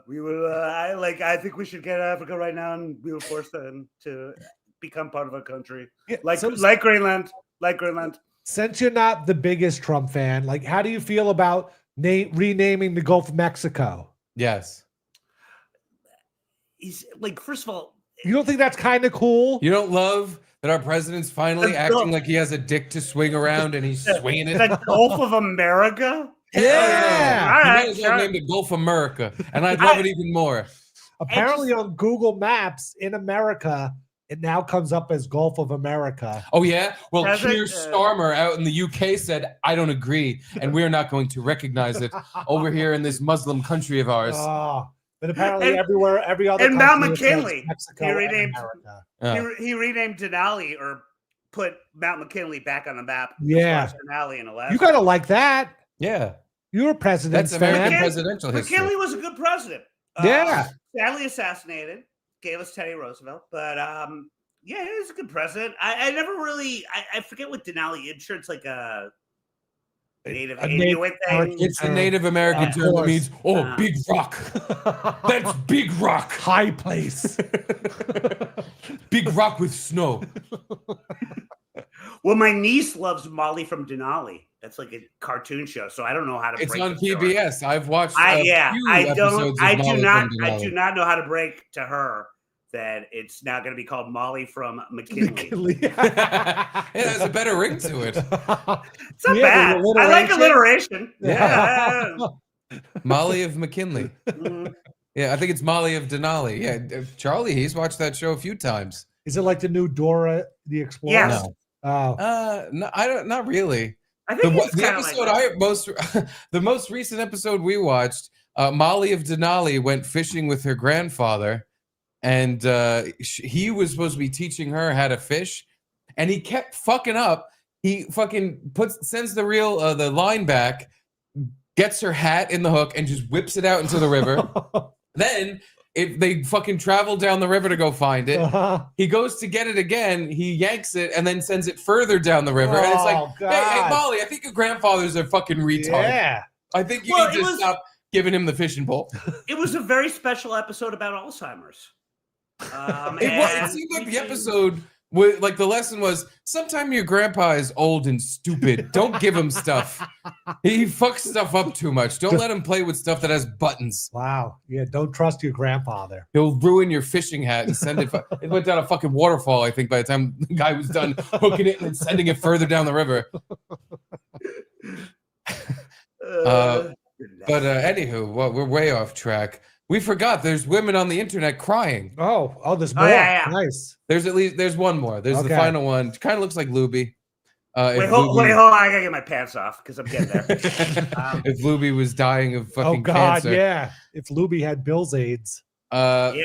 We will. I think we should get Africa right now, and we will force them to become part of our country, like Greenland. Like Greenland. Since you're not the biggest Trump fan, like, how do you feel about renaming the Gulf of Mexico? Yes. He's like, first of all, you don't think that's kind of cool? You don't love that our president's finally acting like he has a dick to swing around and he's swinging it? The Gulf of America? Yeah. All right, you might as well name it Gulf America, and I'd love it even more. Apparently on Google Maps in America, it now comes up as Gulf of America. Oh, yeah? Well, Keir Starmer out in the UK said, "I don't agree, and we're not going to recognize it over here in this Muslim country of ours." But apparently every other and Mount McKinley, he renamed Denali or put Mount McKinley back on the map. Yeah, Denali in Alaska. You gotta like that. Yeah, you're a president. That's American presidential history. McKinley was a good president. Yeah, sadly assassinated. Gave us Teddy Roosevelt, but Yeah, he's a good president. I never really. I forget what Denali is. Sure, it's like a Native Inuit thing. It's the Native American Yeah. term that means, big rock. That's big rock. High place. Big rock with snow. Well, my niece loves Molly from Denali. That's like a cartoon show, so I don't know how to. It's break on the story. PBS. I've watched. I episodes of I Molly do not. from I Denali. do not know how to break to her that it's now going to be called Molly from McKinley. Yeah, there's a better ring to it. It's not bad. I like alliteration. Yeah. Molly of McKinley. Mhm. Yeah, I think it's Molly of Denali. Yeah, Charlie, he's watched that show a few times. Is it like the new Dora the Explorer? Yes. No. Oh. No, I don't. Not really. I think it's The kind of episode like the most recent episode we watched, Molly of Denali went fishing with her grandfather, and he was supposed to be teaching her how to fish, and he kept fucking up. He fucking sends the the line back, gets her hat in the hook, and just whips it out into the river. Then if they fucking travel down the river to go find it, he goes to get it again, he yanks it, and then sends it further down the river. And it's like, hey, Molly, I think your grandfather's a fucking retard. Yeah. I think you need to stop giving him the fishing pole. It was a very special episode about Alzheimer's. It seemed like the episode, like the lesson was, sometime your grandpa is old and stupid. Don't give him stuff. He fucks stuff up too much. Don't let him play with stuff that has buttons. Wow. Yeah, don't trust your grandfather. He'll ruin your fishing hat and send it. It went down a fucking waterfall, I think, by the time the guy was done hooking it and sending it further down the river. But anywho, well, we're way off track. We forgot there's women on the internet crying. Oh, there's more. Yeah. Nice. There's one more. There's the final one. Kind of looks like Luby. Wait, hold on. I gotta get my pants off because I'm getting there. If Luby was dying of fucking cancer. Yeah. If Luby had Bill's AIDS. But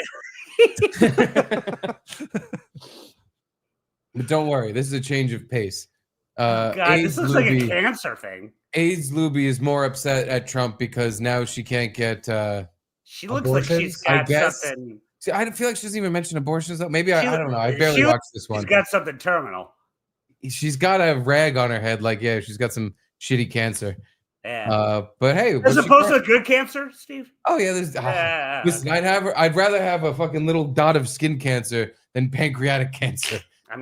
don't worry, this is a change of pace. God, AIDS this looks like a Luby- cancer thing. AIDS Luby is more upset at Trump because now she can't get. She looks like she's got something. See, I feel like she doesn't even mention abortions. Though. Maybe I don't know. I barely she watched this one. She's got something terminal. She's got a rag on her head, like she's got some shitty cancer. Yeah. But hey, as opposed to good cancer, Steve. Oh yeah, listen, I'd rather have a fucking little dot of skin cancer than pancreatic cancer,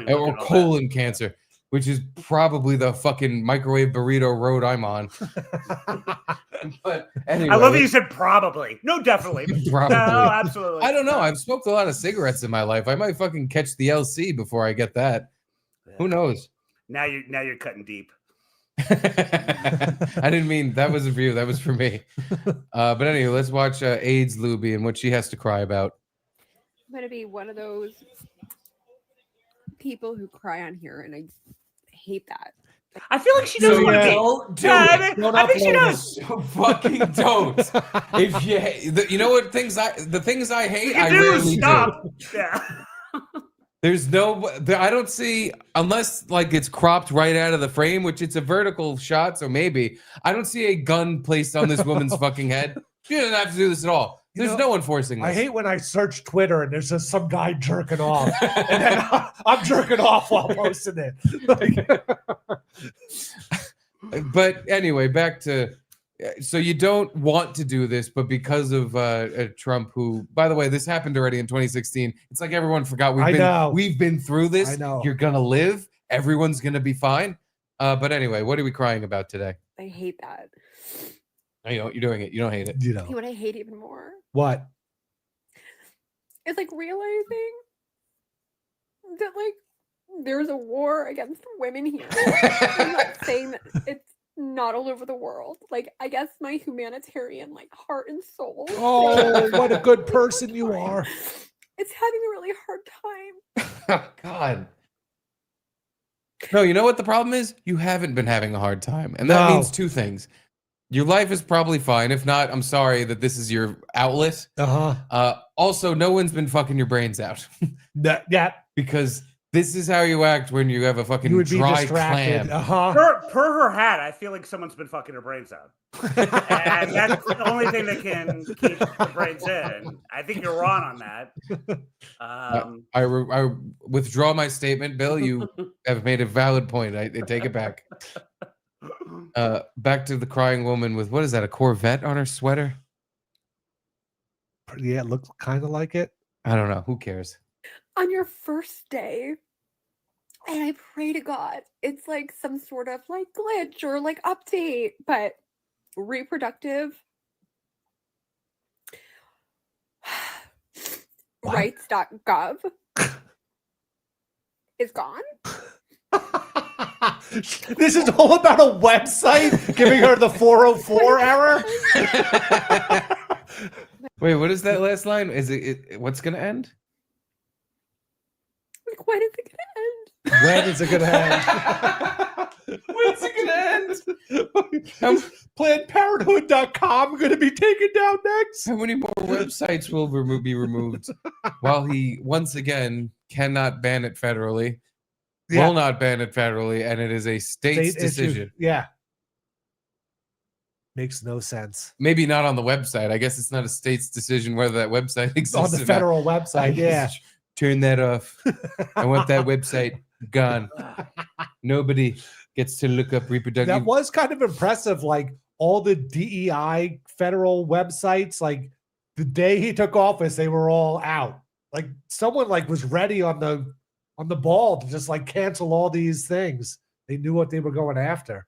or colon cancer, which is probably the fucking microwave burrito road I'm on. But anyway, I love that you said probably. No, definitely. Probably. No, absolutely. I don't know. I've smoked a lot of cigarettes in my life. I might fucking catch the LC before I get that. Who knows? Now you're cutting deep. I didn't mean that wasn't for you. That was for me. But anyway, let's watch AIDS Luby and what she has to cry about. I'm gonna be one of those people who cry on here, and I hate that. I feel like she doesn't want to be. Don't do Yeah, it. I think she does. Fucking don't. If you know what the things I hate, I You rarely stop. do. Yeah. There's I don't see, unless like it's cropped right out of the frame, which it's a vertical shot, so maybe I don't see a gun placed on this woman's fucking head. She doesn't have to do this at all. There's no one forcing this. I hate when I search Twitter and there's just some guy jerking off, and then I'm jerking off while posting it. But anyway, back to so you don't want to do this, but because of Trump, who, by the way, this happened already in 2016. It's like everyone forgot we've been through this. I know. You're gonna live. Everyone's gonna be fine. But anyway, what are we crying about today? I hate that. I know you're doing it. You don't hate it. You know You know what I hate even more? what? It's like realizing that like there's a war against women here. I'm not saying that it's not all over the world. Like I guess my humanitarian like heart and soul. Oh, what a good person you are. It's having a really hard time. Oh, God. No, you know what the problem is? You haven't been having a hard time. And that means two things. Your life is probably fine. If not, I'm sorry that this is your outlet. Uh-huh. Also, no one's been fucking your brains out. Yeah. Because This is how you act when you have a You fucking would be dry distracted. clam. Uh-huh. Per her hat, I feel like someone's been fucking her brains out. And that's the only thing that can keep the brains in. I think you're wrong on that. I withdraw my statement, Bill. You have made a valid point. I take it back. Back to the crying woman with, what is that, a Corvette on her sweater? Yeah, it looks kind of like it. I don't know. Who cares? On your first day, and I pray to God it's like some sort of like glitch or like update, but reproductive What? rights.gov is gone. This is all about a website giving her the 404 error. Wait, what is that last line? Is it what's gonna end? Like, when is it gonna end? When is it gonna end? When's it gonna end? PlannedParenthood.com going to be taken down next. How many more websites will be removed while he once again cannot ban it federally? Yeah. Will not ban it federally, and it is a state's State issue. decision. Yeah. Makes no sense. Maybe not on the website. I guess it's not a state's decision whether that website exists On the or not. federal website, yeah. Just turn that off. I want that website gone. Nobody gets to look up reproductive. That was kind of impressive. Like all the DEI federal websites, like the day he took office, they were all out. Like someone like was ready on the ball to just like cancel all these things. They knew what they were going after.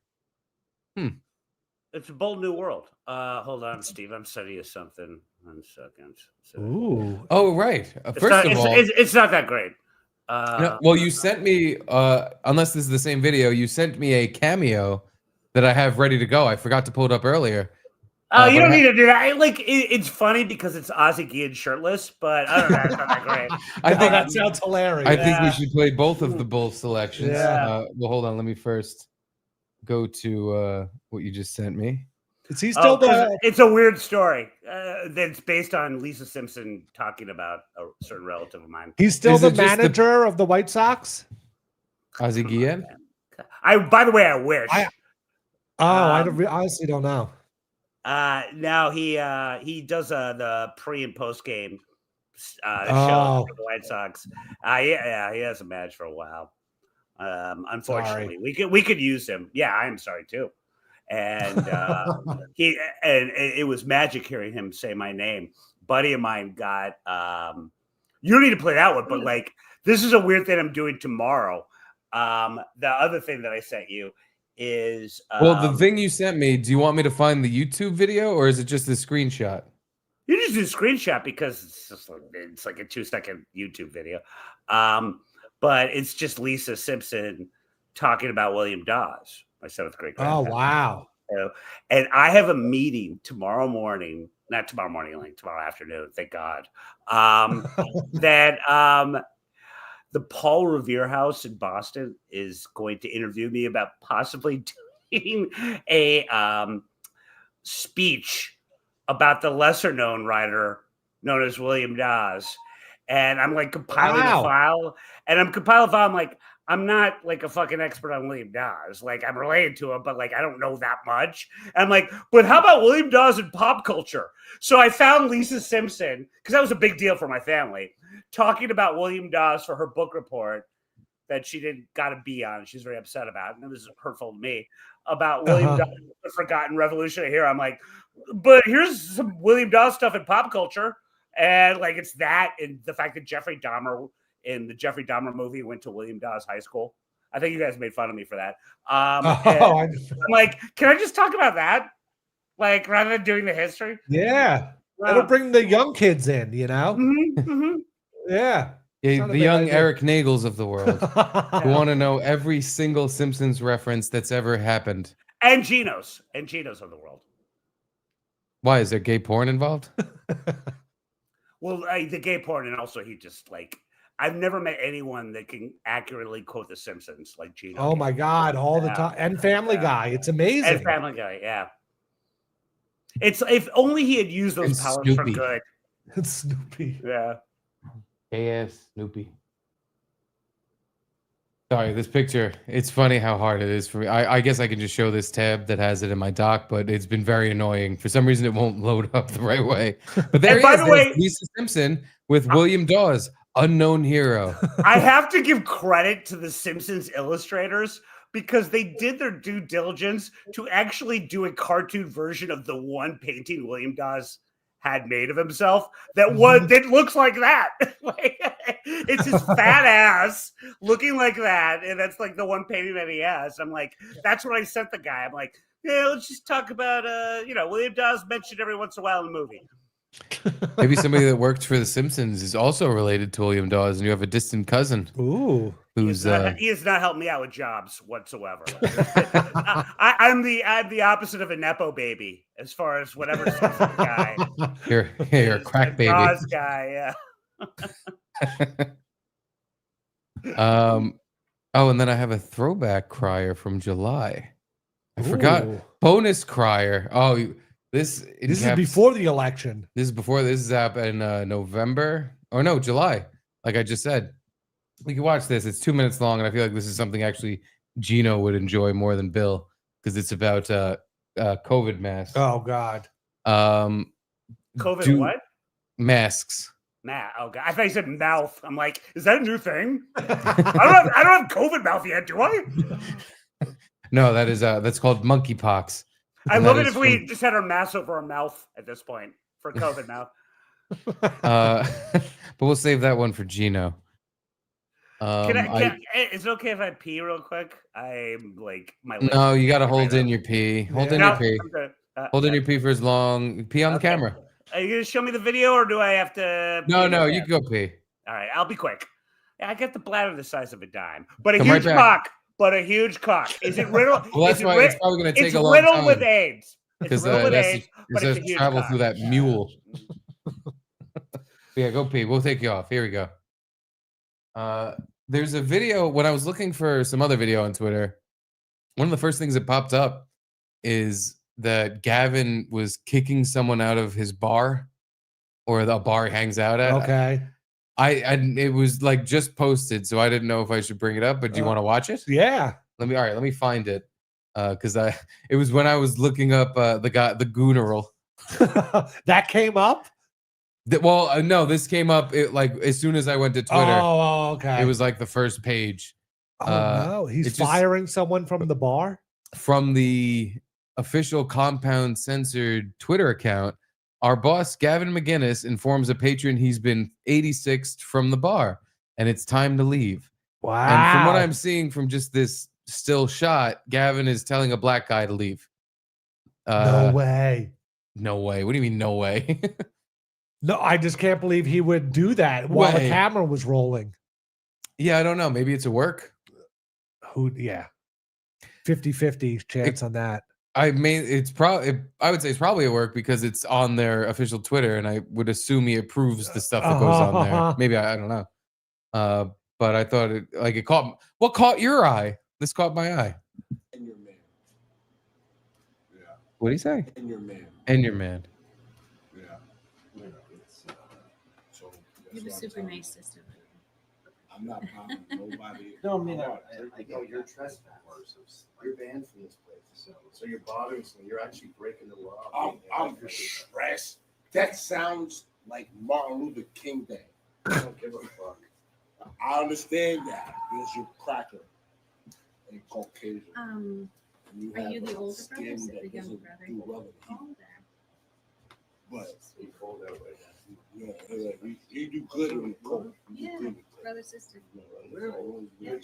It's a bold new world. Hold on, Steve. I'm sending you something. 1 second. Ooh. Oh, right. It's First not, of all, it's not that great. no, well, you sent me, unless this is the same video, you sent me a cameo that I have ready to go. I forgot to pull it up earlier. Oh, you don't need to do that. It's funny because it's Ozzy Guillen shirtless, but I don't know. It's not that great. I think that sounds hilarious. I think we should play both of the bull selections. Yeah. Well, hold on. Let me first go to what you just sent me. Is he still the? It's a weird story that's based on Lisa Simpson talking about a certain relative of mine. He's still Is the it just the- manager of the White Sox. Ozzy Guillen? By the way, I wish. I honestly don't know. Now he does the pre and post game show Oh. for the White Sox. Yeah, he hasn't managed for a while. Unfortunately, we could use him. Yeah, I'm sorry too. And it was magic hearing him say my name. Buddy of mine got you don't need to play that one, but like this is a weird thing I'm doing tomorrow. The other thing that I sent you is Well, the thing you sent me, do you want me to find the YouTube video or is it just a screenshot? you just do a screenshot because it's like a 2-second YouTube video. But it's just Lisa Simpson talking about William Dawes, my 7th grade Oh grandfather. wow. And I have a meeting tomorrow morning, not tomorrow morning, like tomorrow afternoon, thank God. That the Paul Revere House in Boston is going to interview me about possibly doing a speech about the lesser known writer known as William Dawes. And I'm like compiling a file. And I'm like, I'm not like a fucking expert on William Dawes. Like I'm related to him, but like I don't know that much. And I'm like, but how about William Dawes in pop culture? So I found Lisa Simpson, because that was a big deal for my family, talking about William Dawes for her book report that she didn't got a B on. She's very upset about, and it was hurtful to me, about William Dawes, the forgotten revolutionary hero. I'm like, but here's some William Dawes stuff in pop culture. And like it's that, and the fact that Jeffrey Dahmer in the Jeffrey Dahmer movie went to William Dawes High School. I think you guys made fun of me for that. I'm like, can I just talk about that? Like rather than doing the history? Yeah. That'll bring the young kids in, you know? Yeah. Yeah, the young Eric Nagels of the world who want to know every single Simpsons reference that's ever happened. And Genos of the world. Why, is there gay porn involved? Well, the gay porn, and also he just like, I've never met anyone that can accurately quote The Simpsons like Gino. Oh my God, all the time. And Family Guy. It's amazing. And Family Guy, yeah. It's if only he had used those powers for good. It's Snoopy. Yeah. Gay ass Snoopy. Sorry, this picture, it's funny how hard it is for me. I guess I can just show this tab that has it in my dock, but it's been very annoying. For some reason, it won't load up the right way. But there And he by is. the There's way- Lisa Simpson with William Dawes, unknown hero. I have to give credit to the Simpsons illustrators because they did their due diligence to actually do a cartoon version of the one painting William Dawes had made of himself that looks like that. Like, it's his fat ass looking like that, and that's like the one painting that he has. I'm like, that's what I sent the guy. I'm like, yeah, let's just talk about William Dawes mentioned every once in a while in the movie. Maybe somebody that worked for The Simpsons is also related to William Dawes, and you have a distant cousin. Ooh. Who's He has not helped me out with jobs whatsoever. I'm the opposite of a nepo baby as far as whatever guy. You're a crack baby. Dawes guy, yeah. Oh, and then I have a throwback crier from July. I forgot. Ooh. Bonus crier. Oh, this is before the election. This is up in November. Or no, July. Like I just said. We can watch this. It's 2 minutes long, and I feel like this is something actually Gino would enjoy more than Bill because it's about COVID masks. Oh God. COVID what? Masks. Matt. Oh God. I thought you said mouth. I'm like, is that a new thing? I don't have COVID mouth yet, do I? No, that is that's called monkeypox. I love it if we just had our mask over our mouth at this point for COVID mouth. But we'll save that one for Gino. Is it okay if I pee real quick? I'm like my lips. No, you got to hold in your pee. Hold in your pee. Hold in your pee for as long. Pee on the camera. Are you gonna show me the video, or do I have to? No, you can go pee. All right, I'll be quick. I got the bladder the size of a dime, but a Come huge right cock. But a huge cock. Is it riddled? Well, that's why it's probably going to take a long time. It's riddled with AIDS. Because it says travel through that mule. Yeah, go pee. We'll take you off. Here we go. There's a video when I was looking for some other video on Twitter. One of the first things that popped up is that Gavin was kicking someone out of his bar, or the bar he hangs out at. Okay. It was like just posted, so I didn't know if I should bring it up. But do you want to watch it? Yeah. Let me find it. Because it was when I was looking up the Gooneral. That came up. No, this came up like as soon as I went to Twitter. Oh, okay. It was like the first page. Oh no, he's firing someone from the bar? From the official Compound Censored Twitter account. Our boss, Gavin McGinnis, informs a patron he's been 86'd from the bar, and it's time to leave. Wow. And from what I'm seeing from just this still shot, Gavin is telling a black guy to leave. No way. No way. What do you mean, no way? No, I just can't believe he would do that while the camera was rolling. Yeah, I don't know. Maybe it's a work. Yeah. 50-50 chance on that. I would say it's probably a work because it's on their official Twitter, and I would assume he approves the stuff that goes on there. Maybe I don't know. But I thought it caught. What caught your eye? This caught my eye. And your man. Yeah. What do you say? And your man. And your man. Yeah. You know, it's so. You have a super nice system. I'm not bothering nobody. No, I mean, I go, you're trespassers. You're banned from this place. So you're bothering someone. You're actually breaking the law. I'm stressed. That sounds like Martin Luther King Day. I don't give a fuck. I understand that because you're cracker and Caucasian. Are you the older brother or the younger brother? But yeah, he do good in the cold. Yeah, brother sister. You're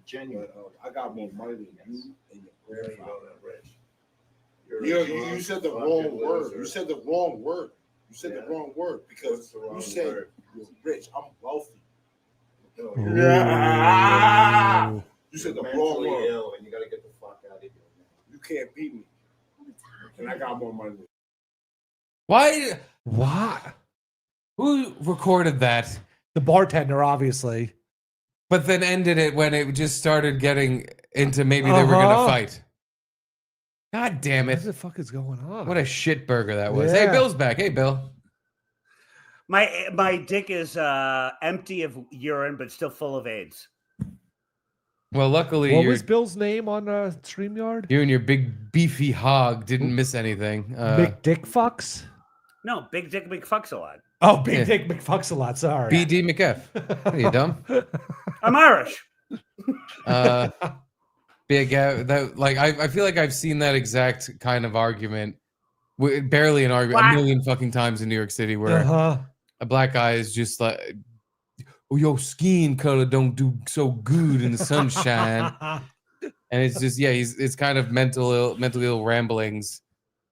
genuine. I got more money than you and your Really grandfather. rich. You said the wrong word. You said the wrong word. You said the wrong word because you said you're rich. I'm wealthy. Yeah. You said the wrong word. Ill and you got to get the fuck out of here. You can't beat me. And I got more money than you. Why? What? Who recorded that? The bartender, obviously. But then ended it when it just started getting into maybe they were going to fight. God damn it. What the fuck is going on? What a shit burger that was. Yeah. Hey, Bill's back. Hey, Bill. My dick is empty of urine, but still full of AIDS. Well, luckily, What was Bill's name on StreamYard? you and your big beefy hog didn't miss anything. McDick Fucks? No, Big Dick McFucks a lot. Oh, Big Dick McFucks a lot. Sorry. BD McF. Are you dumb? I'm Irish. Big that like I feel like I've seen that exact kind of argument, barely an argument, a million fucking times in New York City, where a black guy is just like, "Oh, your skin color don't do so good in the sunshine," and it's just it's kind of mentally ill ramblings.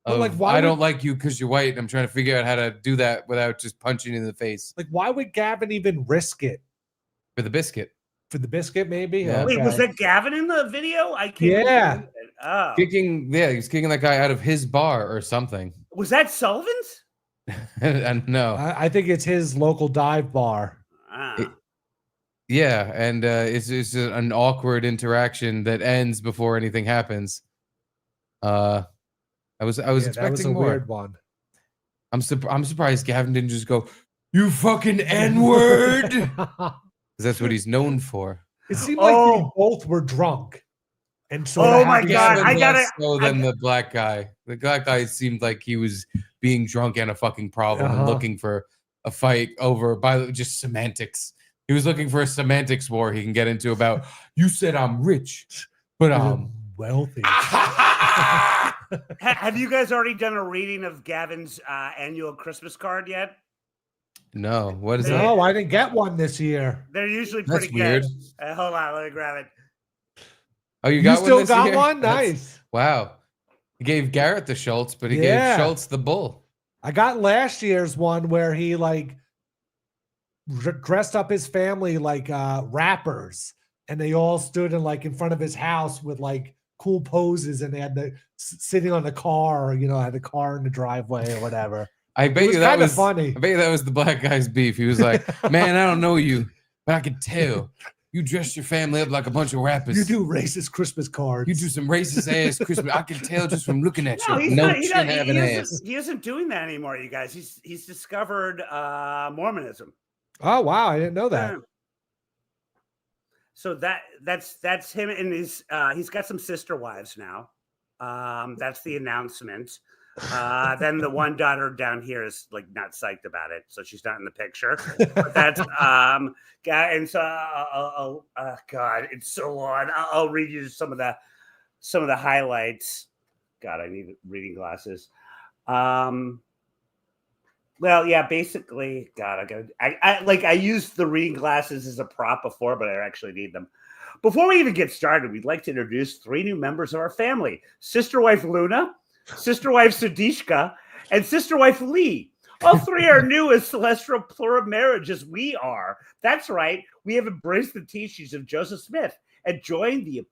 Of, like, I don't like you because you're white. And I'm trying to figure out how to do that without just punching you in the face. Like, why would Gavin even risk it? For the biscuit. For the biscuit, maybe? Yeah. Wait, was that Gavin in the video? I can't. Yeah. Oh. He was kicking that guy out of his bar or something. Was that Sullivan's? And no. I think it's his local dive bar. Yeah, and it's just an awkward interaction that ends before anything happens. I was expecting that was a more. weird one. I'm surprised Gavin didn't just go, "You fucking N-word," because that's what he's known for. It seemed like they both were drunk, and so oh my god, I got it. So then the black guy. The black guy seemed like he was being drunk and a fucking problem and looking for a fight over just semantics. He was looking for a semantics war he can get into about, "You said I'm rich, but I'm wealthy." Have you guys already done a reading of Gavin's annual Christmas card yet? No, what is that? No, I didn't get one this year. They're usually pretty good. Weird. Hold on, let me grab it. Oh, you still got year? one? Nice. Wow. He gave Garrett the Schultz, but he gave Schultz the bull. I got last year's one where he like dressed up his family like rappers, and they all stood in front of his house with like cool poses, and they had sitting on the car, or had the car in the driveway or whatever. I bet you that was funny. I bet you that was the black guy's beef. He was like, "Man, I don't know you, but I can tell you dress your family up like a bunch of rappers. You do racist Christmas cards. You do some racist ass Christmas. I can tell just from looking at you. He isn't doing that anymore, you guys. He's discovered Mormonism. Oh wow, I didn't know that. Yeah. So that's him, and he's got some sister wives now. That's the announcement. Then the one daughter down here is like not psyched about it, so she's not in the picture. But that's and so God, it's so long. I'll read you some of the highlights. God, I need reading glasses. Well, yeah, basically, God, I used the reading glasses as a prop before, but I actually need them. Before we even get started, we'd like to introduce 3 new members of our family: sister wife Luna, sister wife Sudishka, and sister wife Lee. All 3 are new as celestial plural marriage as we are. That's right. We have embraced the teachings of Joseph Smith and joined the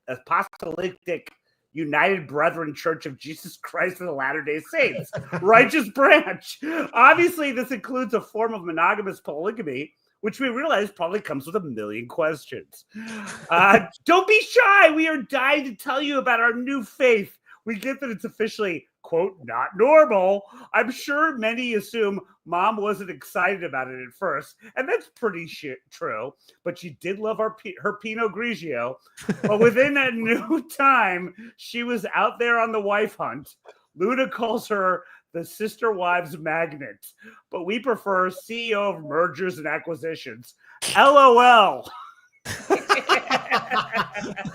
apostolic United Brethren Church of Jesus Christ of the Latter-day Saints, righteous branch. Obviously, this includes a form of monogamous polygamy, which we realize probably comes with a million questions. Don't be shy. We are dying to tell you about our new faith. We get that it's officially, quote, not normal. I'm sure many assume Mom wasn't excited about it at first, and that's pretty true. But she did love her Pinot Grigio. But within a new time, she was out there on the wife hunt. Luna calls her the sister wives magnet, but we prefer CEO of mergers and acquisitions. LOL.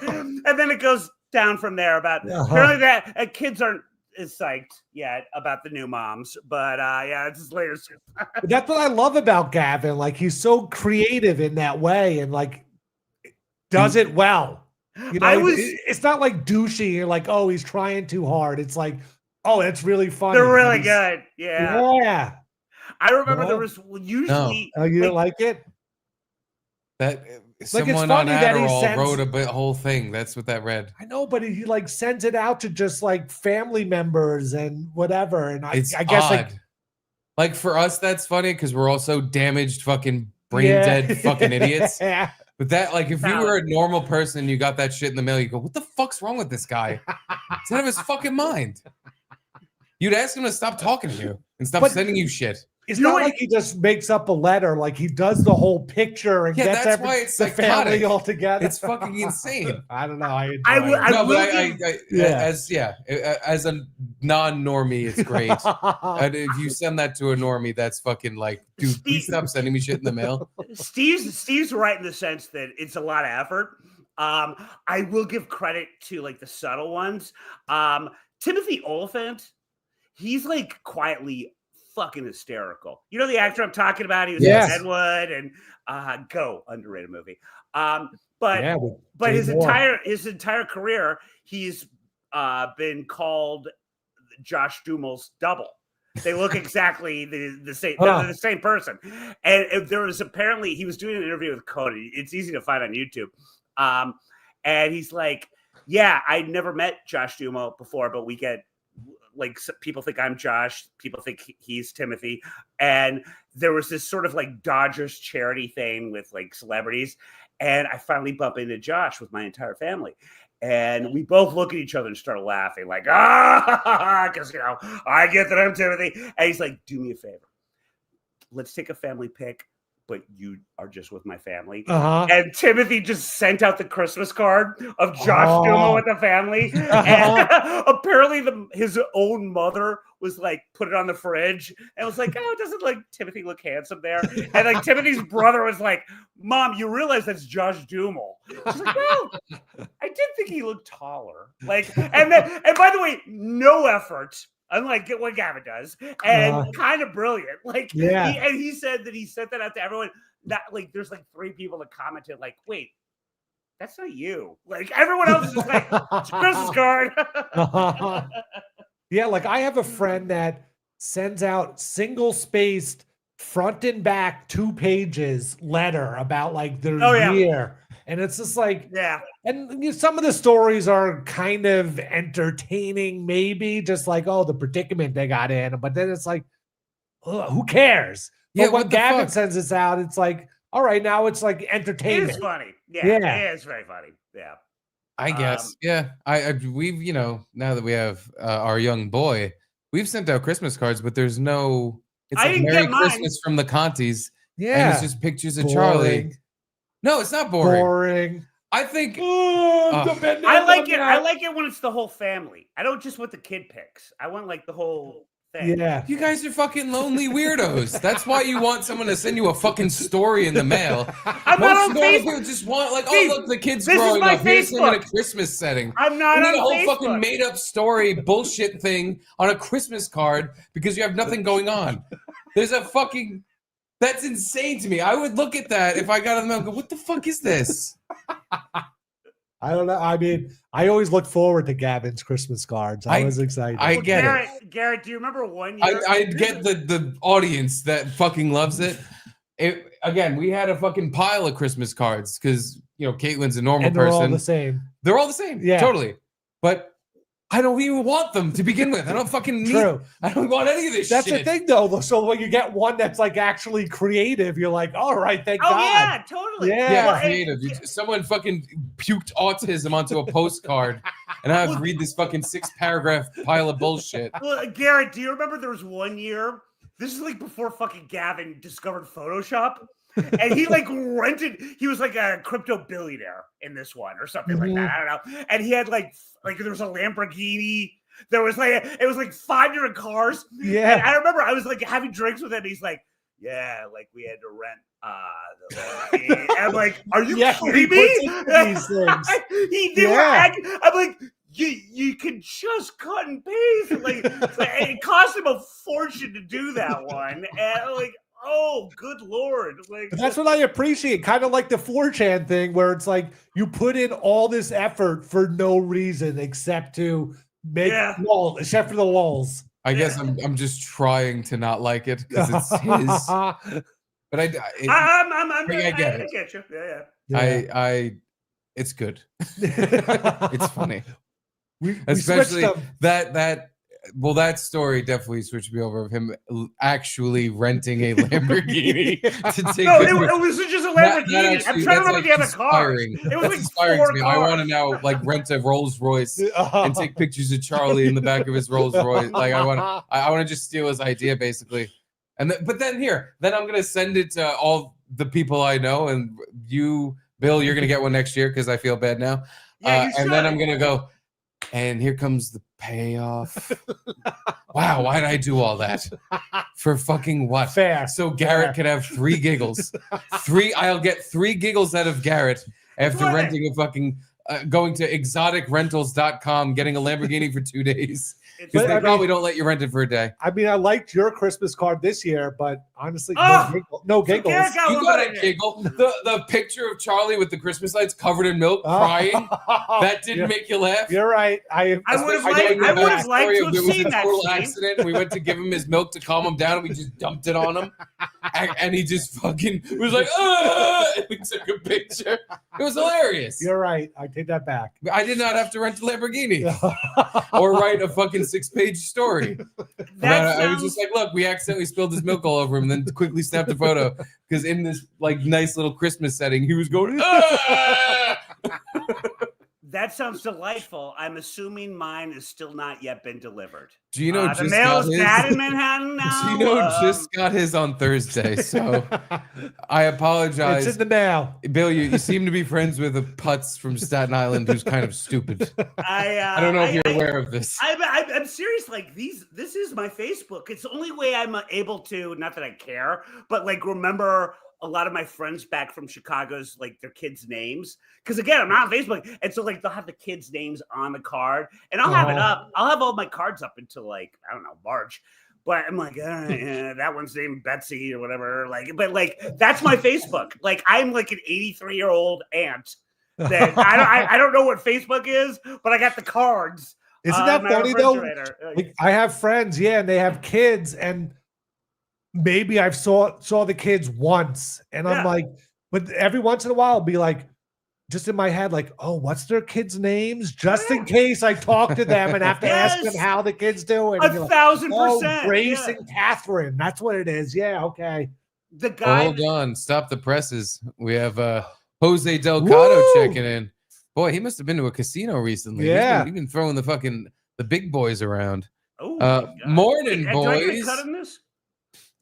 And then it goes down from there about apparently that kids aren't as psyched yet about the new moms, but yeah, it's just later. That's what I love about Gavin. Like, he's so creative in that way, and like does it well. It's not like douchey. You're like, oh, he's trying too hard. It's like, oh, it's really funny. They're really good. Yeah. Yeah. I remember there was usually. No. Oh, you didn't like it? That funny someone on that he Adderall sends- wrote a whole thing. That's what that read. I know, but he like sends it out to just like family members and whatever. And I guess odd. like for us, that's funny because we're all so damaged, fucking brain dead, fucking idiots. Yeah. But that, like, if you were a normal person and you got that shit in the mail, you go, "What the fuck's wrong with this guy? He's out of his fucking mind." You'd ask him to stop talking to you and stop sending you shit. It's You know not what- like he just makes up a letter. Like he does the whole picture and Yeah, gets that's why it's the family psychotic. all together. It's fucking insane. I don't know. I enjoy I will- it. I No, will but give- as a non-normie, it's great. And if you send that to a normie, that's fucking like, dude, please stop sending me shit in the mail. Steve's right in the sense that it's a lot of effort. I will give credit to like the subtle ones. Timothy Oliphant, he's like quietly fucking hysterical. You know the actor I'm talking about? He was Yes. in Deadwood and Go, underrated movie. But Yeah, with but Jay his Moore. entire career, he's been called Josh Duhamel's double. They look exactly the same. They're the same person. And there was apparently he was doing an interview with Cody. It's easy to find on YouTube. And he's like, "Yeah, I never met Josh Duhamel before, but we get like people think I'm Josh, people think he's Timothy." And there was this sort of like Dodgers charity thing with like celebrities, and I finally bump into Josh with my entire family. And we both look at each other and start laughing, like, because, you know, I get that I'm Timothy. And he's like, do me a favor. Let's take a family pic, but you are just with my family. And Timothy just sent out the Christmas card of Josh Duhamel with the family. And apparently his own mother was like, put it on the fridge. And was like, oh, doesn't like Timothy look handsome there? And like Timothy's brother was like, Mom, you realize that's Josh Duhamel. She's like, well, I did think he looked taller. Like, and by the way, no effort. Unlike what Gavin does, and kind of brilliant. Like, he said that he sent that out to everyone. That like, there's like 3 people that commented, like, "Wait, that's not you." Like, everyone else is just like, "It's a Christmas card." Yeah, like I have a friend that sends out single-spaced front and back 2 pages letter about like their year. And it's just like, and some of the stories are kind of entertaining, maybe just like, oh, the predicament they got in. But then it's like, ugh, who cares? Yeah, But when what the Gavin fuck? sends this out, it's like, all right, now it's like It entertainment. is funny. Yeah. Yeah, it's very funny. Yeah. I guess. Yeah. We've, you know, now that we have our young boy, we've sent out Christmas cards, but there's no, it's I like didn't Merry get mine. Christmas from the Contis. Yeah. And it's just pictures of Charlie. Boring. No, it's not boring. Boring. I think I like it. I like it when it's the whole family. I don't just want the kid pics. I want like the whole thing. Yeah. you guys are fucking lonely weirdos. That's why you want someone to send you a fucking story in the mail. I'm not on normal Facebook. people just want like, Steve, oh look, the kid's this is growing my up. Here's him in a Facebook. Christmas setting. I'm not You need on a whole Facebook. fucking made up story bullshit thing on a Christmas card because you have nothing going on. There's a fucking that's insane to me. I would look at that if I got on the mail and go, what the fuck is this? I don't know. I mean, I always look forward to Gavin's Christmas cards. I was excited. I get it. Garrett, do you remember one year? I get the audience that fucking loves it. Again, we had a fucking pile of Christmas cards because, you know, Caitlin's a normal and they're person. all the same. They're all the same. Yeah. Totally. But I don't even want them to begin with. I don't fucking need True. I don't want any of this That's shit. the thing, though. So when you get one that's like actually creative, you're like, all right, thank Oh God. yeah, totally. Yeah. Yeah, Well, creative. Someone fucking puked autism onto a postcard, and I have to read this fucking 6-paragraph pile of bullshit. Well, Garrett, do you remember there was one year? This is like before fucking Gavin discovered Photoshop, and he like rented. He was like a crypto billionaire in this one or something like that. I don't know. And he had like there was a Lamborghini. There was like it was like 500 cars. Yeah. And I remember I was like having drinks with him. And he's like, yeah, like we had to rent the Lamborghini. And I'm like, are you kidding he puts me? into these things. They were Yeah. acting, I'm like, you can just cut and paste. And like it cost him a fortune to do that one. And I'm like, oh, good Lord. Like But that's what I appreciate. Kind of like the 4chan thing where it's like you put in all this effort for no reason except to make lulls, except for the lulls. I guess I'm just trying to not like it because it's his. But I get it. I get you. Yeah. It's good. It's funny. We Especially switched them. that story definitely switched me over of him actually renting a Lamborghini to take. No, it was just a Lamborghini. I'm trying to remember the other cars. Inspiring. It was That's like inspiring 4 to me. cars. I want to now like rent a Rolls Royce and take pictures of Charlie in the back of his Rolls Royce. Like I want to just steal his idea basically. And but then I'm gonna send it to all the people I know, and you, Bill, you're gonna get one next year because I feel bad now. Yeah, and then I'm gonna go, and here comes the payoff. Wow, why did I do all that? For fucking what? Fair. So Garrett can have 3 giggles. I'll get 3 giggles out of Garrett after renting a fucking going to exoticrentals.com, getting a Lamborghini for 2 days. Because they probably don't let you rent it for a day. I mean, I liked your Christmas card this year, but honestly, Oh! no giggles. You got a giggle. The picture of Charlie with the Christmas lights covered in milk, crying. That didn't make you laugh. You're right. I would have liked to have seen that. It was a total accident. We went to give him his milk to calm him down, and we just dumped it on him, and he just fucking was like, and we took a picture. It was hilarious. You're right. I take that back. I did not have to rent a Lamborghini or write a fucking 6-page story. I was just like, look, we accidentally spilled his milk all over him, and then quickly snapped a photo because in this like nice little Christmas setting, he was going. That sounds delightful. I'm assuming mine has still not yet been delivered. Gino the just mail got is his. bad in Manhattan now. Gino just got his on Thursday, so I apologize. It's in the mail. Bill, you seem to be friends with a putz from Staten Island who's kind of stupid. I don't know if you're aware of this. I'm serious. Like this is my Facebook. It's the only way I'm able to. Not that I care, but like remember a lot of my friends back from Chicago's like their kids' names. Because again, I'm not on Facebook. And so like they'll have the kids' names on the card. And I'll have it up. I'll have all my cards up until like, I don't know, March. But I'm like, that one's named Betsy or whatever. Like, but like that's my Facebook. Like I'm like an 83-year-old aunt that I don't know what Facebook is, but I got the cards. Isn't that funny though? Like, I have friends, and they have kids, and maybe I've saw the kids once, and I'm like, but every once in a while I'll be like, just in my head, like, oh, what's their kids' names? Just in case I talk to them and have to ask them how the kids doing. 1,000%. Oh, Grace and Catherine. That's what it is. Yeah, okay. The guy. Hold on, stop the presses. We have Jose Delgado checking in. Boy, he must have been to a casino recently. Yeah, he's been throwing the big boys around. Oh, morning, hey, boys. Do I get a cut in this?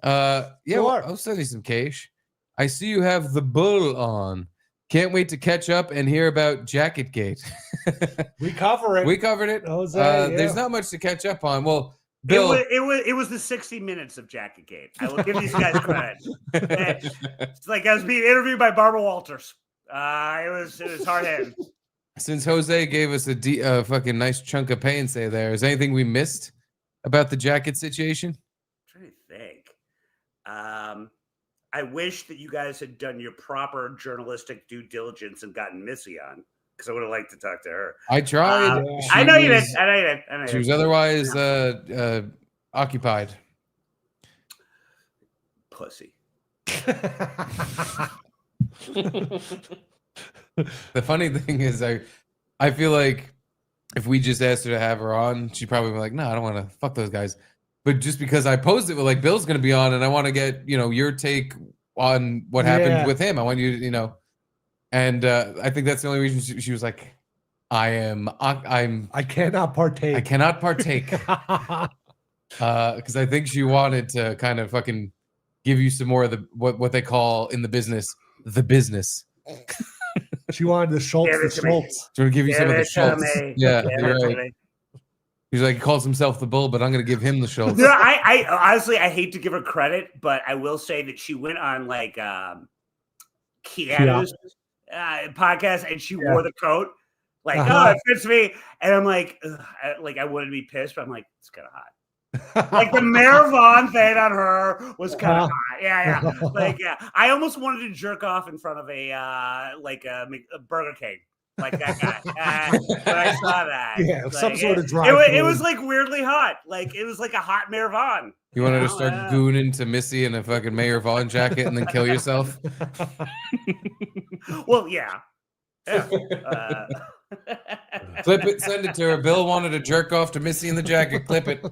Yeah, sure. I'll send you some cash. I see you have the bull on. Can't wait to catch up and hear about Jacket Gate. We cover it. We covered it. Jose, There's not much to catch up on. Well, Bill, it was the 60 minutes of Jacket Gate. I will give these guys credit. It's like I was being interviewed by Barbara Walters. It was hard hitting. Since Jose gave us a fucking nice chunk of pay and say there, is anything we missed about the jacket situation? I'm trying to think. I wish that you guys had done your proper journalistic due diligence and gotten Missy on, because I would have liked to talk to her. I tried. I know you did. I know you did. She was otherwise occupied. Pussy. The funny thing is, I feel like if we just asked her to have her on, she'd probably be like, no, I don't want to fuck those guys. But just because I posed it with like Bill's going to be on, and I want to get your take on what happened with him. I want you to and I think that's the only reason she was like, I cannot partake. I cannot partake because I think she wanted to kind of fucking give you some more of the what they call in the business the business. She wanted the Schultz. She's going to give you some of the Schultz. Yeah, you're right. He's like, he calls himself the bull, but I'm going to give him the Schultz. No, I honestly, I hate to give her credit, but I will say that she went on like Keanu's podcast, and she wore the coat. Like, oh, it fits me. And I'm like, I wanted to be pissed, but I'm like, it's kind of hot. Like the Mayor Vaughn thing on her was kind of hot. Yeah. Like, I almost wanted to jerk off in front of a Burger King. Like that guy. When I saw that. Yeah, like, some sort of drive. It was like weirdly hot. Like it was like a hot Mayor Vaughn. You wanted to start gooning to Missy in a fucking Mayor Vaughn jacket and then kill yourself? Well, yeah. Clip it, send it to her. Bill wanted to jerk off to Missy in the jacket. Clip it.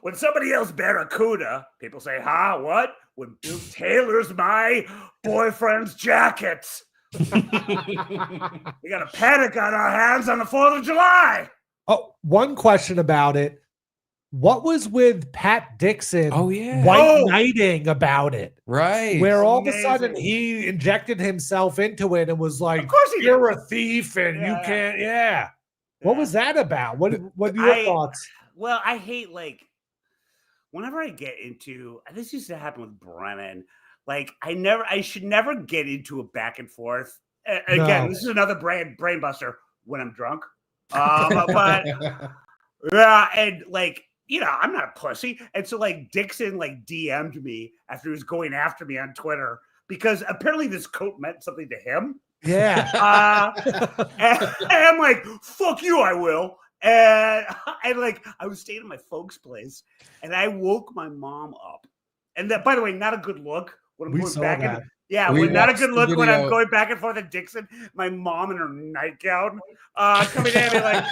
When somebody else Barracuda, people say, what? When Bill Taylor's my boyfriend's jackets. We got a panic on our hands on the 4th of July. Oh, one question about it. what was with Pat Dixon Oh yeah. white knighting about it? Right. Where all of a sudden Amazing. he injected himself into it and was like, Of course he did. "You're a thief and you Yeah. can't." Yeah. What was that about? What are your thoughts? Well, I hate like whenever I get into this used to happen with Brennan. Like I should never get into a back and forth. Again, No. this is another brain buster when I'm drunk. But yeah, and like I'm not a pussy, and so like Dixon like DM'd me after he was going after me on Twitter because apparently this coat meant something to him. Yeah. And I'm like, fuck you, I will. And like I was staying at my folks' place and I woke my mom up. And that, by the way, not a good look when I'm We going saw back. that. We Not a watched good the look when I'm video. going back and forth at Dixon. My mom in her nightgown coming at me like,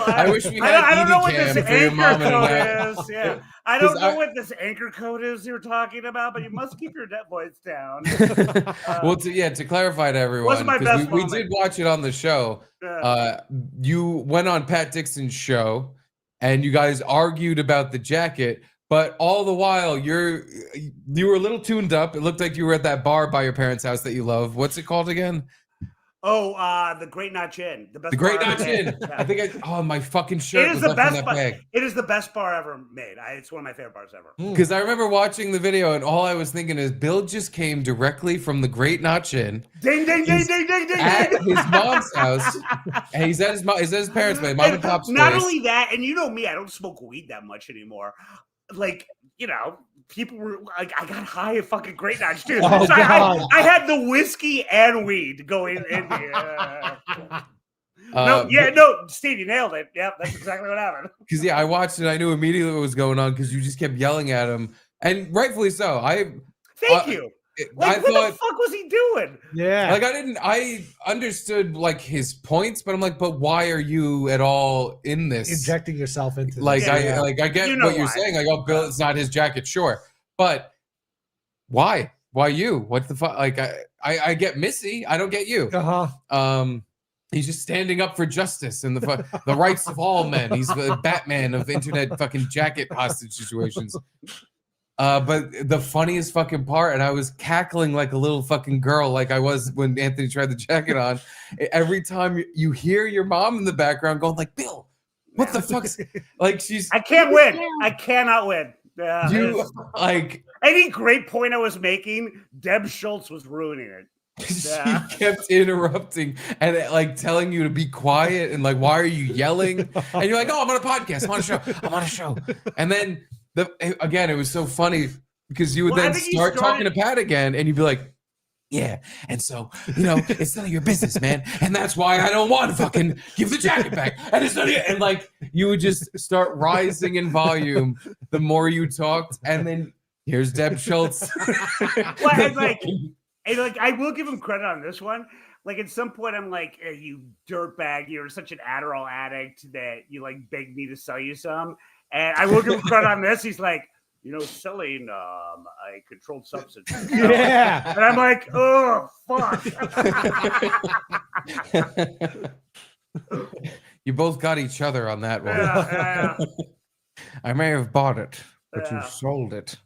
I wish we had I don't know what ED this cam for your anchor mom in a code night. is. Yeah, I don't 'Cause know what this anchor code is you're talking about, but you must keep your net voice down. Well, to clarify to everyone, Wasn't my 'cause best we moment. did watch it on the show. You went on Pat Dixon's show, and you guys argued about the jacket. But all the while, you were a little tuned up. It looked like you were at that bar by your parents' house that you love. What's it called again? Oh, the Great Notch Inn. The best The Great bar Notch ever Inn. made. Yeah. I think my fucking shirt It is was the left in best that bar. bag. It is the best bar ever made. It's one of my favorite bars ever. Because I remember watching the video, and all I was thinking is Bill just came directly from the Great Notch Inn. Ding ding ding ding ding ding. At ding. his mom's house, and he's at his parents' place, mom and pop's Not place. only that, and you know me, I don't smoke weed that much anymore. Like, people were like, I got high at fucking Great Notch too. Oh, So God. I had the whiskey and weed going in here. No, Steve, you nailed it. Yep, that's exactly what happened. Because I watched it, I knew immediately what was going on because you just kept yelling at him, and rightfully so. Thank you. Like, I what thought, the fuck was he doing? Yeah. like, I understood like his points, but I'm like, but why are you at all in this? Injecting yourself into Like, this. I get You know what you're why. saying. Like, oh, Bill, it's not his jacket, sure, but why? Why you? What the fuck? Like, I get Missy, I don't get you. He's just standing up for justice and the rights of all men. He's the Batman of internet fucking jacket hostage situations. But the funniest fucking part, and I was cackling like a little fucking girl, like I was when Anthony tried the jacket on. Every time you hear your mom in the background going like, Bill, what the fuck's like? I can't win. I cannot win. You like any great point I was making, Deb Schultz was ruining it. Yeah. She kept interrupting and like telling you to be quiet and like, why are you yelling? And you're like, oh, I'm on a podcast, I'm on a show. And then again, it was so funny because you would then start talking to Pat again, and you'd be like, yeah, and so it's none of your business, man, and that's why I don't want to fucking give the jacket back. And it's none of and like you would just start rising in volume the more you talked, and then here's Deb Schultz. Well, like I will give him credit on this one. Like at some point, I'm like, hey, you dirtbag, you're such an Adderall addict that you like begged me to sell you some. And I will give him credit on this. He's like, selling a controlled substance. Yeah. And I'm like, oh, fuck. You both got each other on that one. Yeah. I may have bought it, but you sold it.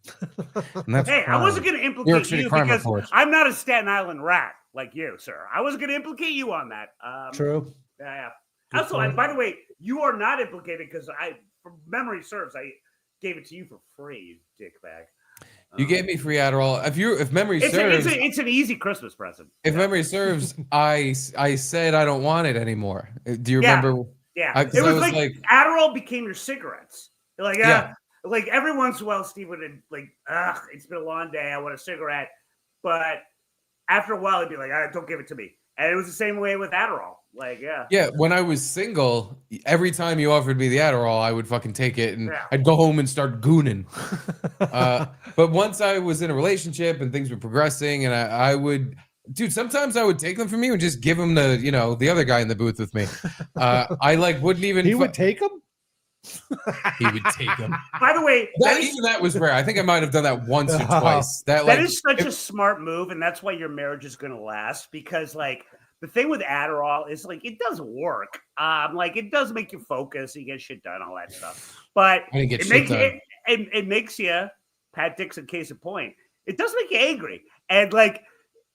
And that's hey, I wasn't going to New York implicate City you crime because reports. I'm not a Staten Island rat like you, sir. I wasn't going to implicate you on that. True. Yeah. Also, by the way, you are not implicated because from memory serves, I gave it to you for free, you dickbag. You gave me free Adderall. If memory serves, it's an easy Christmas present. If memory serves, I said I don't want it anymore. Do you remember? Yeah, it was like Adderall became your cigarettes. Like like every once in a while, Steve would like, it's been a long day. I want a cigarette, but after a while, he'd be like, don't give it to me. And it was the same way with Adderall. Like, yeah. When I was single, every time you offered me the Adderall, I would fucking take it, and I'd go home and start gooning. But once I was in a relationship and things were progressing, and I would, dude, sometimes I would take them from you and just give them to the other guy in the booth with me. I like wouldn't even. He would take them. He would take them. By the way, that was rare. I think I might have done that once or twice. That is such a smart move, and that's why your marriage is going to last. Because like the thing with Adderall is like it does work. Like it does make you focus, you get shit done, all that stuff. But I didn't get it shit makes done. it makes you Pat Dixon, case in point. It does make you angry. And like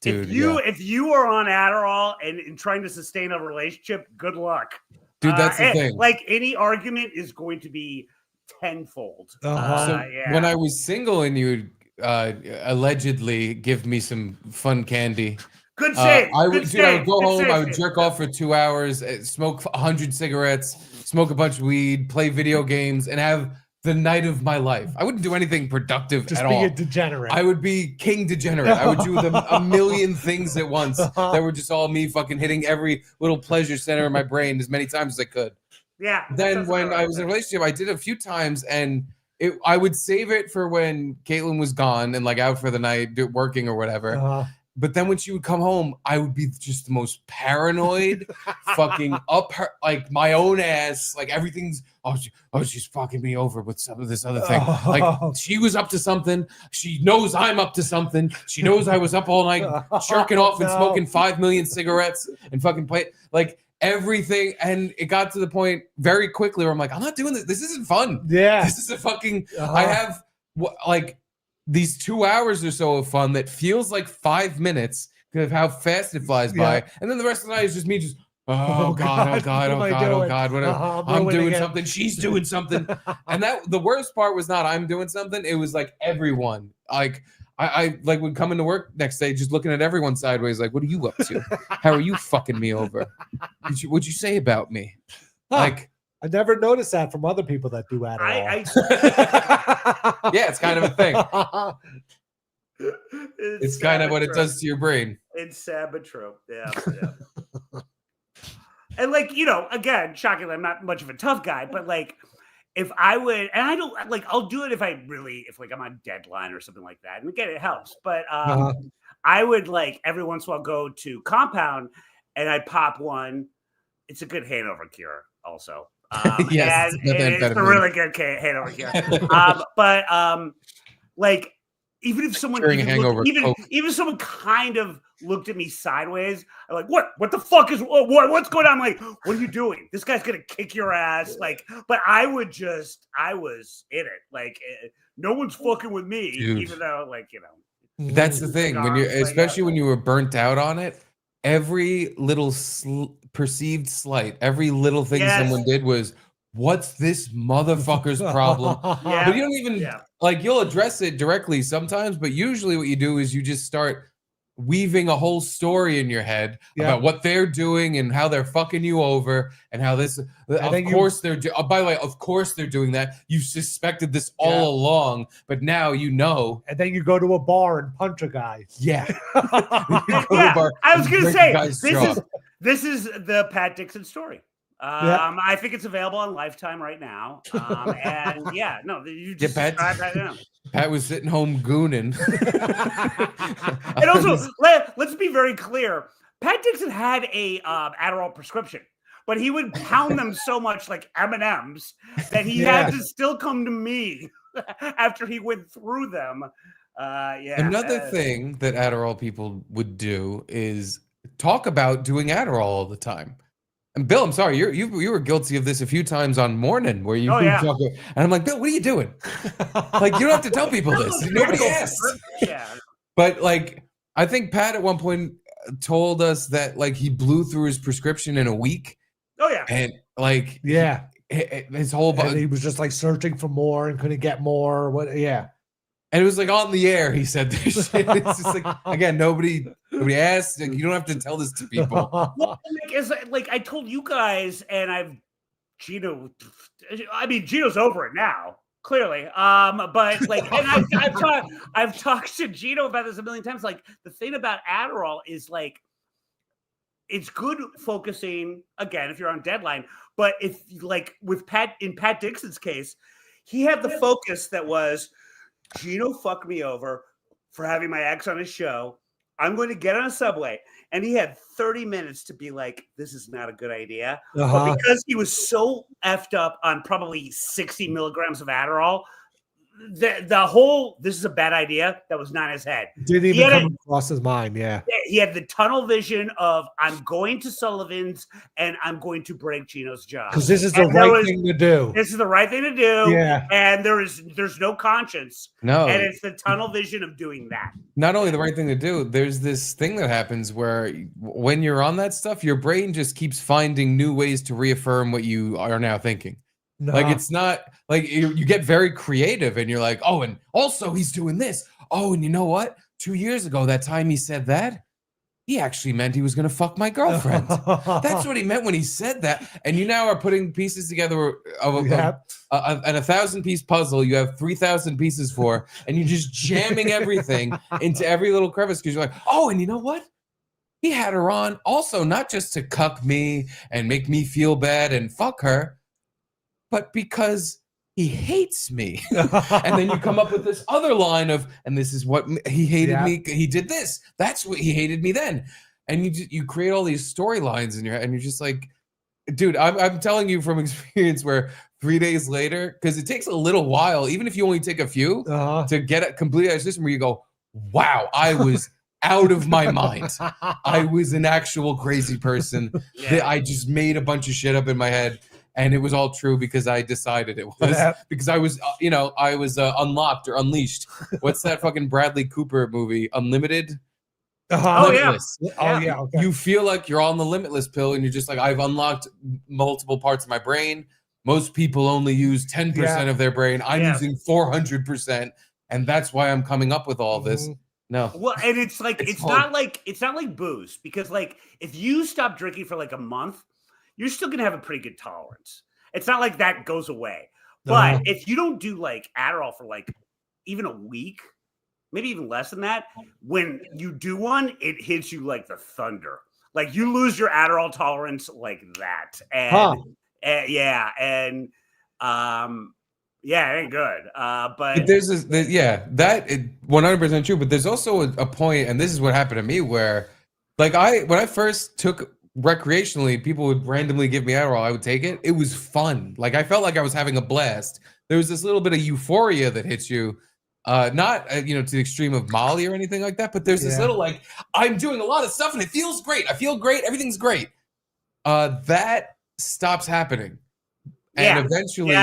Dude, if you are on Adderall and trying to sustain a relationship, good luck. Dude, that's the thing. Like any argument is going to be tenfold. So when I was single and you allegedly give me some fun candy, good save. I would go home, save, I would jerk off for 2 hours, smoke 100 cigarettes, smoke a bunch of weed, play video games, and have the night of my life. I wouldn't do anything productive at all. Just be a degenerate. I would be king degenerate. I would do a million things at once that were just all me fucking hitting every little pleasure center in my brain as many times as I could. Yeah. Then when I was in a relationship, I did a few times, and I would save it for when Caitlin was gone and like out for the night, working or whatever. But then when she would come home, I would be just the most paranoid, fucking up her, like my own ass, like everything's, she's fucking me over with some of this other thing. Like she was up to something. She knows I'm up to something. She knows I was up all night jerking off and smoking 5 million cigarettes and fucking play like everything. And it got to the point very quickly where I'm like, I'm not doing this. This isn't fun. Yeah. This is a fucking, I have like these 2 hours or so of fun that feels like 5 minutes because of how fast it flies by. And then the rest of the night is just me just, oh God, I'm doing something. She's doing something. And that the worst part was not I'm doing something. It was like everyone. Like I like would come into work next day just looking at everyone sideways like, what are you up to? How are you fucking me over? What'd you say about me? Like I never noticed that from other people that do Adderall. Yeah, it's kind of a thing. It's kind of what it does to your brain. It's sad but true. Yeah. And like, you know, again, shockingly, I'm not much of a tough guy, but like if I would, and I don't like, I'll do it if like I'm on deadline or something like that. And again, it helps. But I would like every once in a while go to Compound and I pop one. It's a good hangover cure also. Yes, and it's a really good hangover cure. Like even if someone even if someone kind of looked at me sideways, I'm like, what the fuck is what's going on? I'm like, what are you doing? This guy's gonna kick your ass. Like, but I was in it. Like, no one's fucking with me, dude. Even though, like, you know, that's the thing when especially when you were burnt out on it. Every little perceived slight, every little thing someone did was, what's this motherfucker's problem? But you don't even like, you'll address it directly sometimes, but usually what you do is you just start weaving a whole story in your head about what they're doing and how they're fucking you over and how this, of course they're by the way, of course they're doing that. You suspected this all along, but now you know. And then you go to a bar and punch a guy. Yeah. I was gonna say this is the Pat Dixon story. I think it's available on Lifetime right now. And you just described that now. Pat was sitting home gooning. And also, let's be very clear. Pat Dixon had a Adderall prescription, but he would pound them so much like M&Ms that he had to still come to me after he went through them. Another thing that Adderall people would do is talk about doing Adderall all the time. And Bill, I'm sorry, you were guilty of this a few times on Morning where you talk, and I'm like, Bill, what are you doing? Like, you don't have to tell people this. Nobody asked. But like, I think Pat at one point told us that like he blew through his prescription in a week. Oh yeah, and like his whole body. He was just like searching for more and couldn't get more. And it was like on the air. He said this shit. It's just like, again, nobody asked. Like, you don't have to tell this to people. Well, like I told you guys, and Gino's over it now, clearly. But like, and I've talked to Gino about this a million times. Like, the thing about Adderall is like, it's good focusing again if you're on deadline. But if like with Pat Dixon's case, he had the focus that was, Gino fucked me over for having my ex on his show. I'm going to get on a subway. And he had 30 minutes to be like, this is not a good idea. But because he was so effed up on probably 60 milligrams of Adderall, the whole this is a bad idea that was not in his head. Didn't He even had come across his mind. Yeah. He had the tunnel vision of I'm going to Sullivan's and I'm going to break Chino's jaw. Because this is the right thing to do. This is the right thing to do. Yeah. And there's no conscience. No. And it's the tunnel vision of doing that. Not only the right thing to do, there's this thing that happens where when you're on that stuff, your brain just keeps finding new ways to reaffirm what you are now thinking. No. Like it's not like you get very creative and you're like, oh, and also he's doing this. Oh, and you know what? 2 years ago, that time he said that, he actually meant he was going to fuck my girlfriend. That's what he meant when he said that. And you now are putting pieces together of an 1,000-piece puzzle. You have 3,000 pieces for, and you're just jamming everything into every little crevice because you're like, oh, and you know what? He had her on also not just to cuck me and make me feel bad and fuck her, but because he hates me. And then you come up with this other line of, and this is what he hated me. He did this. That's what he hated me then. And you create all these storylines in your head, and you're just like, dude, I'm telling you from experience where 3 days later, because it takes a little while, even if you only take a few to get it completely out of the system where you go, wow, I was out of my mind. I was an actual crazy person. I just made a bunch of shit up in my head. And it was all true because I decided it was because I was, I was unlocked or unleashed. What's that fucking Bradley Cooper movie? Unlimited? Limitless. Oh, yeah. Okay. You feel like you're on the limitless pill and you're just like, I've unlocked multiple parts of my brain. Most people only use 10% of their brain. I'm using 400%. And that's why I'm coming up with all this. No. Well, and it's like, it's not like booze because like if you stop drinking for like a month, you're still going to have a pretty good tolerance. It's not like that goes away. But if you don't do like Adderall for like even a week, maybe even less than that, when you do one, it hits you like the thunder. Like you lose your Adderall tolerance like that. And it ain't good. But there's this, that is 100% true. But there's also a point, and this is what happened to me where like when I first took recreationally, people would randomly give me Adderall. I would take it. It was fun. Like I felt like I was having a blast. There was this little bit of euphoria that hits you, not to the extreme of Molly or anything like that. But there's this little like I'm doing a lot of stuff and it feels great. I feel great. Everything's great. That stops happening, and eventually,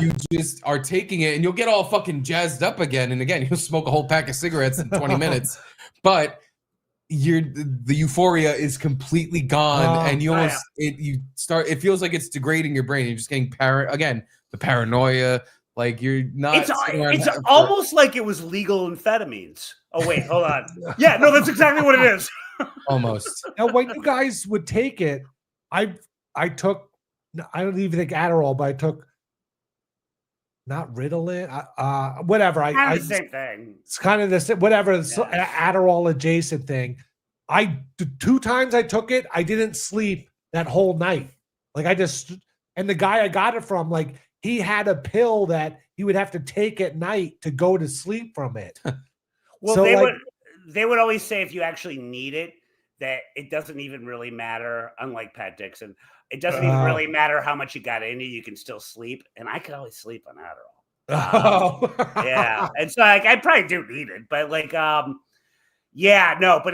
you just are taking it, and you'll get all fucking jazzed up again. And again, you'll smoke a whole pack of cigarettes in 20 minutes, but the euphoria is completely gone, and you almost it feels like it's degrading your brain. You're just getting the paranoia, like you're not. It's almost like it was legal amphetamines. Oh wait, hold on. Yeah, no, that's exactly what it is. Almost. Now, when you guys would take it, I took, I don't even think Adderall, but I took not Ritalin, whatever. Kind of the same thing. It's kind of the same, whatever, Adderall adjacent thing. 2 times I took it, I didn't sleep that whole night. Like and the guy I got it from, like he had a pill that he would have to take at night to go to sleep from it. Well, so they would always say if you actually need it, that it doesn't even really matter. Unlike Pat Dixon, it doesn't even really matter how much you got in you can still sleep. And I could always sleep on Adderall. Yeah. And so like I probably do need it, but like but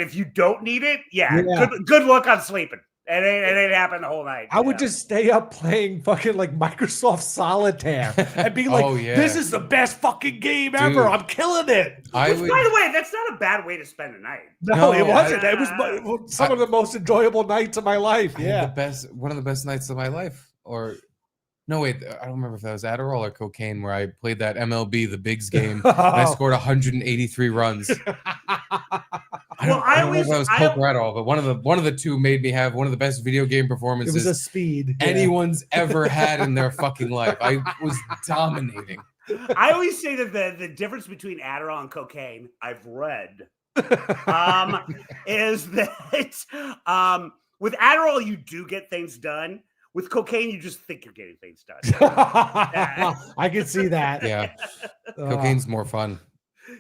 if you don't need it, good luck on sleeping. It ain't happened the whole night. I would just stay up playing fucking like Microsoft Solitaire and be like, this is the best fucking game ever. I'm killing it. By the way, that's not a bad way to spend a night. No, it wasn't. It was some of the most enjoyable nights of my life. One of the best nights of my life. Or no, wait, I don't remember if that was Adderall or cocaine where I played that MLB, the Bigs game, and I scored 183 runs. I don't know if that was Coke or Adderall, but one of the two made me have one of the best video game performances it was a speed anyone's ever had in their fucking life. I was dominating. I always say that the difference between Adderall and cocaine, I've read, is that with Adderall you do get things done. With cocaine, you just think you're getting things done. I can see that. Yeah, cocaine's more fun.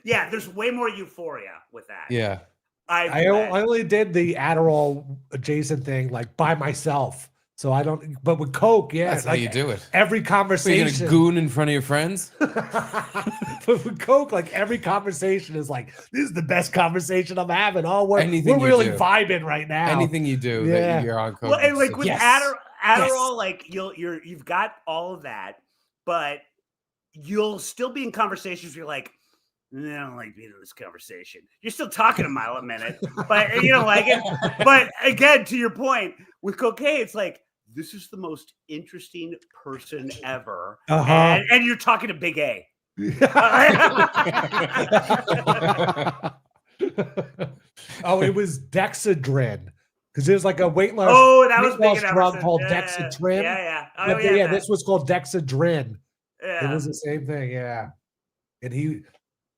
Yeah, there's way more euphoria with that. Yeah. I only did the Adderall adjacent thing like by myself. So I don't. But with coke, yeah, That's how you do it. Every Are you conversation. gonna goon in front of your friends? But with coke, like every conversation is like, this is the best conversation I'm having. Oh, we're Anything you really do. vibing right now. Anything you do Yeah. that you're on coke. Well, and it's like with yes. Adderall, Yes. like you've got all of that, but you'll still be in conversations where you're like, I don't like being in this conversation. You're still talking a mile a minute, but you don't like it. But again, to your point, with cocaine, it's like, this is the most interesting person ever. Uh-huh. And you're talking to Big A. Oh, it was Dexedrine. Because there's like a weight loss, Oh, that was weight loss big in drug Emerson. called Yeah, Dexedrine. yeah. Oh, But yeah, this was called Dexedrine. Yeah. It was the same thing, yeah. And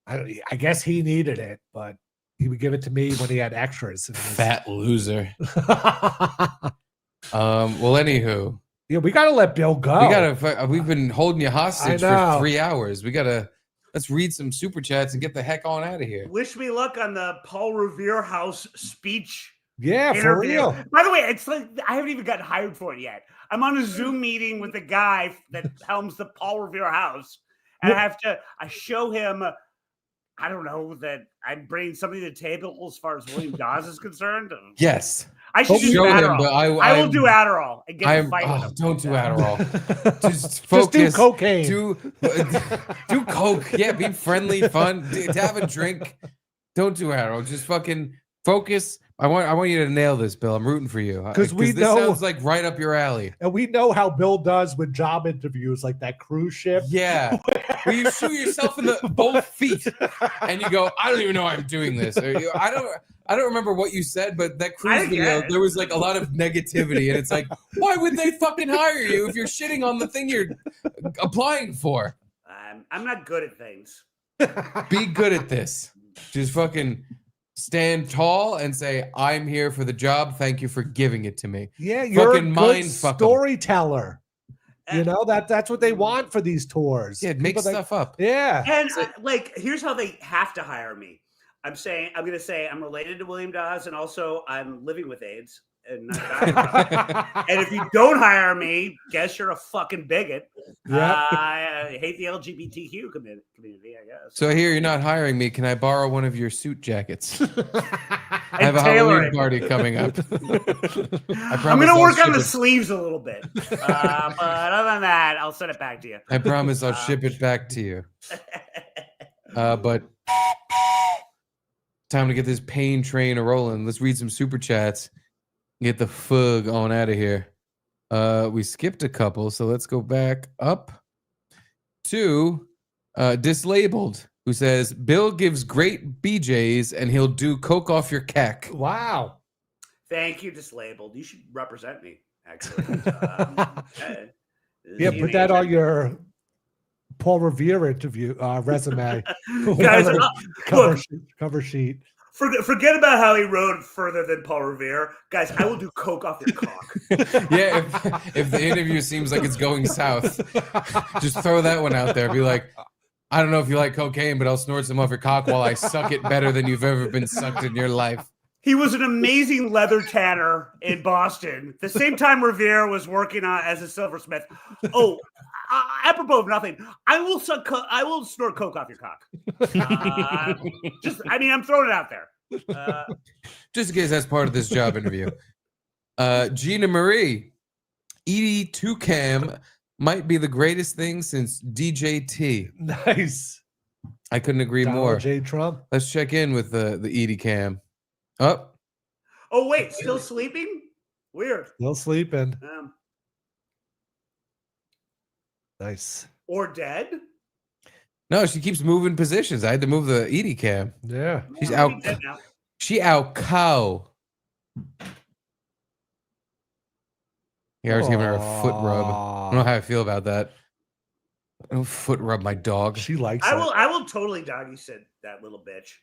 I guess he needed it, but he would give it to me when he had extras. Fat loser. Well, anywho. Yeah, we gotta let Bill go. We've been holding you hostage I know. for 3 hours. Let's read some super chats and get the heck on out of here. Wish me luck on the Paul Revere House speech. Yeah, interview. for real. By the way, it's like I haven't even gotten hired for it yet. I'm on a Zoom meeting with the guy that helms the Paul Revere House, and I show him. I don't know that I'm bringing something to the table as far as William Dawes is concerned. Yes. I should do show him, Adderall. but I will do Adderall and get a fight with him. Don't do Adderall. Just focus. Just do cocaine. Do coke. Yeah, be friendly, fun. Have a drink. Don't do Adderall. Just fucking focus. I want you to nail this, Bill. I'm rooting for you because this sounds like right up your alley. And we know how Bill does with job interviews, like that cruise ship. Yeah, where you shoot yourself in both feet, and you go, "I don't even know I'm doing this." Or, I don't remember what you said, but that cruise video, there was like a lot of negativity, and it's like, why would they fucking hire you if you're shitting on the thing you're applying for? I'm not good at things. Be good at this. Just fucking stand tall and say, I'm here for the job. Thank you for giving it to me. Yeah, you're fucking a good mind fuck 'em. storyteller. You know, that's what they want for these tours. Yeah, make stuff up. Yeah. And like, here's how they have to hire me. I'm going to say I'm related to William Dawes, and also I'm living with AIDS. And if you don't hire me, guess you're a fucking bigot. I hate the LGBTQ community, I guess. So here, you're not hiring me. Can I borrow one of your suit jackets? I have a tailor Halloween it. party coming up. I'm going to work on the sleeves a little bit. But other than that, I'll send it back to you. I promise I'll ship it back to you. But time to get this pain train rolling. Let's read some super chats. Get the fug on out of here. We skipped a couple, so let's go back up to Dislabeled, who says, Bill gives great BJs and he'll do coke off your cack. Wow. Thank you, Dislabeled. You should represent me, actually. Yeah, put that on your Paul Revere interview resume. Guys, cover sheet. Forget about how he rode further than Paul Revere. Guys, I will do coke off your cock. Yeah, if the interview seems like it's going south, just throw that one out there. Be like, I don't know if you like cocaine, but I'll snort some off your cock while I suck it better than you've ever been sucked in your life. He was an amazing leather tanner in Boston. The same time Revere was working on as a silversmith. Oh, apropos of nothing, I will snort coke off your cock. I'm throwing it out there. Just in case that's part of this job interview. Gina Marie, Edie Toucam might be the greatest thing since DJT. Nice. I couldn't agree Donald more. J. Trump. Let's check in with the Edie Cam. Oh. Oh, wait, still sleeping? Weird. Still sleeping. Nice. Or dead? No, she keeps moving positions. I had to move the Edie Cam. Yeah. She's out. She out cow. Yeah, I was giving her a foot rub. I don't know how I feel about that. I don't foot rub my dog. She likes I it. will totally doggy sit that little bitch.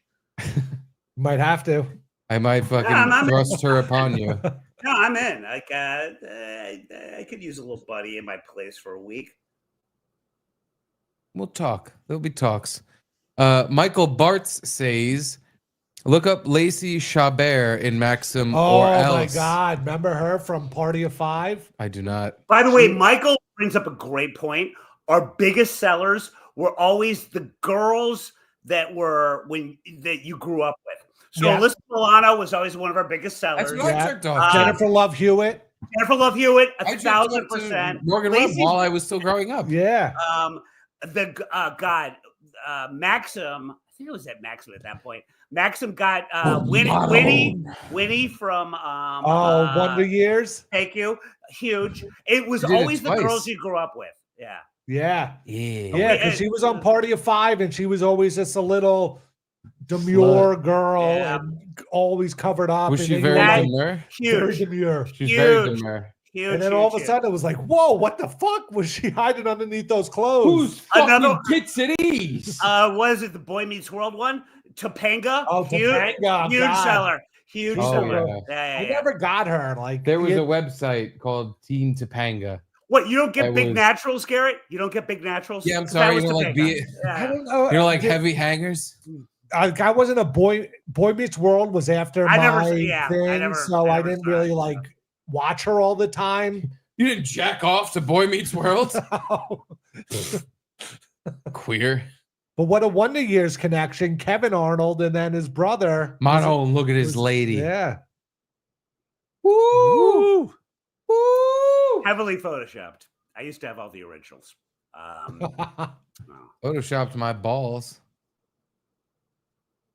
Might have to. I might fucking thrust her upon you. No, I'm in. Like, I could use a little buddy in my place for a week. We'll talk. There'll be talks. Michael Bartz says, Look up Lacey Chabert in Maxim or Oh else. my God! Remember her from Party of Five? I do not. By the way, Michael brings up a great point. Our biggest sellers were always the girls that you grew up with. So Yeah. Alyssa Milano was always one of our biggest sellers. That's what I jerked off. Jennifer Love Hewitt. Jennifer Love Hewitt, I jerked off to 1,000%. Morgan Webb Lacey- while I was still growing up. Yeah. Maxim. I think it was at Maxim at that point. Maxim got Winnie from Wonder Years. Thank you. Huge. It was You did it always the twice. girls you grew up with. Yeah. Yeah. Yeah. Yeah, because she was on Party of Five, and she was always just a little demure girl Yeah. and always covered up. Was and she then very you're like, demure? very Huge. demure. She's very Huge. demure. Huge. And then all of a sudden it was like, whoa, what the fuck was she hiding underneath those clothes? Who's Another- fucking tits at ease? Was it the Boy Meets World one? Topanga. Oh, huge, Topanga, huge God. seller. Huge Oh, seller. yeah. I never got her. Like There was a website called Teen Topanga. What, you don't get That big was- naturals, Garrett? You don't get big naturals? Yeah, I'm 'Cause sorry. that You was know, like Topanga. I Yeah. don't know. you know, like heavy hangers. I wasn't a Boy Meets World was after I my never- yeah, I thing, never- so I I never didn't saw really it. like watch her all the time. You didn't jack off to Boy Meets World? Queer. But what a Wonder Years connection, Kevin Arnold and then his brother. Mono, and look at his was- lady. Yeah. Woo! Woo! Heavily photoshopped. I used to have all the originals. Photoshopped my balls.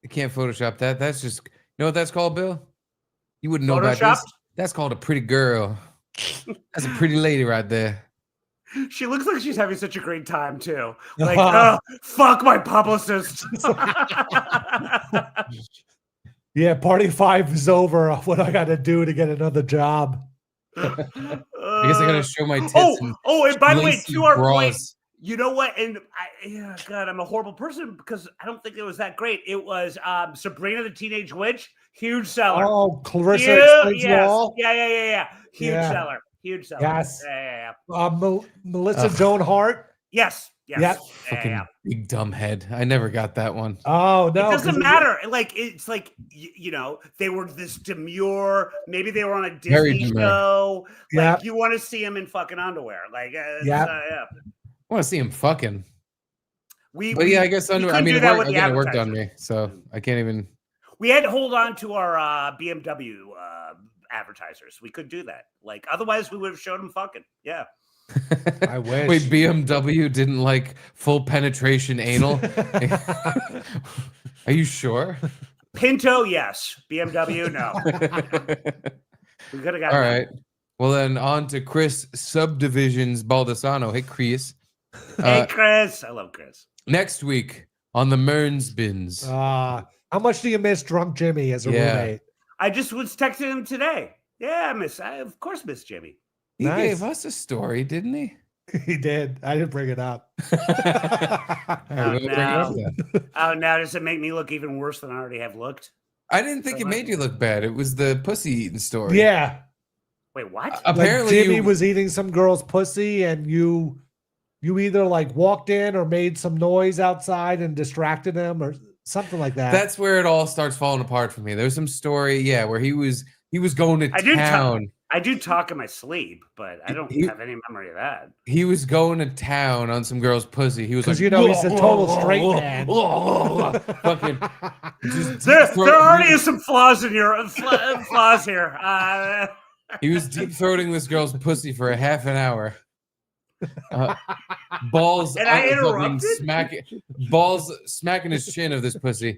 You can't Photoshop that. That's just, you know what that's called, Bill? You wouldn't know about this. Photoshopped? That's called a pretty girl. That's a pretty lady right there. She looks like she's having such a great time too. Like, oh, fuck my publicist. Yeah, Party 5 is over. What I got to do to get another job? I guess I gotta show my tits. and and by the way, lacy to our point, bras. you know what? And God, I'm a horrible person because I don't think it was that great. It was Sabrina the Teenage Witch, huge seller. Oh, Clarissa Huge- Explains yes. All. Yeah. Huge Yeah. seller. Huge seller. Yes. Yeah. Melissa Ugh. Joan Hart. Yes. Yep. Fucking big dumb head. I never got that one. Oh no, It doesn't 'cause matter. Like it's like you know they were this demure. Maybe they were on a Very Disney demure. show. Like Yep. you want to see them in fucking underwear. Like Yep. yeah. I want to see him fucking. We But yeah, I guess we under. I couldn't mean, do it that worked, with the again, it worked on advertisers. me, so I can't even. We had to hold on to our BMW advertisers. We could do that. Like otherwise, we would have showed them fucking. Yeah. I wish. Wait, BMW didn't like full penetration anal. Are you sure? Pinto, yes. BMW, no. We could have got All that. right. Well, then on to Chris Subdivisions Baldessano. Hey, Chris. Hey, Chris. I love Chris. Next week on the Mearns Bins. How much do you miss Drunk Jimmy as a Yeah. roommate? I just was texting him today. Yeah, I of course miss Jimmy. He Nice. gave us a story, didn't he? He did. I didn't bring it up. All right, we'll bring it up then. Oh, now does it make me look even worse than I already have looked? I didn't think it made you look bad. It was the pussy eating story. Yeah. Wait, what? Apparently, like Jimmy you- was eating some girl's pussy, and you either like walked in or made some noise outside and distracted him, or something like that. That's where it all starts falling apart for me. There's some story, yeah, where he was going to town. I do talk in my sleep, but I don't have any memory of that. He was going to town on some girl's pussy. He was like, because he's a total straight man. fucking. Just There deep throat- already is some flaws in your flaws here. He was deep throating this girl's pussy for a half an hour. Balls And I out, fucking interrupted? balls smacking his chin of this pussy.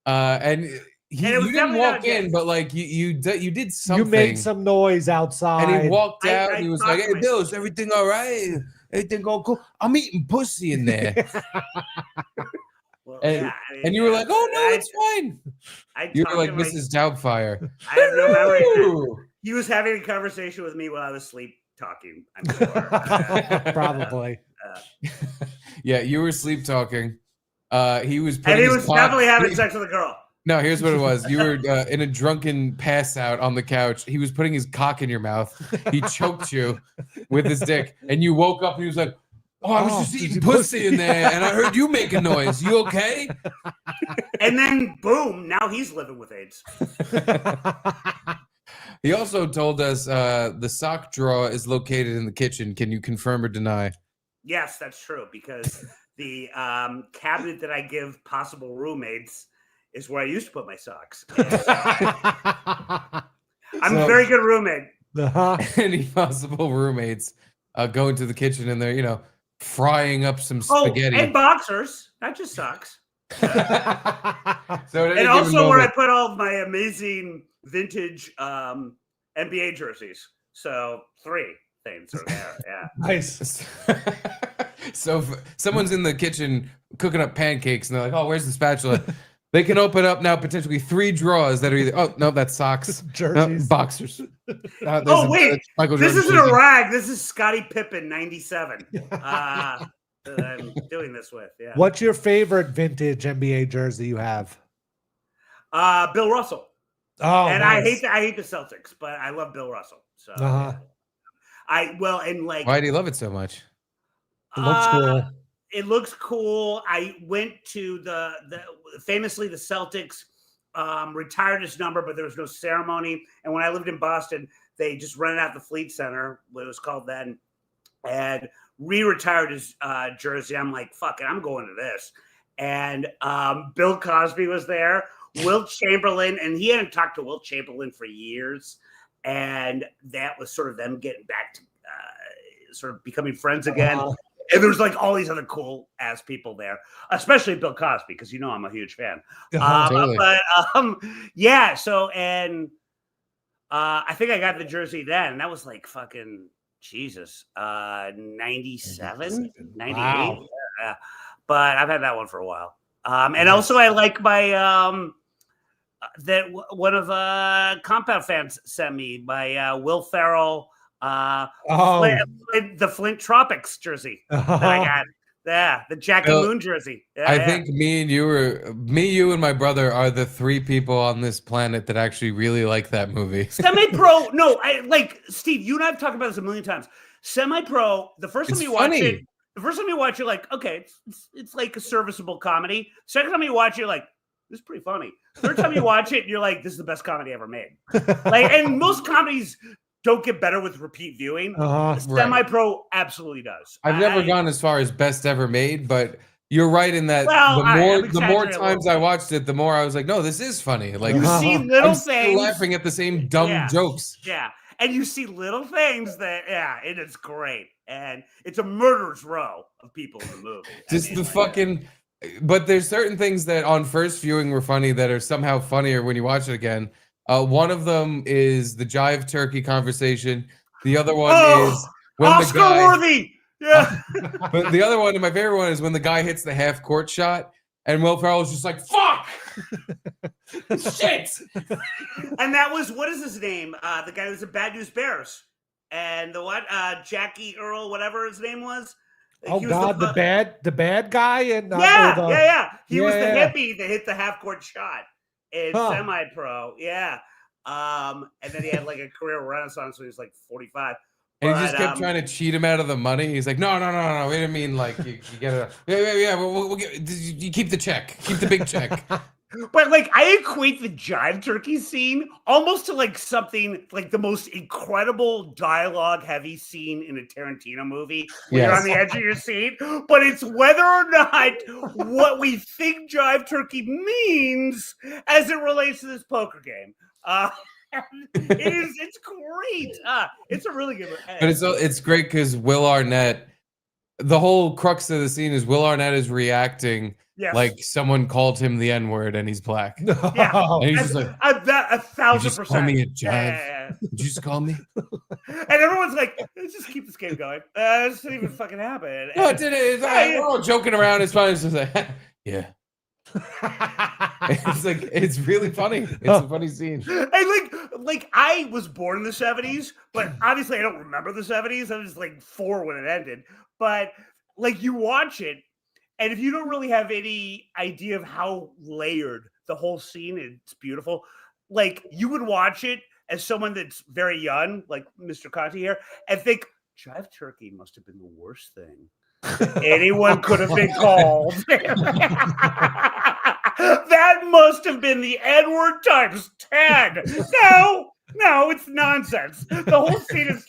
And And it you was didn't definitely walk not gay. in, but like you did something. You made some noise outside. And he walked I- out I and he was talked like, to "Hey, my- Bill, is everything all right? Everything go cool? I'm eating pussy in there." Well, And, yeah, and you were like, "Oh no, I- it's fine." I You were talked like to my- Mrs. Doubtfire. I have no memory of that. Ooh. He was having a conversation with me while I was sleep talking. I'm sure. Probably. Yeah, you were sleep talking. He was And putting he his was cock- definitely having sex with a girl. No, here's what it was. You were in a drunken pass out on the couch. He was putting his cock in your mouth. He choked you with his dick, and you woke up and he was like, Oh, I was Oh, just did eating you pussy in there, and I heard you make a noise. You okay? And then boom, now he's living with AIDS. He also told us the sock drawer is located in the kitchen. Can you confirm or deny? Yes, that's true, because the cabinet that I give possible roommates is where I used to put my socks. I'm a very good roommate. Any possible roommates go into the kitchen and they're, frying up some spaghetti. Oh, and boxers, not just socks. So And also where I put all of my amazing vintage NBA jerseys. So 3 things are there. Yeah. Nice. So if someone's in the kitchen cooking up pancakes and they're like, "Oh, where's the spatula?" They can open up now potentially 3 drawers that are either, oh no, that's socks, Jerseys. boxers. Oh wait, Michael this Jordan isn't a jersey. rag. This is Scottie Pippen '97. That I'm doing this with. Yeah. What's your favorite vintage NBA jersey you have? Bill Russell. Oh, And nice. I hate the Celtics, but I love Bill Russell. So Uh-huh. Why do you love it so much? It looks cool. It looks cool. I went to the famously the Celtics retired his number, but there was no ceremony. And when I lived in Boston, they just rented out the Fleet Center, what it was called then, and re-retired his jersey. I'm like, fuck it, I'm going to this. And Bill Cosby was there, Wilt Chamberlain, and he hadn't talked to Wilt Chamberlain for years. And that was sort of them getting back to sort of becoming friends again. And there's like all these other cool ass people there, especially Bill Cosby, because I'm a huge fan. Totally. But yeah, so and I think I got the jersey then. That was like fucking Jesus, 97, 98. Wow. Yeah. But I've had that one for a while. And also I like my that one of Compound fans sent me by Will Ferrell. The Flint Tropics jersey that I got. Yeah, the Jackie Moon jersey. Yeah, I think me, you, and my brother are the 3 people on this planet that actually really like that movie. Semi-pro. No, I like Steve. You and I've talked about this a million times. Semi-pro. The first time you watch it, you're like, okay, it's like a serviceable comedy. Second time you watch it, you're like, this is pretty funny. Third time you watch it, you're like, this is the best comedy ever made. And most comedies don't get better with repeat viewing. Semi-pro absolutely does. I've never gone as far as best ever made, but you're right in that the more times I watched it, the more I was like, no, this is funny. Like you see little I'm things, laughing at the same dumb jokes. Yeah, and you see little things that it is great, and it's a murderer's row of people in the movie. Just the fucking. But there's certain things that on first viewing were funny that are somehow funnier when you watch it again. One of them is the jive turkey conversation. The other one is when Oscar worthy. Yeah. But the other one, and my favorite one, is when the guy hits the half court shot, and Will Ferrell's just like, "Fuck, shit." And that was, what is his name? The guy who's in Bad News Bears, and Jackie Earl, whatever his name was. Oh God, the bad guy, and He was the hippie that hit the half court shot in semi-pro. Yeah. And then he had like a career renaissance when he was like 45. And he just kept trying to cheat him out of the money. He's like, no. We didn't mean like you get it. Yeah. We'll get, you keep the check. Keep the big check. But like, I equate the jive turkey scene almost to like something like the most incredible dialogue heavy scene in a Tarantino movie when you're on the edge of your seat. But it's whether or not what we think jive turkey means as it relates to this poker game. It's great. It's a really good one. But it's great because Will Arnett, the whole crux of the scene is Will Arnett is reacting like someone called him the N-word and he's black. Yeah. And he's just like, 1,000%. You just call me a jive? Did you just call me? And everyone's like, let's just keep this game going. This didn't even fucking happen. No, it didn't. We're all joking around. It's fine. It's just like, yeah. It's like, it's really funny. It's a funny scene. And like I was born in the 70s, but obviously I don't remember the 70s. I was like 4 when it ended. But like you watch it, and if you don't really have any idea of how layered the whole scene is, it's beautiful. Like you would watch it as someone that's very young, like Mr. Conti here, and think Jive Turkey must have been the worst thing Anyone could have been called. That must have been the N-word times 10. No, it's nonsense. The whole scene is.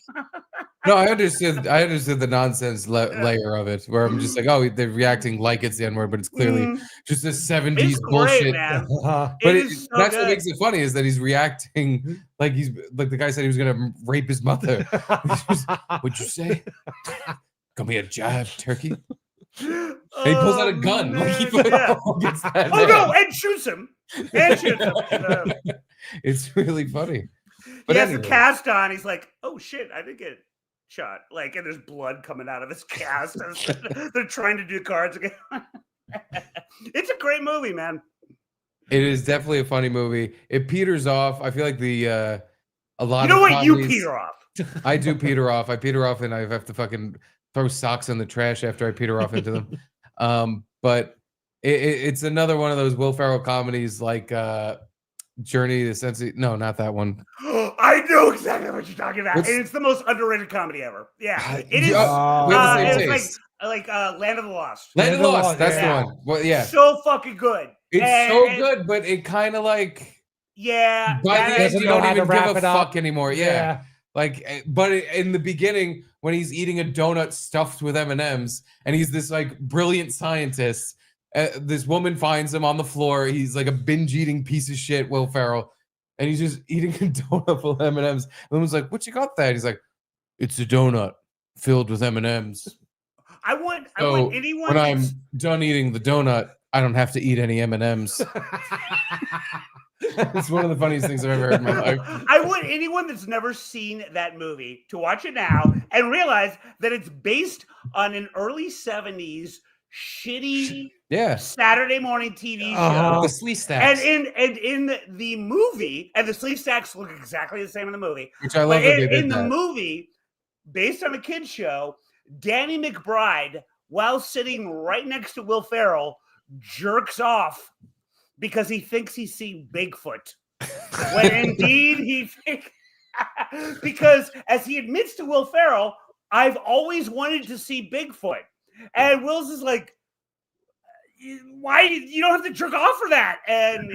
No, I understood the nonsense layer of it, where I'm just like, oh, they're reacting like it's the N-word, but it's clearly just a 70s It's great, bullshit. man. But It is so that's good. what makes it funny is that he's reacting like he's like the guy said he was gonna rape his mother. What'd you say? Got me a jive turkey. And he pulls out a gun. Like he gets that Oh no, and shoots him. It's really funny. But he has the cast on. He's like, oh shit, I did get shot. Like, and there's blood coming out of his cast. They're trying to do cards again. It's a great movie, man. It is definitely a funny movie. It peters off. I feel like a lot of you know what? comedies, You peter off. I do peter off. I peter off, and I have to fucking throw socks in the trash after I peter off into them. But it's another one of those Will Ferrell comedies, like Journey to Sense. No, not that one. I know exactly what you're talking about. And it's the most underrated comedy ever. Yeah, it is. It's like Land of the Lost. Land of the Lost. That's the one. Well, yeah, so fucking good. It's so good, but it kind of like by the end you don't even give a fuck anymore. Yeah. Like, but in the beginning, when he's eating a donut stuffed with M&Ms, and he's this like brilliant scientist, this woman finds him on the floor. He's like a binge-eating piece of shit, Will Ferrell, and he's just eating a donut full of M&Ms. And the woman's like, "What you got there?" He's like, "It's a donut filled with M&Ms." I want anyone. When I'm done eating the donut, I don't have to eat any M&Ms. It's one of the funniest things I've ever heard in my life. I want anyone that's never seen that movie to watch it now and realize that it's based on an early 70s shitty Saturday morning TV show. The Sleeve Stacks. And in the movie, and the Sleeve Stacks look exactly the same in the movie. Which I love that they did in the movie, based on a kid's show, Danny McBride, while sitting right next to Will Ferrell, jerks off because he thinks he's seen Bigfoot. When indeed he thinks... because as he admits to Will Ferrell, I've always wanted to see Bigfoot. And Will's is like, why? You don't have to jerk off for that. And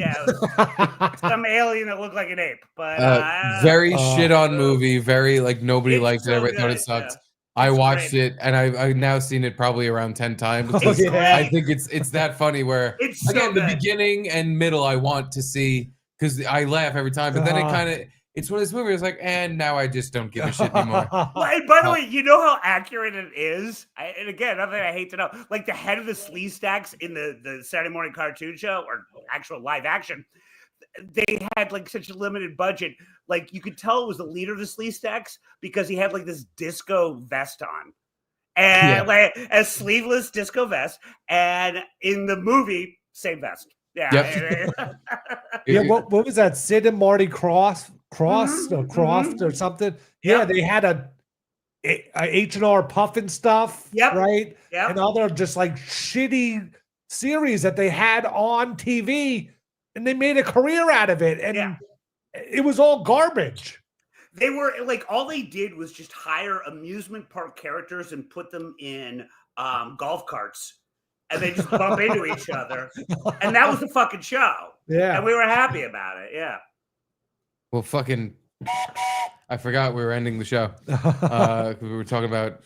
some alien that looked like an ape. But very shit on movie. Very like nobody liked it. Everybody thought it sucked. Yeah. I watched it, and I've now seen it probably around 10 times. I think it's that funny where it's again the beginning and middle I want to see because I laugh every time, but then it kind of it's one of those movies like, and now I just don't give a shit anymore. Well, and by the way, you know how accurate it is? And again, nothing I hate to know. Like the head of the Sleeve Stacks in the Saturday morning cartoon show or actual live action, they had like such a limited budget. Like you could tell it was the leader of the Sleeve Stacks because he had like this disco vest on. And like a sleeveless disco vest. And in the movie, same vest. Yeah. Yep. What was that? Sid and Marty Croft or something? Yeah, they had a H&R Puffin stuff, right? Yeah. And other just like shitty series that they had on TV, and they made a career out of it, and it was all garbage. They were like, all they did was just hire amusement park characters and put them in golf carts. And they just bump into each other. And that was the fucking show. Yeah. And we were happy about it. Yeah. Well, fucking, I forgot we were ending the show. We were talking about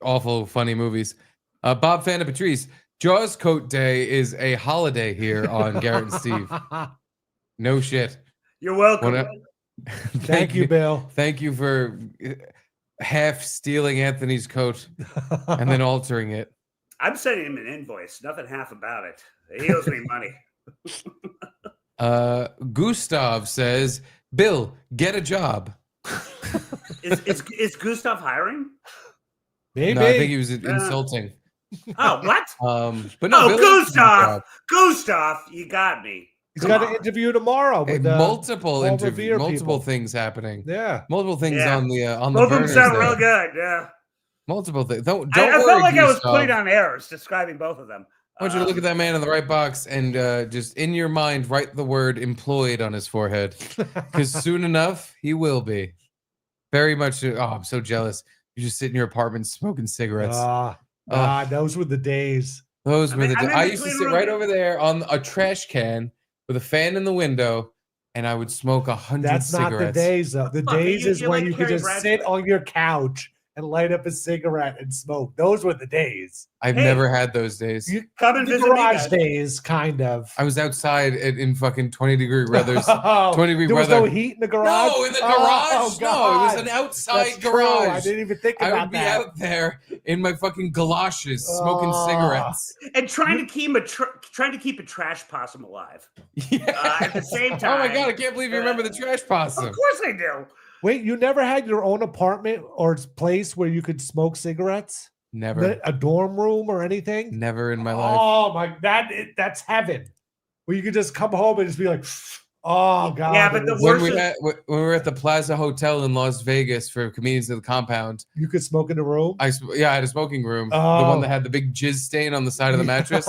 awful, funny movies. Bob Fanta Patrice, Jaws Coat Day is a holiday here on Garrett and Steve. No shit. You're welcome. Thank you, Bill. Thank you for half stealing Anthony's coat and then altering it. I'm sending him an invoice. Nothing half about it. He owes me money. Gustav says, Bill, get a job. Is Gustav hiring? Maybe. No, I think he was insulting. Oh, what? But no, Bill, Gustav, you got me. He's got an interview tomorrow with multiple things happening. Yeah, multiple things on the Both of them sound real good. Yeah, multiple things. Don't I worry, felt like Gustav. I was putting on errors describing both of them. I want you to look at that man in the right box and just in your mind write the word employed on his forehead, because soon enough he will be. Very much. Oh, I'm so jealous. You just sit in your apartment smoking cigarettes. Those were the days. Those were the I'm in I used to between sit right rooms. over there on a trash can with a fan in the window, and I would smoke 100 That's cigarettes. not the days, though. The Fuck, days is you're when like you could Carrie just sit Bradshaw. on your couch and light up a cigarette and smoke. Those were the days. I've Hey. never had those days. Come and The visit me, garage guys. days, kind of. I was outside in fucking 20-degree weather. Oh, 20-degree there was weather. no heat in the garage? No, in the garage. Oh, No, it was God. an outside That's true. garage. I didn't even think I about would be that. out there in my fucking galoshes smoking Oh. cigarettes. And trying to keep a trash possum alive Yeah. at the same time. Oh my god, I can't believe you remember the trash possum. Of course I do. Wait, you never had your own apartment or place where you could smoke cigarettes? Never. A dorm room or anything? Never in my life. Oh my, that's heaven. Where you could just come home and just be like, oh god. Yeah, but the it was- When worst we were at the Plaza Hotel in Las Vegas for Comedians of the Compound, you could smoke in the room. I had a smoking room, the Oh. one that had the big jizz stain on the side of the mattress.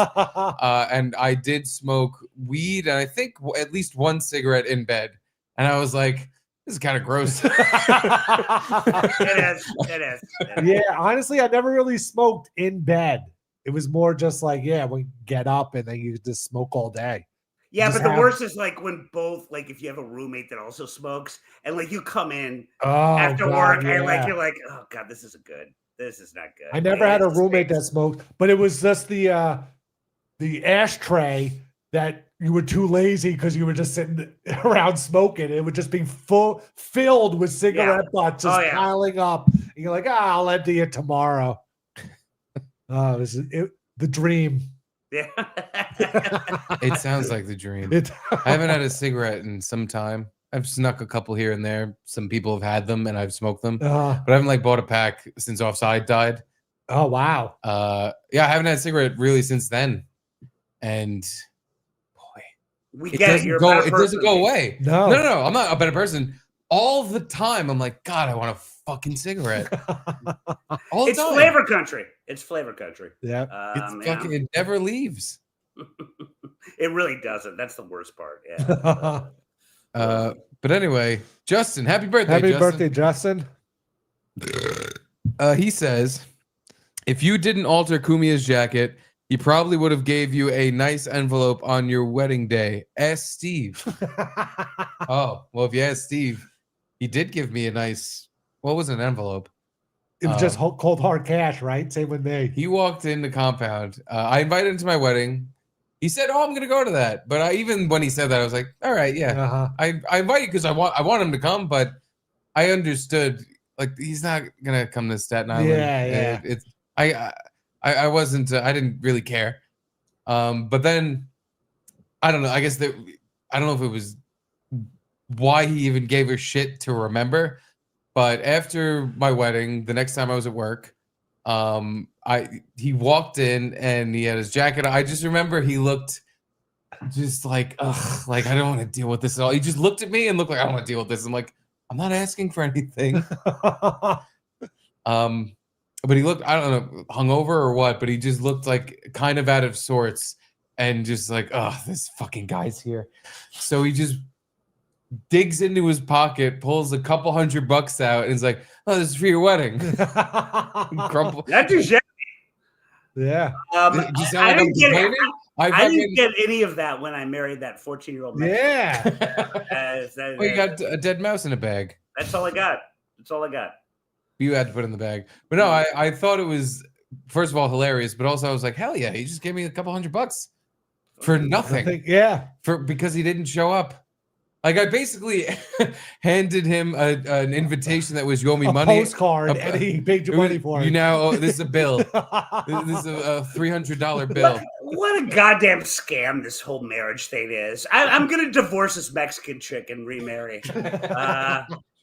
And I did smoke weed and I think at least one cigarette in bed. And I was like, this is kind of gross. It is. Yeah, honestly, I never really smoked in bed. It was more just like, when you get up and then you just smoke all day. Yeah, Just but the have- worst is like when both, like if you have a roommate that also smokes and like you come in Oh, after God, work and yeah. like you're like, oh god, this isn't good. This is not good. I never Like, had a it's roommate just- that smoked, but it was just the ashtray that you were too lazy because you were just sitting around smoking. It would just be filled with cigarette butts just Oh, yeah. piling up. And you're like, I'll empty it tomorrow. Oh, this is the dream. Yeah. It sounds like the dream. I haven't had a cigarette in some time. I've snuck a couple here and there. Some people have had them and I've smoked them. But I haven't like bought a pack since Offside died. Oh wow. I haven't had a cigarette really since then. And We it get it. doesn't You're a go, better it doesn't go person. away. No. No. I'm not a better person. All the time, I'm like, God, I want a fucking cigarette. All the It's time. flavor country. It's flavor country. Yeah. It's fucking, it never leaves. It really doesn't. That's the worst part. Yeah. But anyway, Justin, happy birthday. Happy Justin. birthday, Justin. He says, if you didn't alter Kumia's jacket, he probably would have gave you a nice envelope on your wedding day. Ask Steve. Oh, well, if you ask Steve, he did give me a nice, what was an envelope? It was just cold hard cash, right? Same with me. He walked in the compound. I invited him to my wedding. He said, "Oh, I'm going to go to that." But even when he said that, I was like, "All right, yeah." Uh-huh. I invite you because I want him to come, but I understood like he's not going to come to Staten Island. Yeah. I wasn't. I didn't really care. But then I don't know. I guess that I don't know if it was why he even gave her shit to remember. But after my wedding, the next time I was at work, he walked in and he had his jacket. I just remember he looked just like, ugh, like I don't want to deal with this at all. He just looked at me and looked like I don't want to deal with this. I'm like, I'm not asking for anything. But he looked, I don't know, hungover or what, but he just looked like kind of out of sorts and just like, oh, this fucking guy's here. So he just digs into his pocket, pulls a couple $100 out, and is like, "Oh, this is for your wedding." Crumple. Not too shabby. Yeah. Do you sound like I'm complaining? I didn't get any of that when I married that 14-year-old Mexican. Yeah. Well, you got a dead mouse in a bag. That's all I got. That's all I got. You had to put it in the bag. But no, I thought it was, first of all, hilarious, but also I was like, hell yeah, he just gave me a couple $100 for nothing. Yeah. Because he didn't show up. Like I basically handed him an invitation that was you owe me money. Postcard, and he paid you money for it. You now this is a bill. This is a $300 bill. What a goddamn scam this whole marriage thing is. I'm gonna divorce this Mexican chick and remarry. She's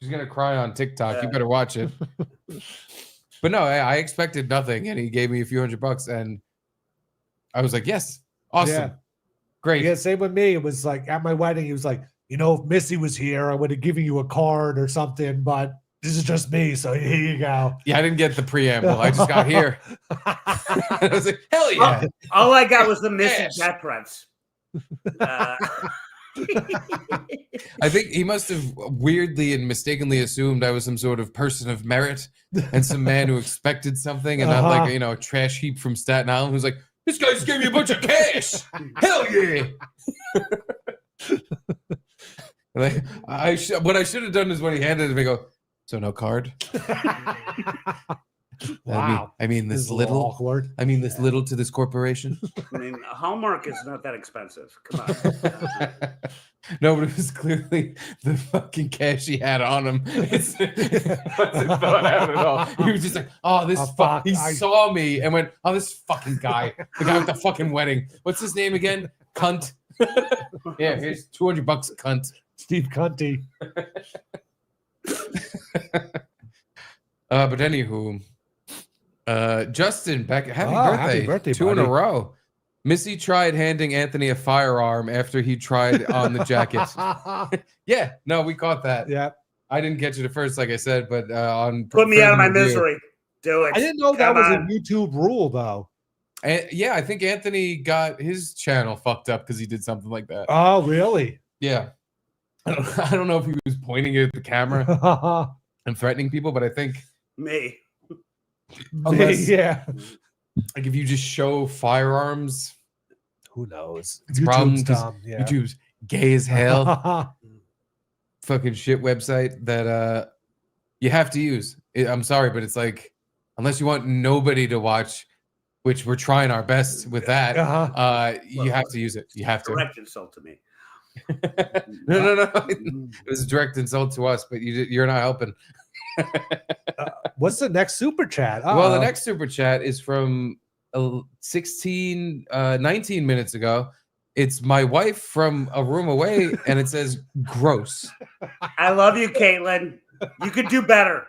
gonna cry on TikTok. You better watch it. But no, I expected nothing, and he gave me a few $100, and I was like, yes, awesome, Yeah. great. Yeah, same with me. It was like at my wedding, he was like, if Missy was here, I would have given you a card or something, but this is just me. So here you go. Yeah, I didn't get the preamble. I just got here. I was like, hell yeah. All I got was the Missy death threats. I I think he must have weirdly and mistakenly assumed I was some sort of person of merit and some man who expected something and not like, a trash heap from Staten Island who's like, this guy just gave me a bunch of cash. Hell yeah. Like, what I should have done is when he handed it to me, go, so no card? Wow. I mean this little awkward. I mean this little to this corporation. I mean, Hallmark is not that expensive. Come on. No, but it was clearly the fucking cash he had on him. It wasn't thought out at all. He was just like, oh, this fuck. He saw me and went, oh, this fucking guy. The guy with the fucking wedding. What's his name again? Cunt. Yeah, here's $200, cunt. Steve Cunty. But anywho, Justin, happy birthday. Happy birthday, 2 in a buddy. row. Missy tried handing Anthony a firearm after he tried on the jacket. Yeah, no, we caught that. Yeah. I didn't catch it at first, like I said, but on Put me out of my review. misery. Do it. I didn't know that Come was on. a YouTube rule, though. And yeah, I think Anthony got his channel fucked up because he did something like that. Oh, really? Yeah. I don't know if he was pointing it at the camera and threatening people, but I think Me. unless, yeah. like if you just show firearms, Who knows? it's a problem because dumb, yeah. YouTube's gay as hell. Fucking shit website that you have to use. I'm sorry, but it's like unless you want nobody to watch, which we're trying our best with that, you have to use it. You have to. Direct insult to me. No. It was a direct insult to us, but you're not helping. What's the next super chat? Well, the next super chat is from 19 minutes ago. It's my wife from a room away, and it says gross. I love you, Caitlin. You could do better.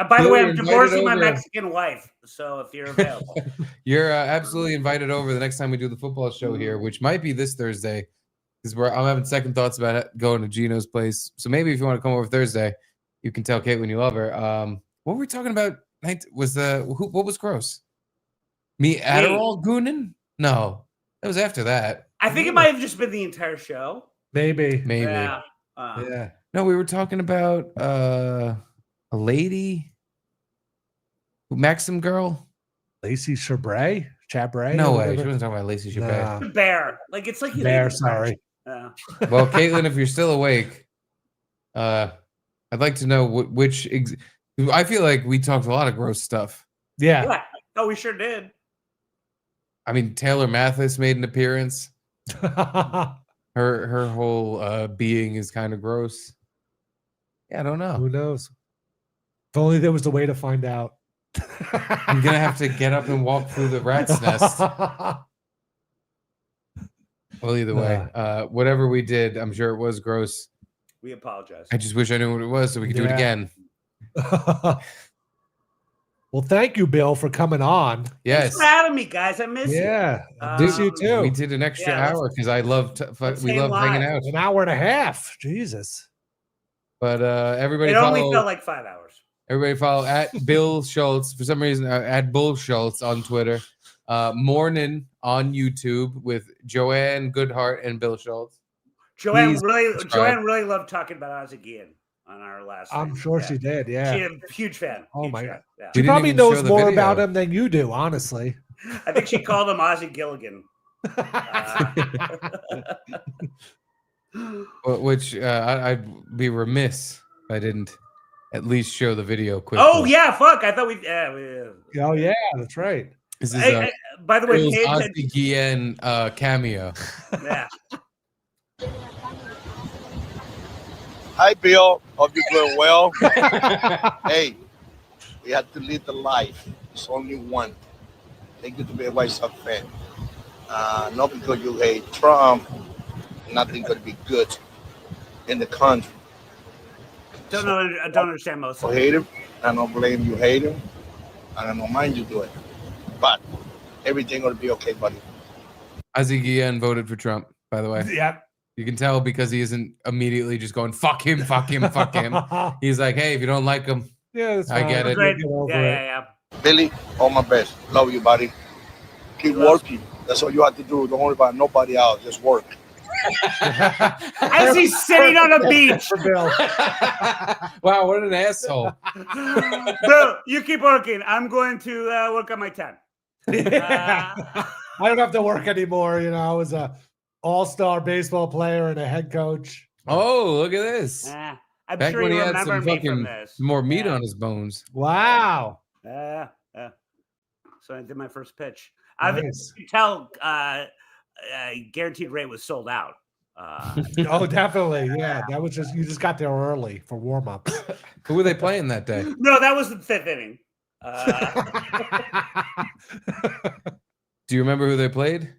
By the way, I'm divorcing my Mexican wife, so if you're available. You're absolutely invited over the next time we do the football show here, which might be this Thursday, because I'm having second thoughts about going to Gino's place. So maybe if you want to come over Thursday, you can tell Caitlin you love her. What were we talking about? What was gross? Me Adderall gooning? No, that was after that. I think it might have just been the entire show. Maybe. Yeah. Yeah. No, we were talking about a lady, Maxim girl. Lacey Chabray? No way. She wasn't talking about Lacey Chabray. The bear. Like it's like you Bear, sorry. Yeah. Well, Caitlin, if you're still awake, I'd like to know which. I feel like we talked a lot of gross stuff. Yeah. Oh, we sure did. I mean, Taylor Mathis made an appearance. Her whole being is kind of gross. Yeah, I don't know. Who knows? If only there was a way to find out. I'm gonna have to get up and walk through the rat's nest. Well, either way, whatever we did, I'm sure it was gross. We apologize. I just wish I knew what it was so we could do it again. Well, thank you, Bill, for coming on. Yes. Thanks for having me, guys. I miss you. Yeah, I miss you too. We did an extra hour because I love we love hanging out. An hour and a half. Jesus. But everybody It follow, only felt like 5 hours. Everybody follow at Bill Schultz. For some reason, at Bull Schultz on Twitter. Morning on YouTube with Joanne Goodhart and Bill Schultz. Joanne really loved talking about Ozzy Guillen on our last. I'm sure she did. Yeah. She's a huge fan. Oh my God. Yeah. She probably knows more about him than you do, honestly. I think she called him Ozzy Gilligan. Which I'd be remiss if I didn't at least show the video quickly. Oh yeah, fuck! I thought we. Oh yeah, that's right. This is by the way, Ozzy Guillen cameo. Yeah. Hi, Bill. Hope you're doing well. Hey, we have to live the life. It's only one. Thank you to be a White Sox fan. Not because you hate Trump, nothing going to be good in the country. I don't understand most of I hate him. I don't blame you hate him. I don't mind you doing it. But everything going to be okay, buddy. Ozzy Guillen voted for Trump, by the way. Yeah. You can tell because he isn't immediately just going, fuck him, fuck him, fuck him. He's like, hey, if you don't like him, I get it. Yeah. Billy, all my best. Love you, buddy. Keep working. That's all you have to do. Don't worry about nobody else. Just work. As he's sitting on a beach. For Bill. Wow, what an asshole. Bill, you keep working. I'm going to work on my 10. I don't have to work anymore. You know, I was a all-star baseball player and a head coach. Oh, look at this. I'm Back sure when you he had remember some me fucking from this. more meat on his bones. Wow. So I did my first pitch. Nice. You can tell Guaranteed Rate was sold out. Oh, definitely. Yeah, that was just you just got there early for warm-up. Who were they playing that day? No, that was the 5th inning. Do you remember who they played?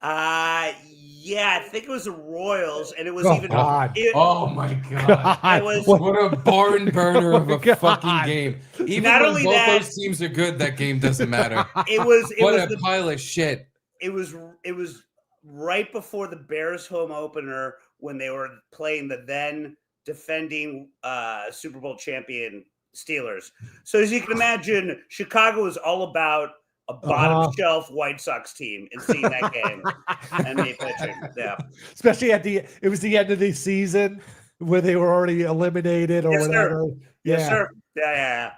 Yeah, I think it was the Royals, and it was Oh, even. God. Oh my God! It was What a barn burner of a God. fucking game. Even Not when only both that- those teams are good, that game doesn't matter. It was. It What was a pile of shit. It was right before the Bears home opener when they were playing the then defending Super Bowl champion Steelers. So as you can imagine, Chicago was all about a bottom shelf White Sox team and seeing that game and me pitching. Yeah. Especially it was the end of the season where they were already eliminated or Yes, whatever. sir. Yes, sir. Yeah.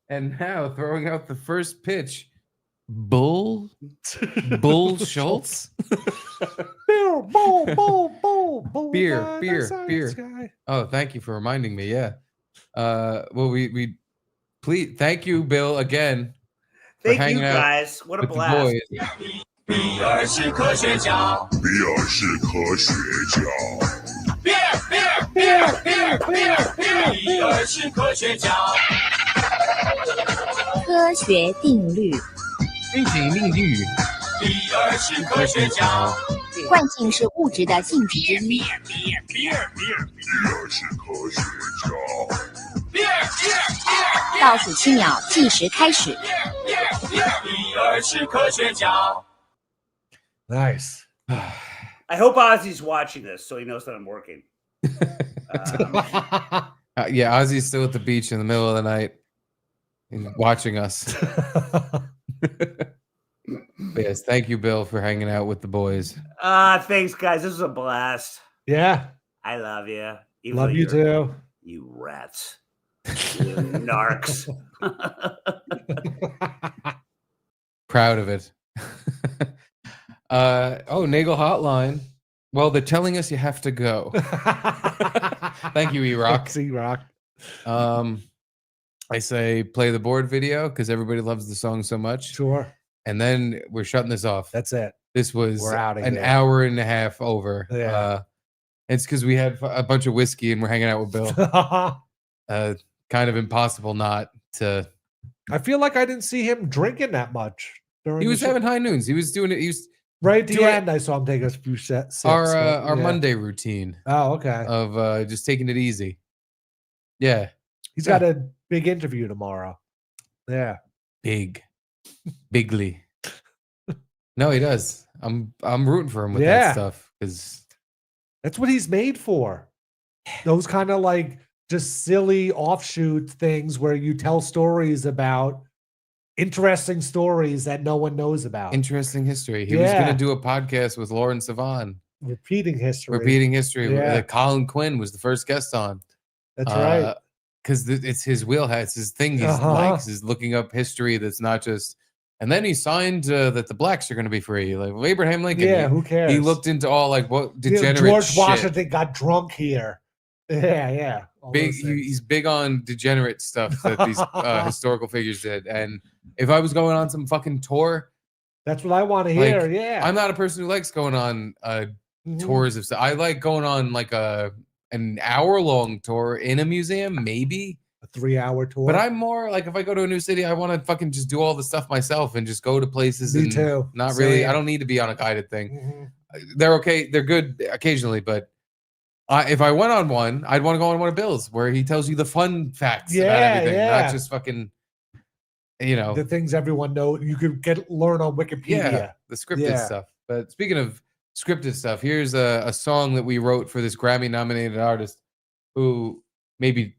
And now throwing out the first pitch, Bull Schultz. Bull, Beer. Guy. Oh, thank you for reminding me. Yeah. Well, we please thank you, Bill, again. For Thank hanging you out guys. What a with the blast. boys. 比尔是科学家。比尔是科学家。比尔是科学家。科学定律，运行定律。比尔是科学家。惯性是物质的性质之一。比尔是科学家。倒数7秒，计时开始。比尔是科学家。 Nice. I hope Ozzy's watching this so he knows that I'm working. Yeah, Ozzy's still at the beach in the middle of the night and watching us. But yes, thank you, Bill, for hanging out with the boys. Thanks, guys. This was a blast. Yeah. I love you. Love you too. You rats. You narcs. Proud of it. Nagel Hotline. Well, they're telling us you have to go. Thank you, E-Rock. Thanks, E-Rock. I say play the board video because everybody loves the song so much. Sure. And then we're shutting this off. That's it. This was We're out of an here. hour and a half over. Yeah. It's because we had a bunch of whiskey and we're hanging out with Bill. Kind of impossible not to. I feel like I didn't see him drinking that much. He was having high noons. He was doing it. He was right at the doing end. I saw him take a few sips. our Monday routine. Oh, okay. Of just taking it easy. Yeah. He's got a big interview tomorrow. Yeah. Bigly. No, he does. I'm rooting for him with that stuff because that's what he's made for. Those kind of like just silly offshoot things where you tell stories about interesting stories that no one knows about. Interesting history. He was going to do a podcast with Lauren Sivan. Repeating history. Yeah. Colin Quinn was the first guest on. That's right. Because it's his wheelhouse, his thing he likes is looking up history that's not just. And then he signed that the blacks are going to be free. Like Abraham Lincoln. Yeah, who cares? He looked into all like what degenerate George shit. Washington got drunk here. Yeah. He's big on degenerate stuff that these historical figures did. And if I was going on some fucking tour, that's what I want to hear. Yeah. I'm not a person who likes going on tours of stuff. I like going on like an hour-long tour in a museum, maybe a 3-hour tour. But I'm more like if I go to a new city, I want to fucking just do all the stuff myself and just go to places. Me and too. Not Same. really. I don't need to be on a guided thing. They're okay. They're good occasionally, but if I went on one, I'd want to go on one of Bill's where he tells you the fun facts about everything, not just fucking, the things everyone knows. You could learn on Wikipedia. Yeah, the scripted stuff. But speaking of scripted stuff, here's a song that we wrote for this Grammy-nominated artist who maybe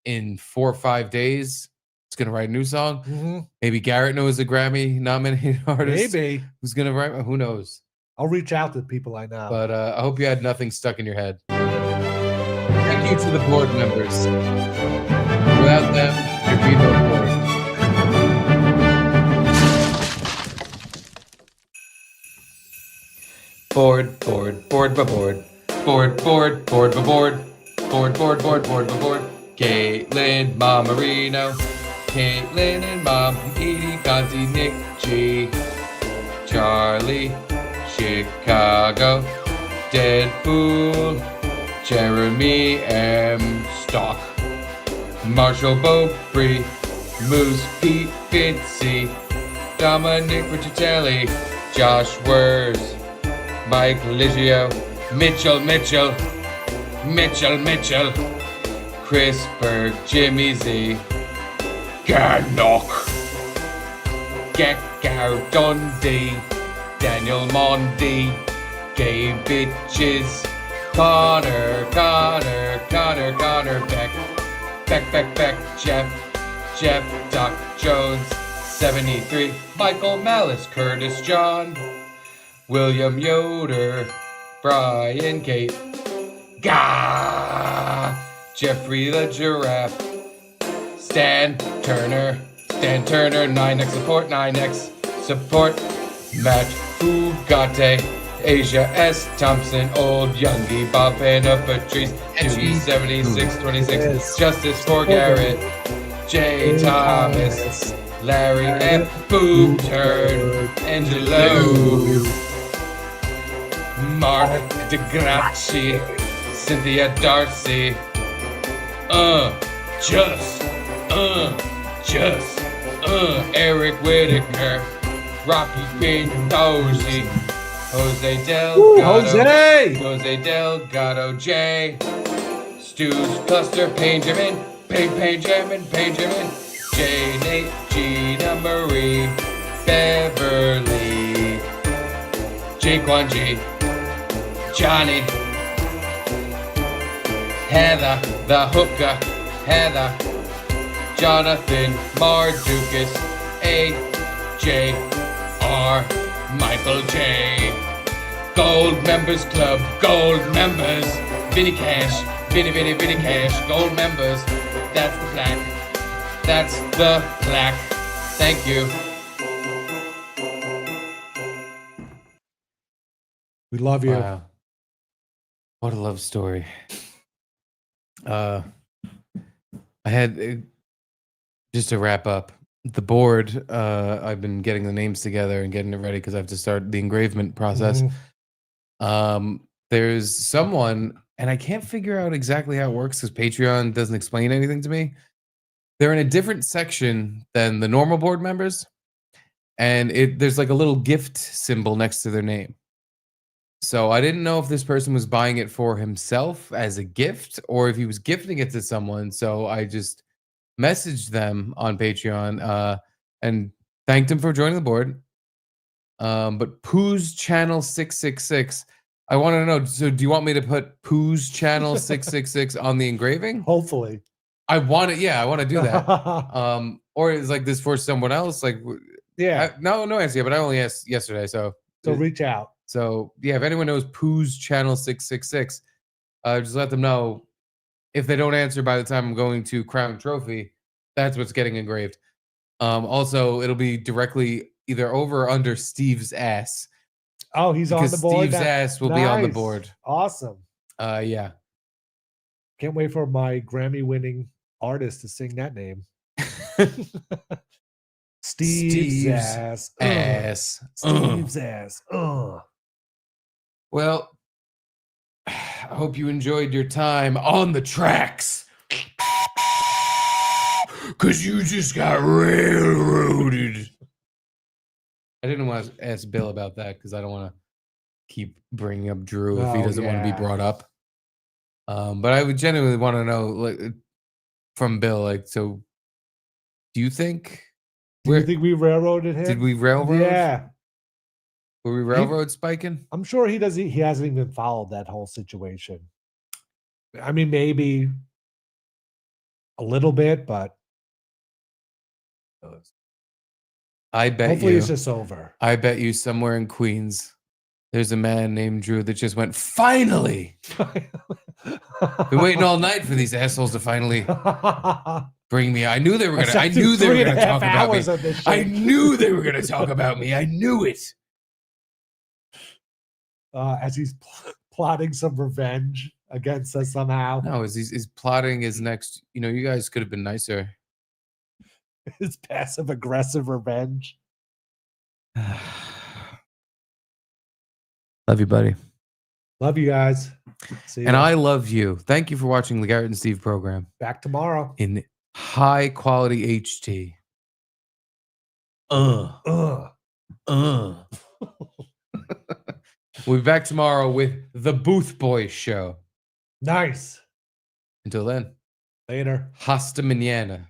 in 4 or 5 days He's gonna write a new song. Mhm. Maybe Garrett knows a Grammy nominated artist. Maybe. Who's gonna write? Who knows? I'll reach out to people I know. But I hope you had nothing stuck in your head. Thank you to the board members. Without them, there'd be no board. Board, board, board by board. Board, board, board by board. Board, board, board, board by board. Caitlin, Mom Marino. Caitlin and Mom, Edie, Conti, Nick G. Charlie, Chicago. Deadpool, Jeremy M. Stock. Marshall Beaupre, Moose, Pete, Fitzy. Dominic Ricciatelli. Josh Wers. Mike Liggio, Mitchell, Chris Berg, Jimmy Z, Garnock, Gekau Dundee, Daniel Mondi, Gabe Bitches, Connor, Beck, Jeff, Doc Jones, 73, Michael Malice, Curtis John, William Yoder, Brian Kate, Jeffrey the Giraffe, Stan Turner, 9X support, Matt Fugate, Asia S. Thompson, Old Youngie, Bob Panda, Patrice, Judy 7626, Justice for Garrett, Jay Thomas, Larry F. Boob Turn, Angelo, Mark DeGraci, Cynthia Darcy, Eric Whitaker, Rocky Pintosi, Jose Delgado, J, Stu's Cluster, Benjamin, J, Nate, Gina Marie, Beverly, Jaquan G, Johnny, Heather, the hooker, Heather, Jonathan, Mardukas, A.J. R. Michael J. Gold Members Club, Gold Members, Vinny Cash, Vinny Cash, Gold Members, that's the plaque, thank you. We love you. Wow. What a love story. I had just to wrap up the board. I've been getting the names together and getting it ready because I have to start the engravement process. There's someone, and I can't figure out exactly how it works because Patreon doesn't explain anything to me. They're in a different section than the normal board members, and there's like a little gift symbol next to their name. So I didn't know if this person was buying it for himself as a gift or if he was gifting it to someone. So I just messaged them on Patreon and thanked him for joining the board. But Pooh's Channel 666, I want to know, so do you want me to put Pooh's Channel 666 on the engraving? Hopefully. I want to do that. Or is like this for someone else? Like, yeah. No answer, but I only asked yesterday. So reach out. So yeah, if anyone knows Pooh's Channel 666, just let them know. If they don't answer by the time I'm going to Crown Trophy, that's what's getting engraved. Also, it'll be directly either over or under Steve's ass. Oh, he's on the board. Steve's ass will be on the board. Awesome. Yeah. Can't wait for my Grammy-winning artist to sing that name. Steve's ass. Steve's ass. Well, I hope you enjoyed your time on the tracks. Because you just got railroaded. I didn't want to ask Bill about that because I don't want to keep bringing up Drew if he doesn't want to be brought up. But I would genuinely want to know, like, from Bill, like, so do you think... Do you think we railroaded him? Did we railroad? Yeah. Were we railroad spiking? I'm sure he hasn't even followed that whole situation. I mean, maybe a little bit, but I bet Hopefully you. it's just over. I bet you somewhere in Queens, there's a man named Drew that just went, finally. Been waiting all night for these assholes to finally bring me. I knew they were gonna. I knew they were gonna talk about me. I knew they were gonna talk about me. I knew it. As he's plotting some revenge against us somehow. No, he's plotting his next. You know, you guys could have been nicer. His passive aggressive revenge. Love you, buddy. Love you guys. See And ya. I love you. Thank you for watching the Garrett and Steve program Back tomorrow. in high quality HT. We'll be back tomorrow with the Booth Boys show. Nice. Until then, Later. hasta mañana.